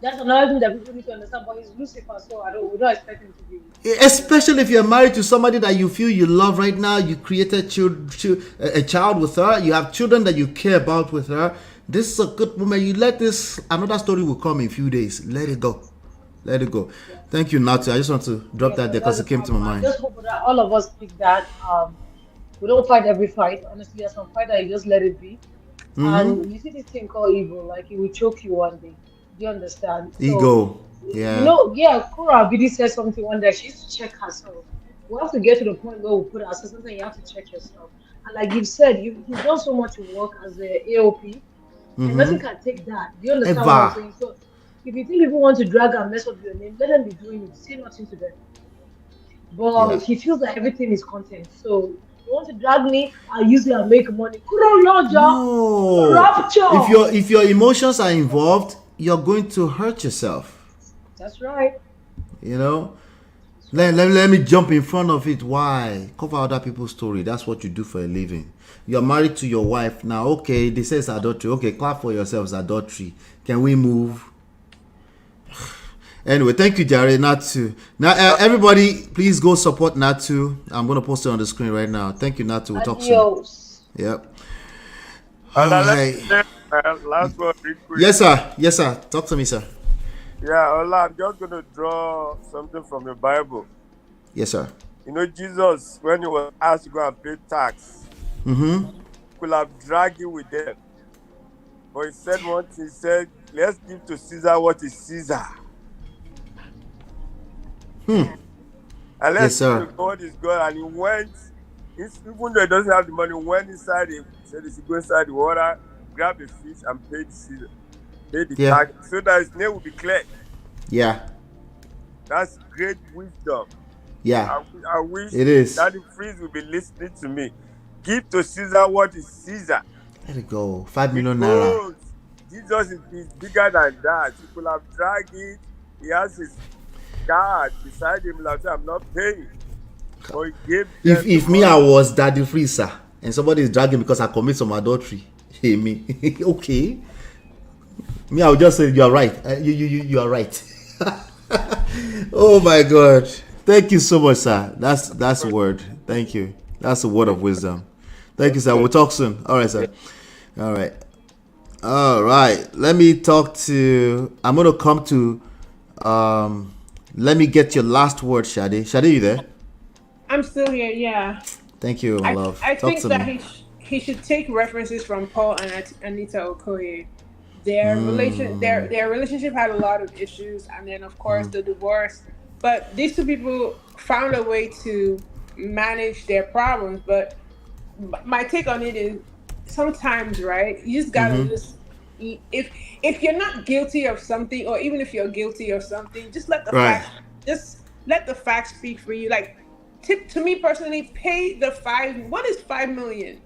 That's another thing that people need to understand. But he's Lucifer, so we don't expect him to be. Especially if you're married to somebody that you feel you love right now. You created a child with her. You have children that you care about with her. This is a good woman. You let this. Another story will come in a few days. Let it go. Let it go. Yeah. Thank you, Natu. I just want to drop that there because it came to my mind. I just hope that all of us pick that. We don't fight every fight. Honestly, there's some fight that you just let it be. And you see this thing called ego, like it will choke you one day. Do you understand? Ego. Yeah. You know, yeah, Kura Abidi said something one day. She used to check herself. We have to get to the point where we put ourselves, something you have to check yourself. And like you've said, you've done so much work as the AOP, and nothing can take that. Do you understand what I'm saying? So if you think people want to drag and mess up your name, let them be doing it. Say nothing to them. But he feels like everything is content. So you want to drag me, I'll use it and make money. No. Rapture. If your emotions are involved, you're going to hurt yourself. That's right. You know? Let me jump in front of it. Why? Cover other people's story. That's what you do for a living. You're married to your wife. Now, okay, they say it's adultery. Okay, clap for yourselves, adultery. Can we move? Anyway, thank you, Jared. Natu. Now, everybody, please go support Natu. I'm going to post it on the screen right now. Thank you, Natu. We'll talk soon. Yep. Last one, real quick. Yes, sir. Yes, sir. Talk to me, sir. Yeah, Ola, I'm just going to draw something from the Bible. Yes, sir. You know, Jesus, when he was asked to go and pay tax, could have dragged you with them. But he said one thing, he said, let's give to Caesar what is Caesar. And let's give to God is God. And he went, even though he doesn't have the money, went inside, he said he should go inside the water, grab a fish and pay the Caesar. Pay the tax so that his name will be clear. Yeah. That's great wisdom. Yeah. I wish it is. Daddy Freeze will be listening to me. Give to Caesar what is Caesar. Let it go. 5 million naira. Jesus is bigger than that. He could have dragged it. He has his guard beside him. Like, I'm not paying. But he gave if me, I was Daddy Freeze, sir, and somebody is dragging because I commit some adultery. Hey, me. Okay. Me, I would just say you are right. You are right. Oh my God! Thank you so much, sir. That's a word. Thank you. That's a word of wisdom. Thank you, sir. We'll talk soon. All right, sir. All right. All right. Let me talk to. I'm gonna come to. Let me get your last word, Shade. Shade, you there? I'm still here. Yeah. Thank you, my love. I think that he should take references from Paul and Anita Okoye. Their relationship had a lot of issues, and then of course the divorce. But these two people found a way to manage their problems. But my take on it is sometimes, right? You just gotta if you're not guilty of something, or even if you're guilty of something, just let the facts speak for you. Like to me personally, pay the what is 5 million?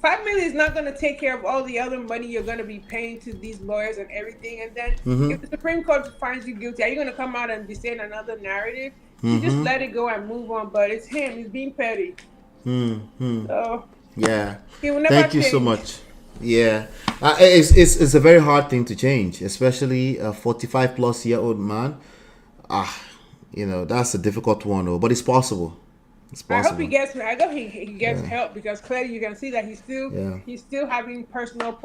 5 million is not going to take care of all the other money you're going to be paying to these lawyers and everything. And then if the Supreme Court finds you guilty, are you going to come out and be saying another narrative? You just let it go and move on. But it's him. He's being petty. So, yeah. He will never Thank you change. so much. Yeah. It's a very hard thing to change, especially a 45-plus-year-old man. That's a difficult one, though. But it's possible. It's possible. I hope he gets help, because clearly you can see that he's still having personal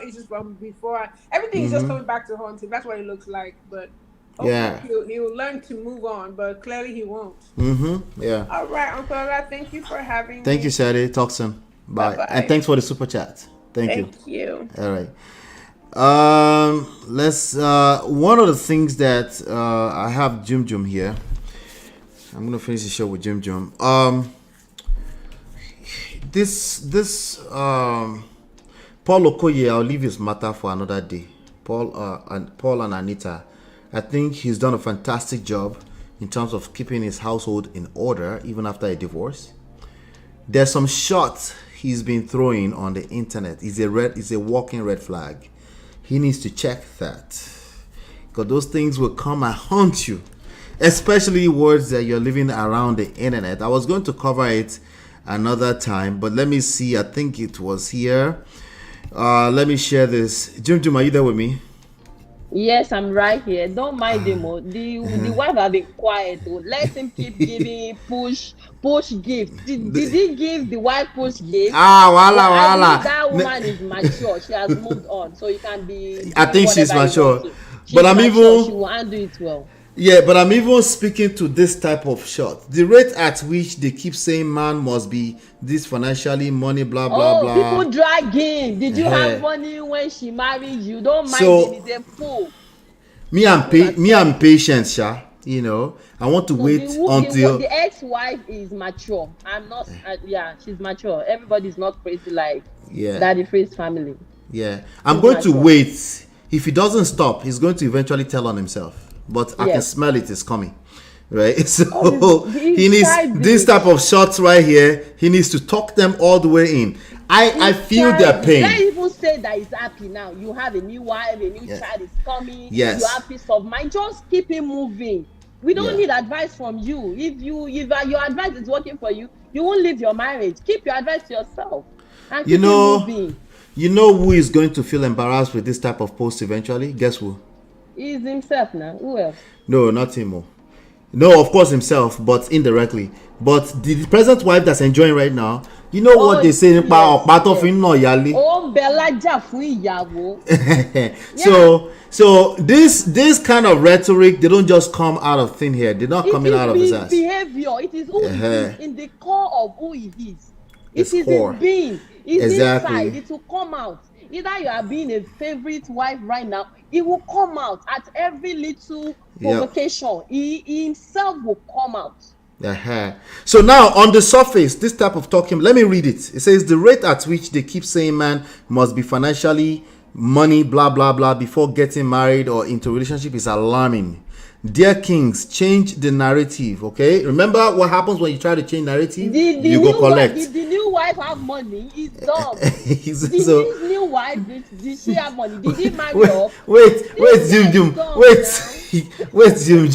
issues from before. Everything is just coming back to haunt him. That's what it looks like. But hopefully he will learn to move on. But clearly he won't. Yeah. All right, Uncle Ola, thank you for having me. Thank you, Sadie. Talk soon. Bye. Bye-bye. And thanks for the super chat. Thank you. All right. Let's one of the things that I have Jum here. I'm gonna finish the show with Jum. This Paul Okoye, I'll leave his matter for another day. Paul and Anita, I think he's done a fantastic job in terms of keeping his household in order even after a divorce. There's some shots he's been throwing on the internet. It's a walking red flag. He needs to check that, because those things will come and haunt you, especially words that you're living around the internet. I was going to cover it another time, but let me see. I think it was here. Let me share this. Jum, are you there with me? Yes, I'm right here. Don't mind him. The wife have been quiet. Let him keep giving push gift. Did he give the wife push gift? Wala. That woman is mature. She has moved on, so you can be. I think she's mature. But I'm even. She will handle it well. Yeah, but I'm even speaking to this type of shot. The rate at which they keep saying man must be this financially money, blah, blah, blah. People drag him. Did you have money when she married you? Don't mind him. He's a fool. Me, I'm patient, Sha. I want to wait until... The ex-wife is mature. I'm not... she's mature. Everybody's not crazy like Daddy Free's family. Yeah. I'm going to wait. If he doesn't stop, he's going to eventually tell on himself. But I can smell it is coming, right? So he needs this type of shots right here. He needs to talk them all the way in. I feel their pain. Can't even say that he's happy now. You have a new wife, a new child is coming. Yes. You have peace of mind. Just keep him moving. We don't need advice from you. If your advice is working for you, you won't leave your marriage. Keep your advice to yourself. And keep him moving. You know who is going to feel embarrassed with this type of post eventually? Guess who? He's himself now. Who else? No, not him. No, of course himself, but indirectly. But the present wife that's enjoying right now, you know what they say about So this kind of rhetoric, they don't just come out of thin here. They're not coming out of his ass. Behavior. It is who he is in the core of who he is. It is core. His being. It's inside. It will come out. Either you are being a favorite wife right now, it will come out at every little provocation. He himself will come out. So now on the surface, this type of talking, let me read it. It says the rate at which they keep saying man must be financially money, blah, blah, blah, before getting married or into a relationship is alarming. Dear kings, change the narrative, okay? Remember what happens when you try to change narrative? You go collect. Did the new wife have money? He's dumb. His new wife, did she have money? Did he marry off? Wait, Jim. Wait, Jim.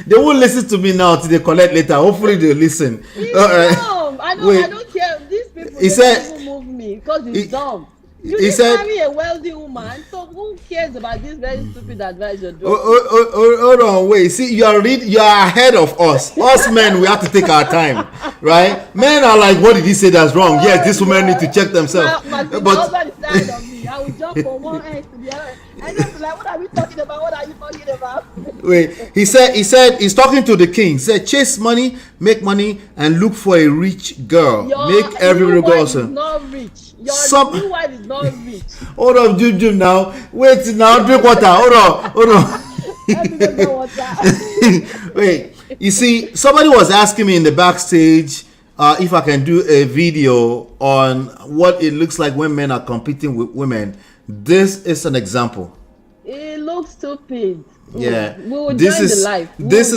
They won't listen to me now till they collect later. Hopefully they'll listen. He's dumb. I don't care. These people don't move me because he's dumb. You didn't marry a wealthy woman, so who cares about this very stupid advice you're doing? Hold on, wait. See, you are ahead of us. Us men, we have to take our time, right? Men are like, what did he say that's wrong? Yes, this woman need to check themselves. My husband is tired of me. I will jump from one end to the other. I just like, what are we talking about? What are you talking about? Wait, he said he's talking to the king. He said, chase money, make money, and look for a rich girl. Make every girl also. Not rich. Your new wife is not rich. Hold on, Jim now. Wait, now drink water. Hold on. Wait, you see, somebody was asking me in the backstage if I can do a video on what it looks like when men are competing with women. This is an example. It looks stupid. Yeah. We will join the life. This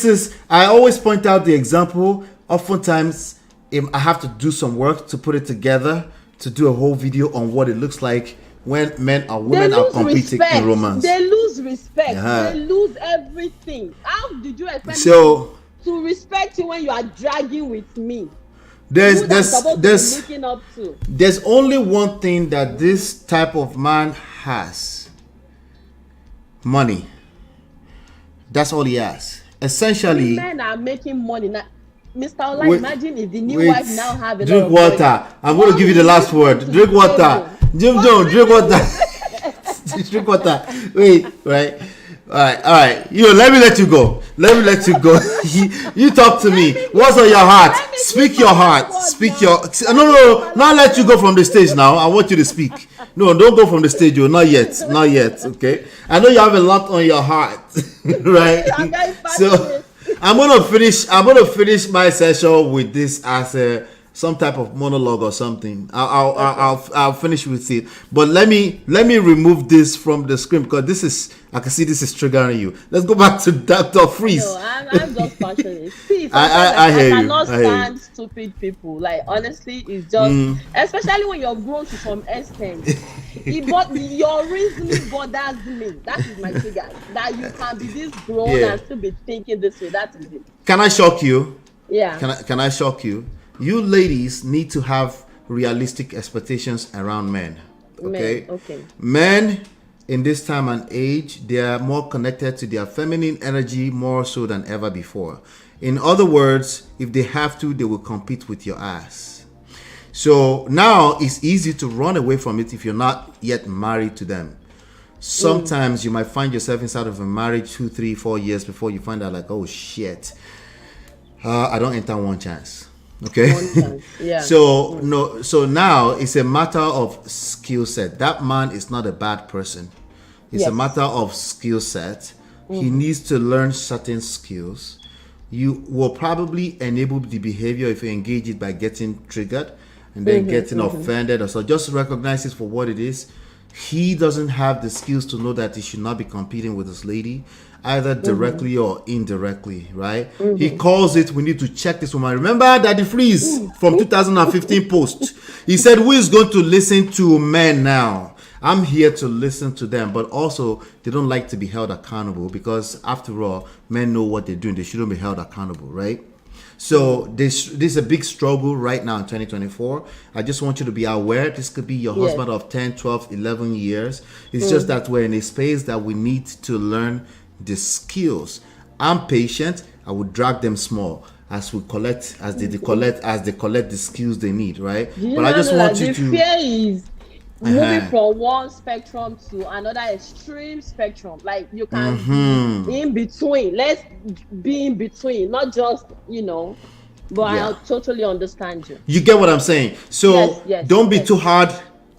is. I always point out the example. Oftentimes, I have to do some work to put it together to do a whole video on what it looks like when men or women are competing in romance. They lose respect. Uh-huh. They lose everything. How did you expect me to respect you when you are dragging with me? There's looking up to. There's only one thing that this type of man has. Money. That's all he has. Essentially, men are making money now. Mr. Ola, imagine if the new wife now have a drink lot of water. money. I'm going to give you the last word. Drink water. Jim Jones, drink water. Drink water. Wait, right? All right. Let me let you go. You talk to me. What's on your heart? Speak your heart. Speak your. No. Not let you go from the stage now. I want you to speak. No, don't go from the stage. Not yet. Okay. I know you have a lot on your heart, right? So I'm gonna finish my session with this as some type of monologue or something. I'll finish with it. But let me remove this from the screen because I can see this is triggering you. Let's go back to Dr. Freeze. No, I'm just passionate. See, I hear you. I cannot stand stupid people. Like honestly, it's just especially when you're grown to some extent. Your reasoning bothers me. That is my trigger. That you can be this grown and still be thinking this way. That is it. Can I shock you? Yeah. Can I shock you? You ladies need to have realistic expectations around men. Okay? Men in this time and age, they are more connected to their feminine energy more so than ever before. In other words, if they have to, they will compete with your ass. So now it's easy to run away from it if you're not yet married to them. Sometimes you might find yourself inside of a marriage 2, 3, 4 years before you find out like, oh shit, I don't enter one chance. Okay. Yeah. So now it's a matter of skill set. That man is not a bad person. It's a matter of skill set. He needs to learn certain skills. You will probably enable the behavior if you engage it by getting triggered and then getting offended or so. Just recognize it for what it is. He doesn't have the skills to know that he should not be competing with this lady, either directly or indirectly, right? He calls it, we need to check this woman. Remember Daddy Freeze from 2015 post. He said, who is going to listen to men now? I'm here to listen to them, but also they don't like to be held accountable because after all, men know what they're doing. They shouldn't be held accountable, right? So this is a big struggle right now in 2024. I just want you to be aware. This could be your husband of 10, 12, 11 years. It's just that we're in a space that we need to learn the skills. I'm patient. I will drag them small as they collect the skills they need, right? But I just want you to. Fear is moving from one spectrum to another extreme spectrum. Like you can be in between. Let's be in between, not just But I totally understand you. You get what I'm saying? So don't be too hard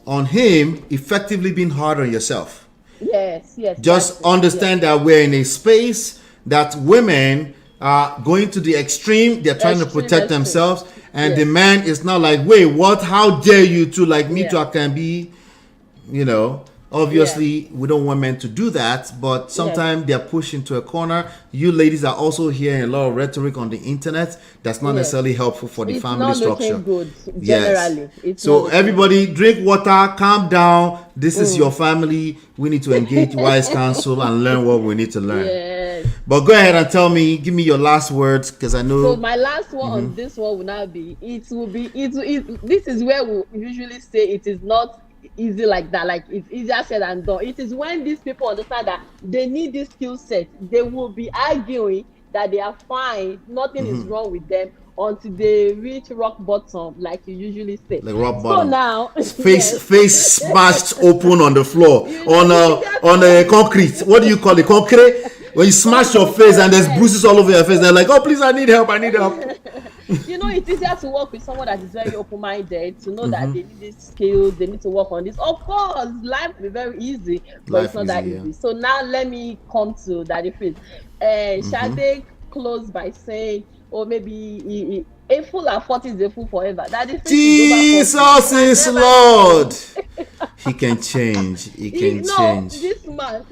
on him. Effectively being hard on yourself. Yes. Just understand that we're in a space that women are going to the extreme. They're trying to protect themselves. And the man is not like, wait, what? How dare you to like me too? I can be, obviously we don't want men to do that, but sometimes they're pushed into a corner. You ladies are also hearing a lot of rhetoric on the internet that's not necessarily helpful for the family structure. It's not looking good, generally. So everybody drink water, calm down. This is your family. We need to engage wise counsel and learn what we need to learn. But go ahead and tell me, give me your last words, because I know. So my last one on this one will now be, this is where we usually say it is not easy like that. Like it's easier said than done. It is when these people understand that they need this skill set, they will be arguing that they are fine, nothing is wrong with them until they reach rock bottom, like you usually say. Like rock bottom. So now face smashed open on the floor, on a concrete. What do you call it? Concrete? When you smash your face and there's bruises all over your face, they're like, oh please, I need help. It's easier to work with someone that is very open-minded, to know that they need these skills, they need to work on this. Of course, life will be very easy, but it's not that easy. So now let me come to Daddy Freeze. Shade closed by saying, or maybe a fool at 40 is a fool forever. Daddy Freeze Jesus is Lord. He can change. He can change. This man,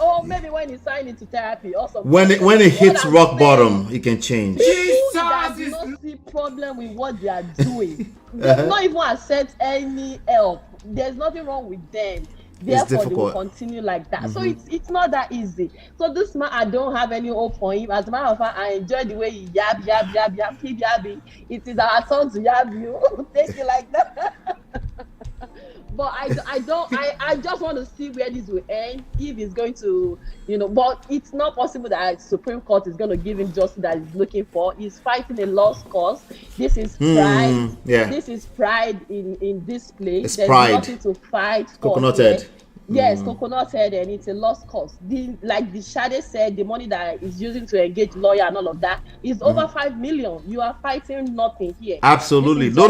or maybe when he signed into therapy or something. When it hits rock bottom, he can change. Jesus that do not see problem with what they are doing. They will not even accept any help. There's nothing wrong with them. Therefore, they will continue like that. So it's not that easy. So this man, I don't have any hope for him. As a matter of fact, I enjoy the way he yab, keep yabbing. It is our turn to yab you. Take it like that. But I just want to see where this will end, if he's going to, but it's not possible that Supreme Court is going to give him justice that he's looking for. He's fighting a lost cause. This is pride. This is pride in this place. It's There's pride. Nothing to fight for. Coconut head. Yes, coconut head, and it's a lost cause. Like the Shade said, the money that is using to engage lawyer and all of that is over 5 million. You are fighting nothing here. Absolutely. No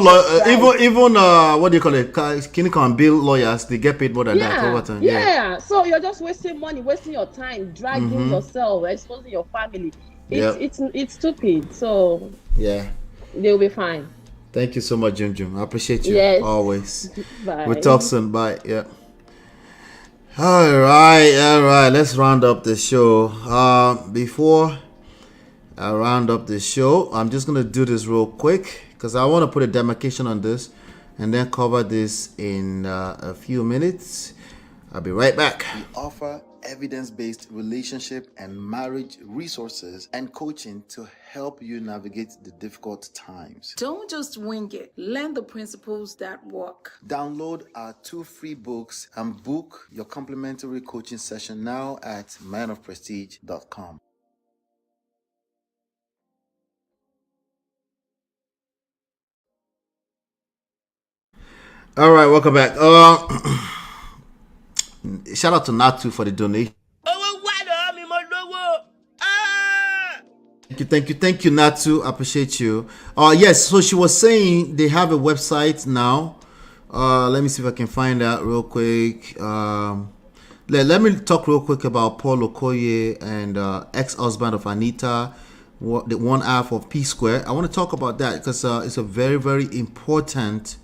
even what do you call it? Clinical and bill lawyers, they get paid more than that over time. Yeah. So you're just wasting money, wasting your time, dragging yourself, exposing your family. It's stupid. So they'll be fine. Thank you so much, Jim. I appreciate you always. Bye. We'll talk soon. Bye. Yeah. All right. Let's round up the show. Before I round up the show, I'm just gonna do this real quick because I want to put a demarcation on this and then cover this in a few minutes. I'll be right back. We offer evidence-based relationship and marriage resources and coaching to help you navigate the difficult times. Don't just wing it. Learn the principles that work. Download our 2 free books and book your complimentary coaching session now at manofprestige.com. All right, welcome back. Shout out to Natu for the donation. Thank you, Natu. I appreciate you. Yes, so she was saying they have a website now. Let me see if I can find that real quick. Let me talk real quick about Paul Okoye and ex-husband of Anita, the one half of P Square. I want to talk about that because it's a very, very important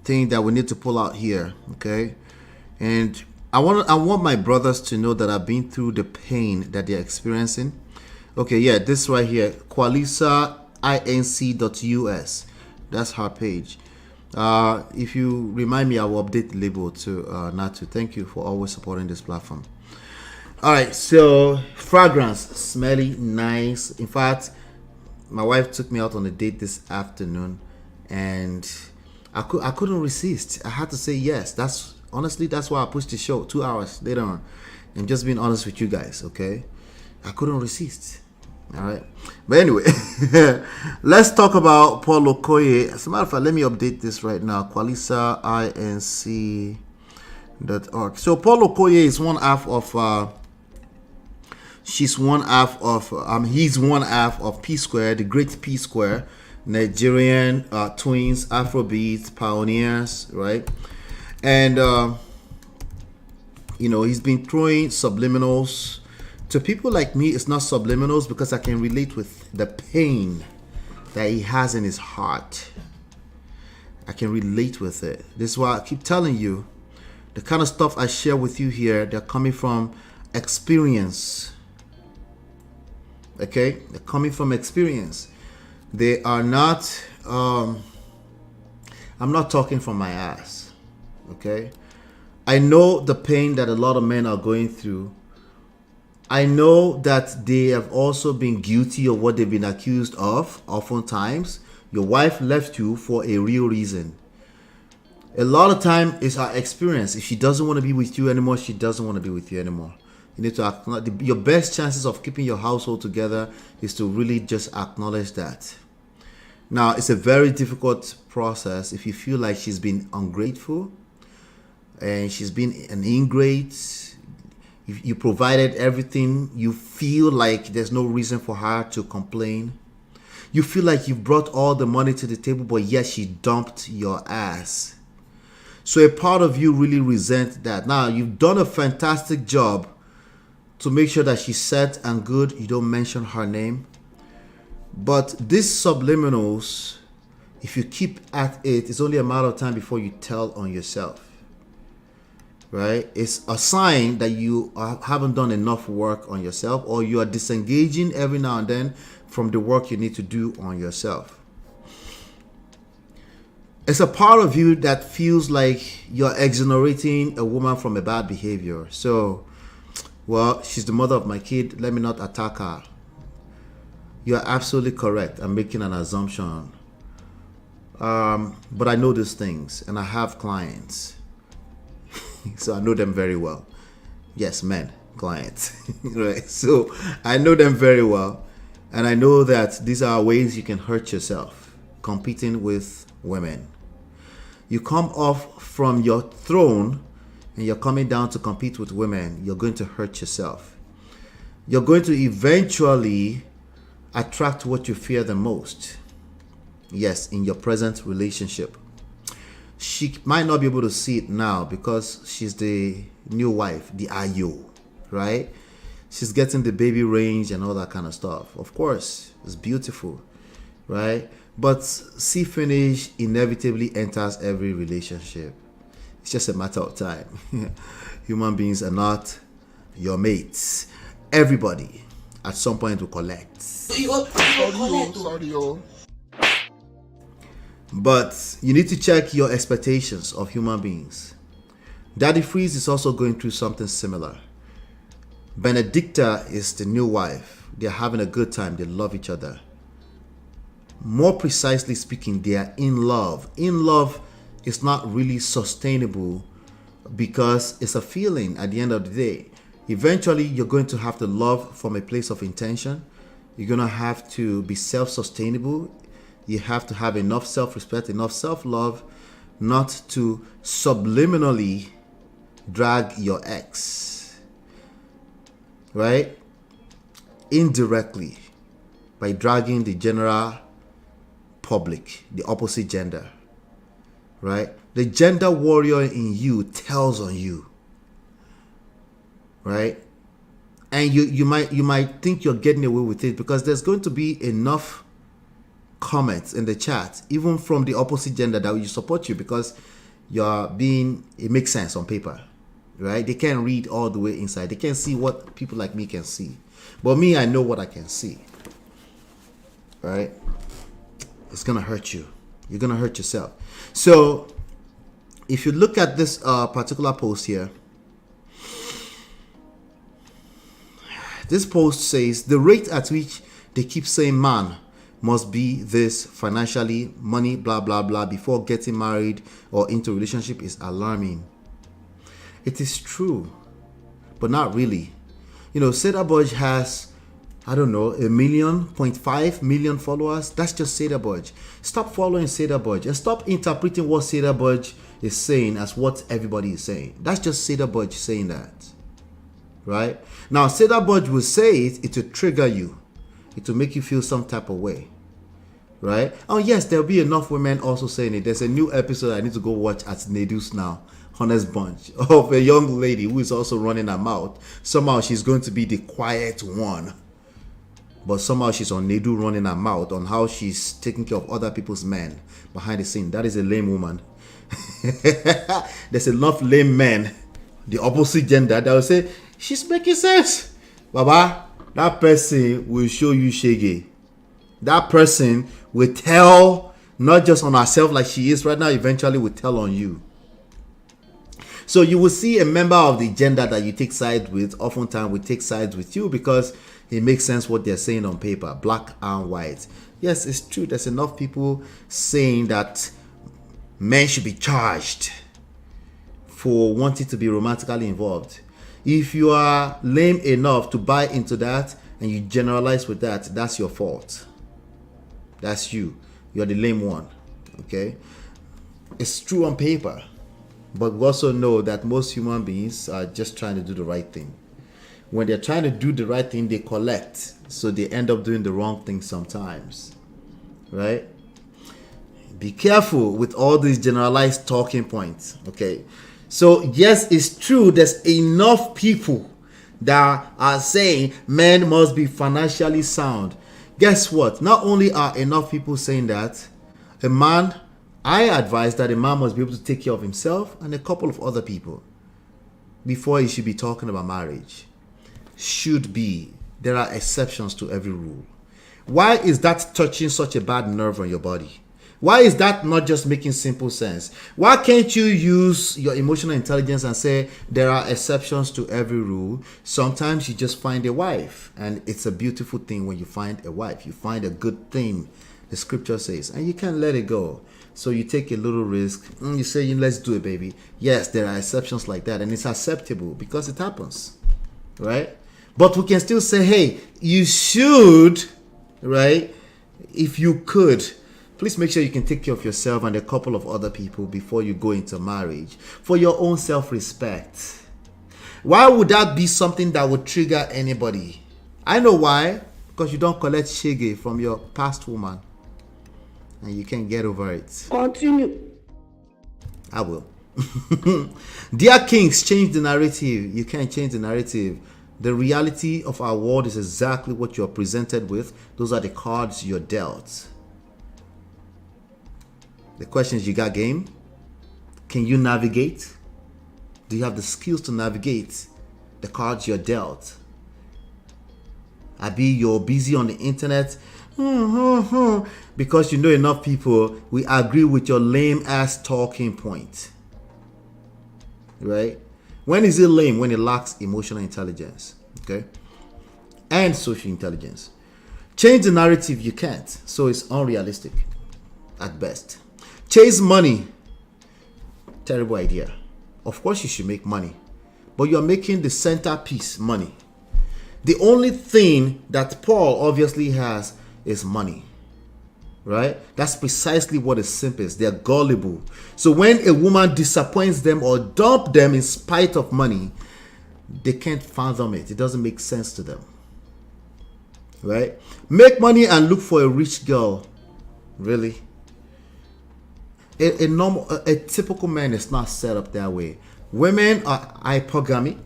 thing that we need to pull out here. Okay, and I want my brothers to know that I've been through the pain that they're experiencing. Okay, yeah, this right here, QualisaInc.us. That's her page. If you remind me, I will update the label to Natu. Thank you for always supporting this platform. All right, so fragrance, smelly, nice. In fact, my wife took me out on a date this afternoon, and I couldn't resist. I had to say yes. That's why I pushed the show 2 hours later on. I'm just being honest with you guys, okay? I couldn't resist. All right. But anyway, let's talk about Paul Okoye. As a matter of fact, let me update this right now. QualisaInc.org. So Paul Okoye is one half of he's one half of P Square, the great P Square, Nigerian twins, Afrobeat pioneers, right? And he's been throwing subliminals. To people like me, it's not subliminals because I can relate with the pain that he has in his heart. I can relate with it. This is why I keep telling you, the kind of stuff I share with you here, they're coming from experience. Okay? They're coming from experience. They are not, I'm not talking from my ass. Okay? I know the pain that a lot of men are going through. I know that they have also been guilty of what they've been accused of. Oftentimes, your wife left you for a real reason. A lot of time it's our experience. If she doesn't want to be with you anymore, she doesn't want to be with you anymore. You need to acknowledge your best chances of keeping your household together is to really just acknowledge that. Now, it's a very difficult process if you feel like she's been ungrateful and she's been an ingrate. You provided everything. You feel like there's no reason for her to complain. You feel like you brought all the money to the table, but yet she dumped your ass. So a part of you really resents that. Now, you've done a fantastic job to make sure that she's set and good. You don't mention her name. But these subliminals, if you keep at it, it's only a matter of time before you tell on yourself. Right? It's a sign that you haven't done enough work on yourself, or you are disengaging every now and then from the work you need to do on yourself. It's a part of you that feels like you're exonerating a woman from a bad behavior. So, well, she's the mother of my kid. Let me not attack her. You're absolutely correct. I'm making an assumption. But I know these things, and I have clients. So I know them very well. Yes, men, clients. Right? So I know them very well. And I know that these are ways you can hurt yourself competing with women. You come off from your throne and you're coming down to compete with women, you're going to hurt yourself. You're going to eventually attract what you fear the most. Yes, in your present relationship. She might not be able to see it now because she's the new wife, the Ayo, right? She's getting the baby range and all that kind of stuff. Of course, it's beautiful, right? But see finish inevitably enters every relationship. It's just a matter of time. Human beings are not your mates. Everybody at some point will collect. But you need to check your expectations of human beings. Daddy Freeze is also going through something similar. Benedicta is the new wife. They're having a good time. They love each other. More precisely speaking, they are in love. In love is not really sustainable because it's a feeling at the end of the day. Eventually, you're going to have to love from a place of intention. You're going to have to be self-sustainable. You have to have enough self-respect, enough self-love not to subliminally drag your ex, right? Indirectly, by dragging the general public, the opposite gender, right? The gender warrior in you tells on you, right? And you might think you're getting away with it because there's going to be enough comments in the chat, even from the opposite gender, that will support you because it makes sense on paper, right? They can't read all the way inside. They can't see what people like me can see. But me, I know what I can see, right? It's going to hurt you. You're going to hurt yourself. So if you look at this particular post here, this post says the rate at which they keep saying man must be this financially, money, blah, blah, blah, before getting married or into a relationship is alarming. It is true, but not really. You know, Seda Budge has, I don't know, 1.5 million followers. That's just Seda Budge. Stop following Seda Budge and stop interpreting what Seda Budge is saying as what everybody is saying. That's just Seda Budge saying that, right? Now, Seda Budge will say it will trigger you. It will make you feel some type of way, right? Oh yes, there'll be enough women also saying it. There's a new episode I need to go watch at Nedus now, Honest Bunch, of a young lady who is also running her mouth. Somehow she's going to be the quiet one, but somehow she's on Nedu running her mouth on how she's taking care of other people's men behind the scene. That is a lame woman. There's enough lame men, the opposite gender, that will say she's making sense. Baba, that person will show you shege. That person will tell not just on herself like she is right now, eventually will tell on you. So you will see a member of the gender that you take sides with, oftentimes will take sides with you because it makes sense what they're saying on paper, black and white. Yes, it's true. There's enough people saying that men should be charged for wanting to be romantically involved. If you are lame enough to buy into that and you generalize with that, that's your fault. That's you. You're the lame one. Okay? It's true on paper. But we also know that most human beings are just trying to do the right thing. When they're trying to do the right thing, they collect. So they end up doing the wrong thing sometimes. Right? Be careful with all these generalized talking points. Okay? So yes, it's true. There's enough people that are saying men must be financially sound. Guess what? Not only are enough people saying that, I advise that a man must be able to take care of himself and a couple of other people before he should be talking about marriage. Should be. There are exceptions to every rule. Why is that touching such a bad nerve on your body? Why is that not just making simple sense? Why can't you use your emotional intelligence and say there are exceptions to every rule? Sometimes you just find a wife, and it's a beautiful thing when you find a wife. You find a good thing, the scripture says, and you can't let it go. So you take a little risk. You say, let's do it, baby. Yes, there are exceptions like that, and it's acceptable because it happens, right? But we can still say, hey, you should, right? If you could, please make sure you can take care of yourself and a couple of other people before you go into marriage for your own self-respect. Why would that be something that would trigger anybody? I know why. Because you don't collect shege from your past woman. And you can't get over it. Continue. I will. Dear kings, change the narrative. You can't change the narrative. The reality of our world is exactly what you're presented with. Those are the cards you're dealt. The question is, you got game? Can you navigate? Do you have the skills to navigate the cards you're dealt? Abi, you're busy on the internet because you know enough people will agree with your lame ass talking point. Right? When is it lame? When it lacks emotional intelligence, okay? And social intelligence. Change the narrative, you can't. So it's unrealistic at best. Chase money. Terrible idea. Of course you should make money, but you're making the centerpiece money. The only thing that Paul obviously has is money, right? That's precisely what is simplest. They're gullible. So when a woman disappoints them or dump them in spite of money, they can't fathom it. It doesn't make sense to them, right? Make money and look for a rich girl. Really? A typical man is not set up that way. Women are hypogamy.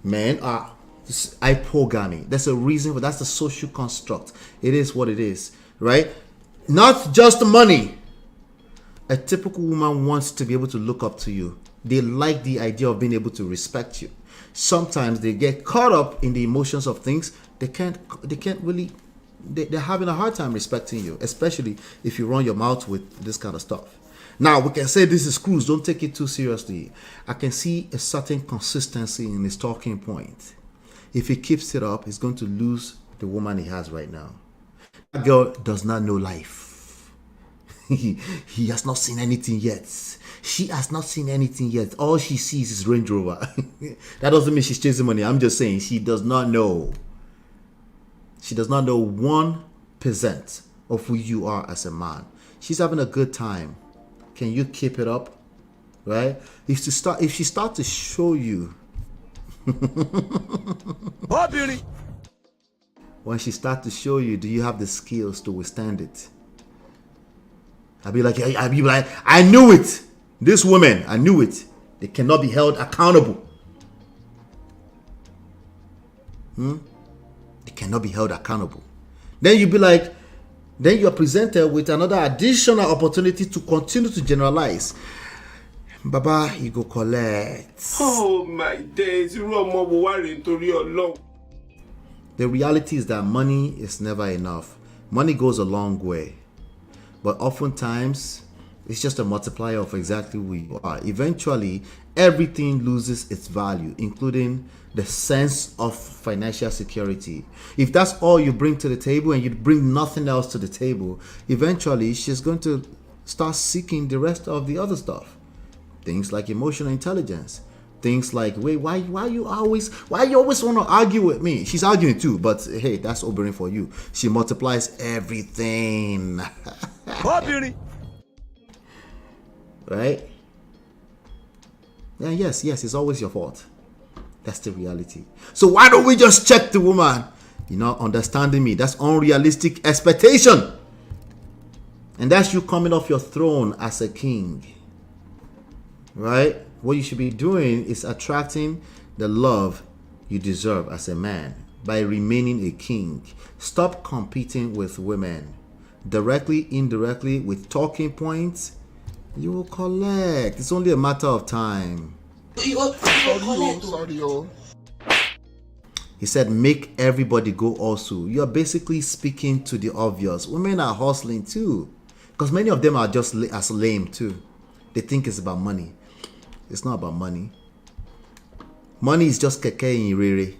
Men are hypogamy. There's a reason for that's the social construct. It is what it is, right? Not just money. A typical woman wants to be able to look up to you. They like the idea of being able to respect you. Sometimes they get caught up in the emotions of things. They're having a hard time respecting you, especially if you run your mouth with this kind of stuff. Now, we can say this is cruise. Don't take it too seriously. I can see a certain consistency in his talking point. If he keeps it up, he's going to lose the woman he has right now. That girl does not know life. He has not seen anything yet. She has not seen anything yet. All she sees is Range Rover. That doesn't mean she's chasing money. I'm just saying she does not know. She does not know 1% of who you are as a man. She's having a good time. Can you keep it up? Right? If she start to show you when she starts to show you, do you have the skills to withstand it? I'll be like, I knew it. This woman, I knew it. They cannot be held accountable. They cannot be held accountable. Then you'll be like, then you're presented with another additional opportunity to continue to generalize. Baba, you go collect. Oh my days. The reality is that money is never enough. Money goes a long way. But oftentimes, it's just a multiplier of exactly who you are. Eventually, everything loses its value, including the sense of financial security. If that's all you bring to the table and you bring nothing else to the table, eventually she's going to start seeking the rest of the other stuff. Things like emotional intelligence. Things like, wait, why you always want to argue with me? She's arguing too, but hey, that's opening for you. She multiplies everything. Right? And yes, it's always your fault. That's the reality. So why don't we just check the woman? You're not understanding me. That's unrealistic expectation. And that's you coming off your throne as a king. Right? What you should be doing is attracting the love you deserve as a man by remaining a king. Stop competing with women. Directly, indirectly, with talking points, you will collect. It's only a matter of time. He said, make everybody go also. You're basically speaking to the obvious. Women are hustling too. Because many of them are just as lame too. They think it's about money. It's not about money. Money is just keke in rere.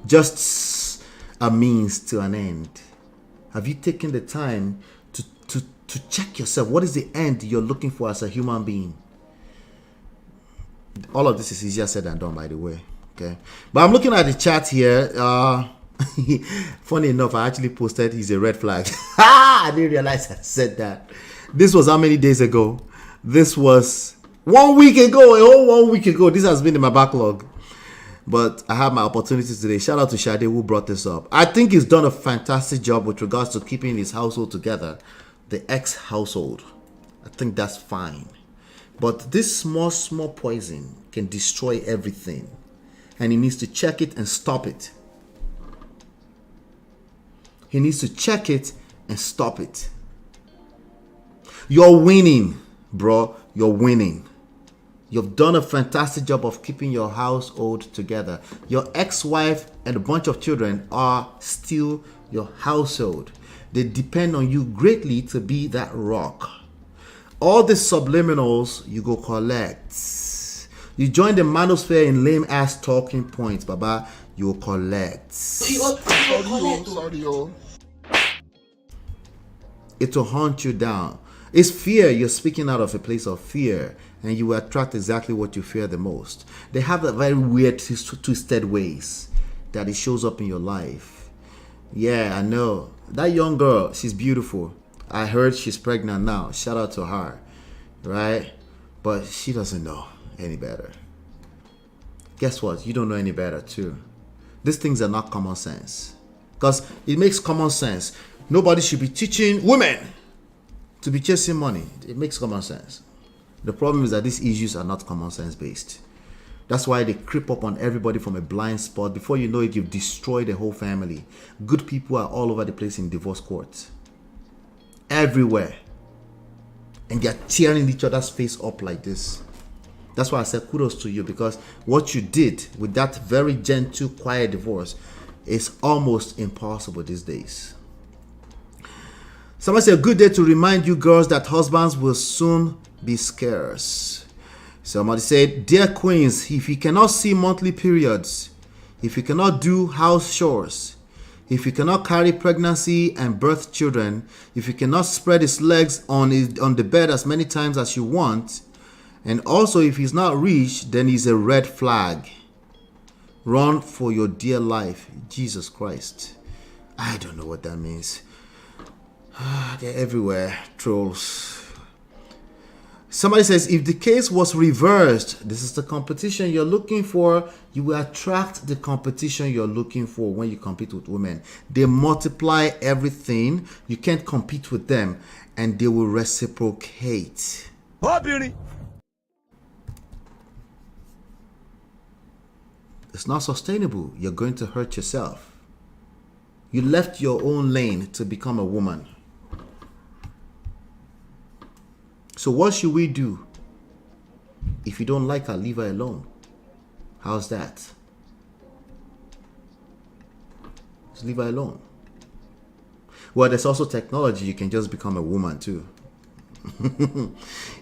Just a means to an end. Have you taken the time to check yourself? What is the end you're looking for as a human being? All of this is easier said than done, by the way. Okay. But I'm looking at the chat here. Funny enough, I actually posted he's a red flag. I didn't realize I said that. This was how many days ago? This was 1 week ago. A whole 1 week ago. This has been in my backlog. But I have my opportunity today. Shout out to Shade who brought this up. I think he's done a fantastic job with regards to keeping his household together. The ex-household. I think that's fine. But this small poison can destroy everything. And he needs to check it and stop it. He needs to check it and stop it. You're winning, bro. You're winning. You've done a fantastic job of keeping your household together. Your ex-wife and a bunch of children are still your household. They depend on you greatly to be that rock. All the subliminals you go collect. You join the manosphere in lame ass talking points, Baba. You will collect. It will hunt you down. It's fear. You're speaking out of a place of fear, and you will attract exactly what you fear the most. They have a very weird, twisted ways that it shows up in your life. Yeah, I know. That young girl, she's beautiful. I heard she's pregnant now. Shout out to her. Right? But she doesn't know any better. Guess what? You don't know any better too. These things are not common sense. Because it makes common sense. Nobody should be teaching women to be chasing money. It makes common sense. The problem is that these issues are not common sense based. That's why they creep up on everybody from a blind spot. Before you know it, you've destroyed the whole family. Good people are all over the place in divorce courts. Everywhere. And they're tearing each other's face up like this. That's why I said kudos to you, because what you did with that very gentle, quiet divorce is almost impossible these days. Somebody said, a good day to remind you girls that husbands will soon be scarce. Somebody said, dear queens, if you cannot see monthly periods, if you cannot do house chores, if you cannot carry pregnancy and birth children, if you cannot spread his legs on the bed as many times as you want, and also if he's not rich, then he's a red flag. Run for your dear life. Jesus Christ. I don't know what that means. They're everywhere, trolls. Somebody says, if the case was reversed, this is the competition you're looking for, you will attract the competition you're looking for when you compete with women. They multiply everything. You can't compete with them, and they will reciprocate. It's not sustainable. You're going to hurt yourself. You left your own lane to become a woman. So what should we do? If you don't like her, leave her alone. How's that? Just leave her alone. Well, there's also technology. You can just become a woman too.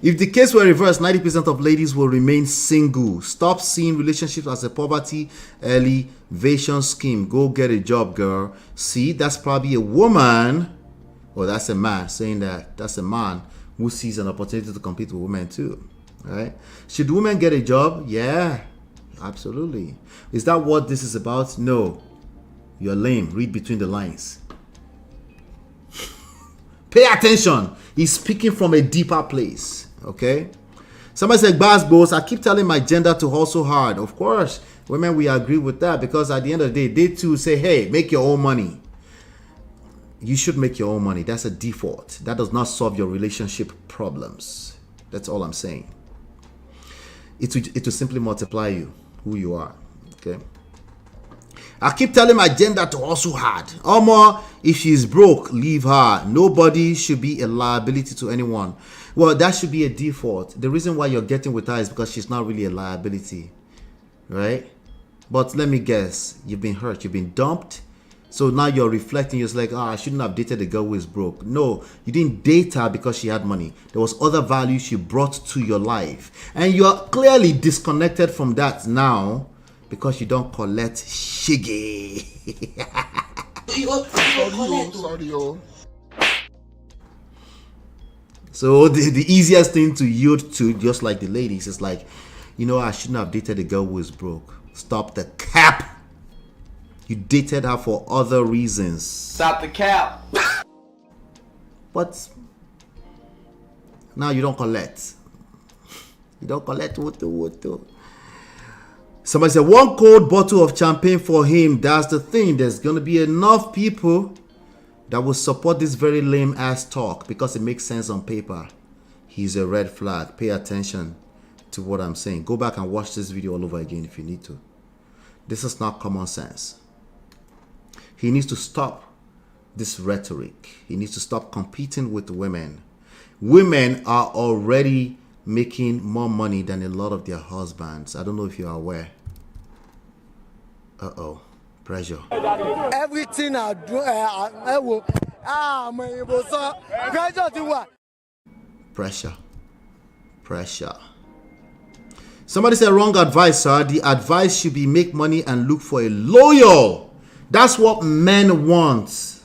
If the case were reversed, 90% of ladies will remain single. Stop seeing relationships as a poverty elevation scheme. Go get a job, girl. See, that's probably a woman, or that's a man saying that. That's a man who sees an opportunity to compete with women too. Right? Should women get a job? Yeah, absolutely. Is that what this is about? No. You're lame. Read between the lines. Pay attention. He's speaking from a deeper place. Okay? Somebody said, Boss, I keep telling my gender to hustle hard. Of course, women, we agree with that, because at the end of the day, they too say, hey, make your own money. You should make your own money. That's a default. That does not solve your relationship problems. That's all I'm saying. It will simply multiply you, who you are. Okay? I keep telling my gender to hustle hard. Or more, if she's broke, leave her. Nobody should be a liability to anyone. Well, that should be a default. The reason why you're getting with her is because she's not really a liability. Right? But let me guess. You've been hurt. You've been dumped. So now you're reflecting, you're like, I shouldn't have dated a girl who is broke. No, you didn't date her because she had money. There was other value she brought to your life. And you're clearly disconnected from that now because you don't collect shiggy. So the easiest thing to yield to, just like the ladies, is like, I shouldn't have dated a girl who is broke. Stop the cap. You dated her for other reasons. Stop the cap. But now you don't collect. You don't collect what. Somebody said 1 cold bottle of champagne for him. That's the thing. There's going to be enough people that will support this very lame ass talk because it makes sense on paper. He's a red flag. Pay attention to what I'm saying. Go back and watch this video all over again if you need to. This is not common sense. He needs to stop this rhetoric. He needs to stop competing with women. Women are already making more money than a lot of their husbands. I don't know if you are aware. Pressure. Everything I do, I will. Pressure to what? Pressure. Somebody said wrong advice, sir. The advice should be make money and look for a loyal. That's what men want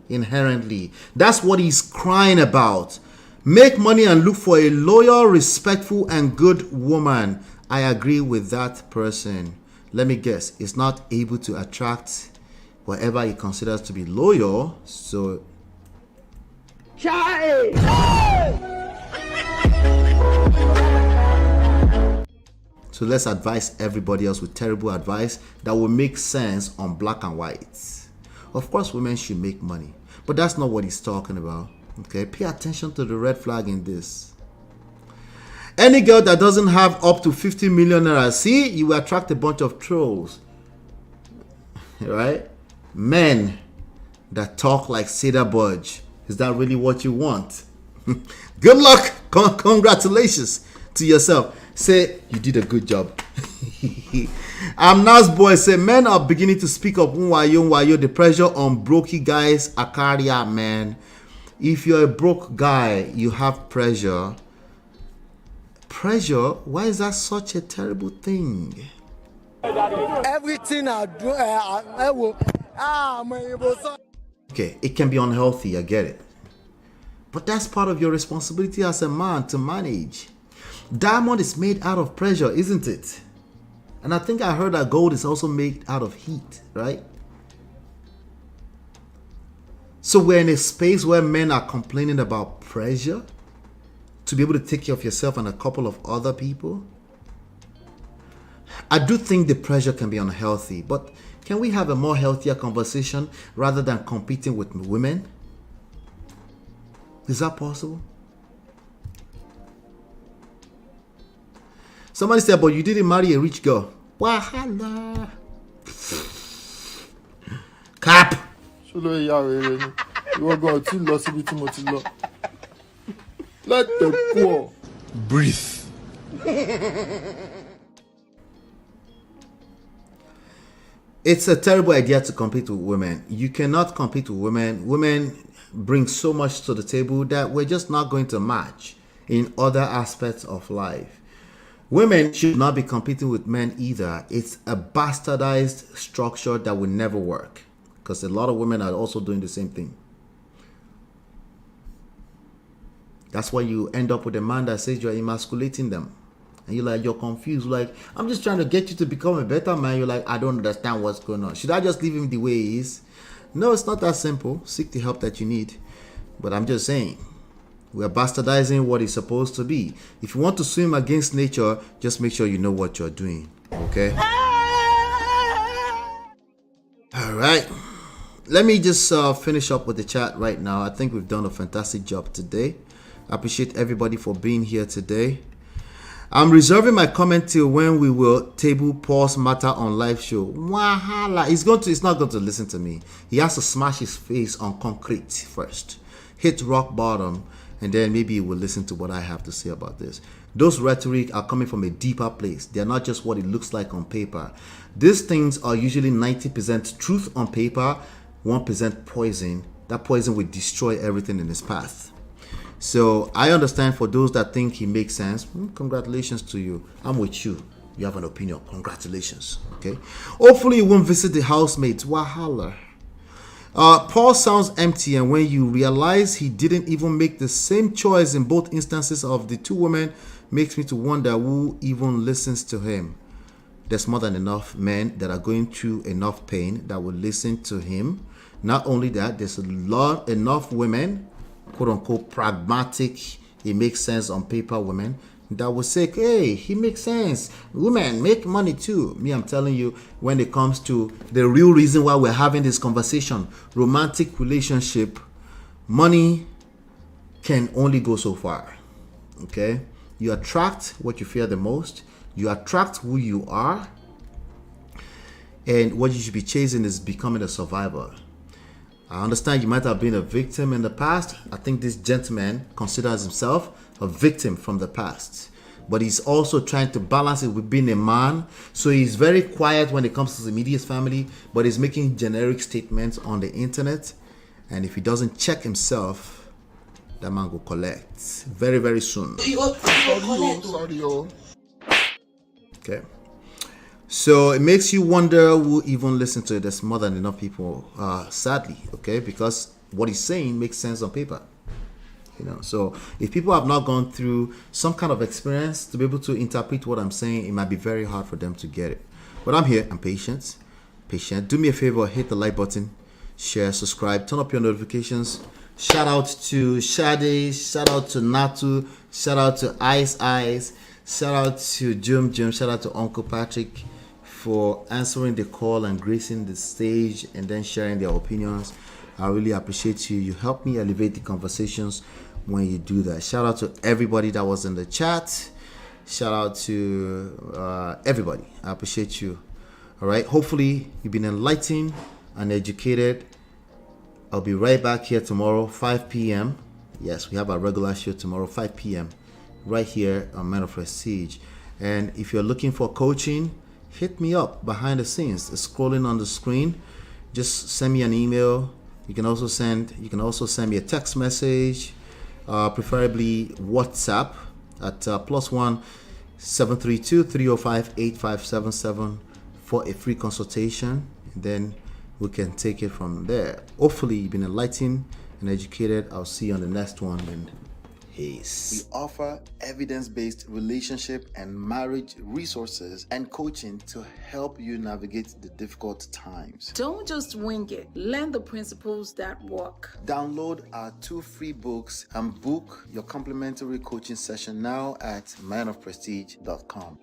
inherently. That's what he's crying about. Make money and look for a loyal, respectful, and good woman. I agree with that person. Let me guess. It's not able to attract whatever he considers to be loyal. So let's advise everybody else with terrible advice that will make sense on black and white. Of course, women should make money, but that's not what he's talking about. Okay, pay attention to the red flag in this. Any girl that doesn't have up to 50 million naira, see, you will attract a bunch of trolls. Right? Men that talk like Cedar Budge. Is that really what you want? Good luck. Congratulations to yourself. Say you did a good job. Nas boy say men are beginning to speak up. The pressure on brokey guys akaria, man. If you're a broke guy, you have pressure. Pressure? Why is that such a terrible thing? Everything I do, I will. Okay, it can be unhealthy, I get it. But that's part of your responsibility as a man to manage. Diamond is made out of pressure, isn't it? And I think I heard that gold is also made out of heat, right? So we're in a space where men are complaining about pressure to be able to take care of yourself and a couple of other people. I do think the pressure can be unhealthy, but can we have a more healthier conversation rather than competing with women? Is that possible? Somebody said, but you didn't marry a rich girl. Wahala. Cap. Let the poor breathe. It's a terrible idea to compete with women. You cannot compete with women. Women bring so much to the table that we're just not going to match in other aspects of life. Women should not be competing with men either. It's a bastardized structure that will never work because a lot of women are also doing the same thing. That's why you end up with a man that says you're emasculating them. And you're confused. Like, I'm just trying to get you to become a better man. You're like, I don't understand what's going on. Should I just leave him the way he is? No, it's not that simple. Seek the help that you need. But I'm just saying, we're bastardizing what is supposed to be. If you want to swim against nature, just make sure you know what you're doing. Okay? All right. Let me just finish up with the chat right now. I think we've done a fantastic job today. I appreciate everybody for being here today. I'm reserving my comment till when we will table Paul's matter on live show. Wahala. It's not going to listen to me. He has to smash his face on concrete first. Hit rock bottom. And then maybe he will listen to what I have to say about this. Those rhetoric are coming from a deeper place. They're not just what it looks like on paper. These things are usually 90% truth on paper, 1% poison, that poison will destroy everything in his path. So I understand for those that think he makes sense, congratulations to you. I'm with you. You have an opinion. Congratulations. Okay. Hopefully you won't visit the housemates. Wahala. Paul sounds empty, and when you realize he didn't even make the same choice in both instances of the two women, makes me to wonder who even listens to him. There's more than enough men that are going through enough pain that will listen to him. Not only that, there's enough women, quote unquote, pragmatic, it makes sense on paper women, that will say, hey, he makes sense. Women make money too. Me, I'm telling you, when it comes to the real reason why we're having this conversation, romantic relationship, money can only go so far. Okay? You attract what you fear the most. You attract who you are. And what you should be chasing is becoming a survivor. I understand you might have been a victim in the past. I think this gentleman considers himself a victim from the past. But he's also trying to balance it with being a man. So he's very quiet when it comes to his immediate family, but he's making generic statements on the internet. And if he doesn't check himself, that man will collect very, very soon. Okay. So it makes you wonder who even listens to it. There's more than enough people, sadly, okay, because what he's saying makes sense on paper. You know, so if people have not gone through some kind of experience to be able to interpret what I'm saying, it might be very hard for them to get it. But I'm here, I'm patient. Do me a favor, hit the like button, share, subscribe, turn up your notifications. Shout out to Shade, shout out to Natu, shout out to Ice Eyes, shout out to Jum, shout out to Uncle Patrick for answering the call and gracing the stage and then sharing their opinions. I really appreciate you. You help me elevate the conversations when you do that. Shout out to everybody that was in the chat. Shout out to everybody. I appreciate you. All right. Hopefully you've been enlightened and educated. I'll be right back here tomorrow, 5 p.m. Yes, we have our regular show tomorrow, 5 p.m. right here on Man of Prestige. And if you're looking for coaching, hit me up behind the scenes. It's scrolling on the screen. Just send me an email. You can also send me a text message, preferably WhatsApp at +1 732 305 8577 for a free consultation. And then we can take it from there. Hopefully you've been enlightened and educated. I'll see you on the next one. And peace. We offer evidence-based relationship and marriage resources and coaching to help you navigate the difficult times. Don't just wing it. Learn the principles that work. Download our 2 free books and book your complimentary coaching session now at manofprestige.com.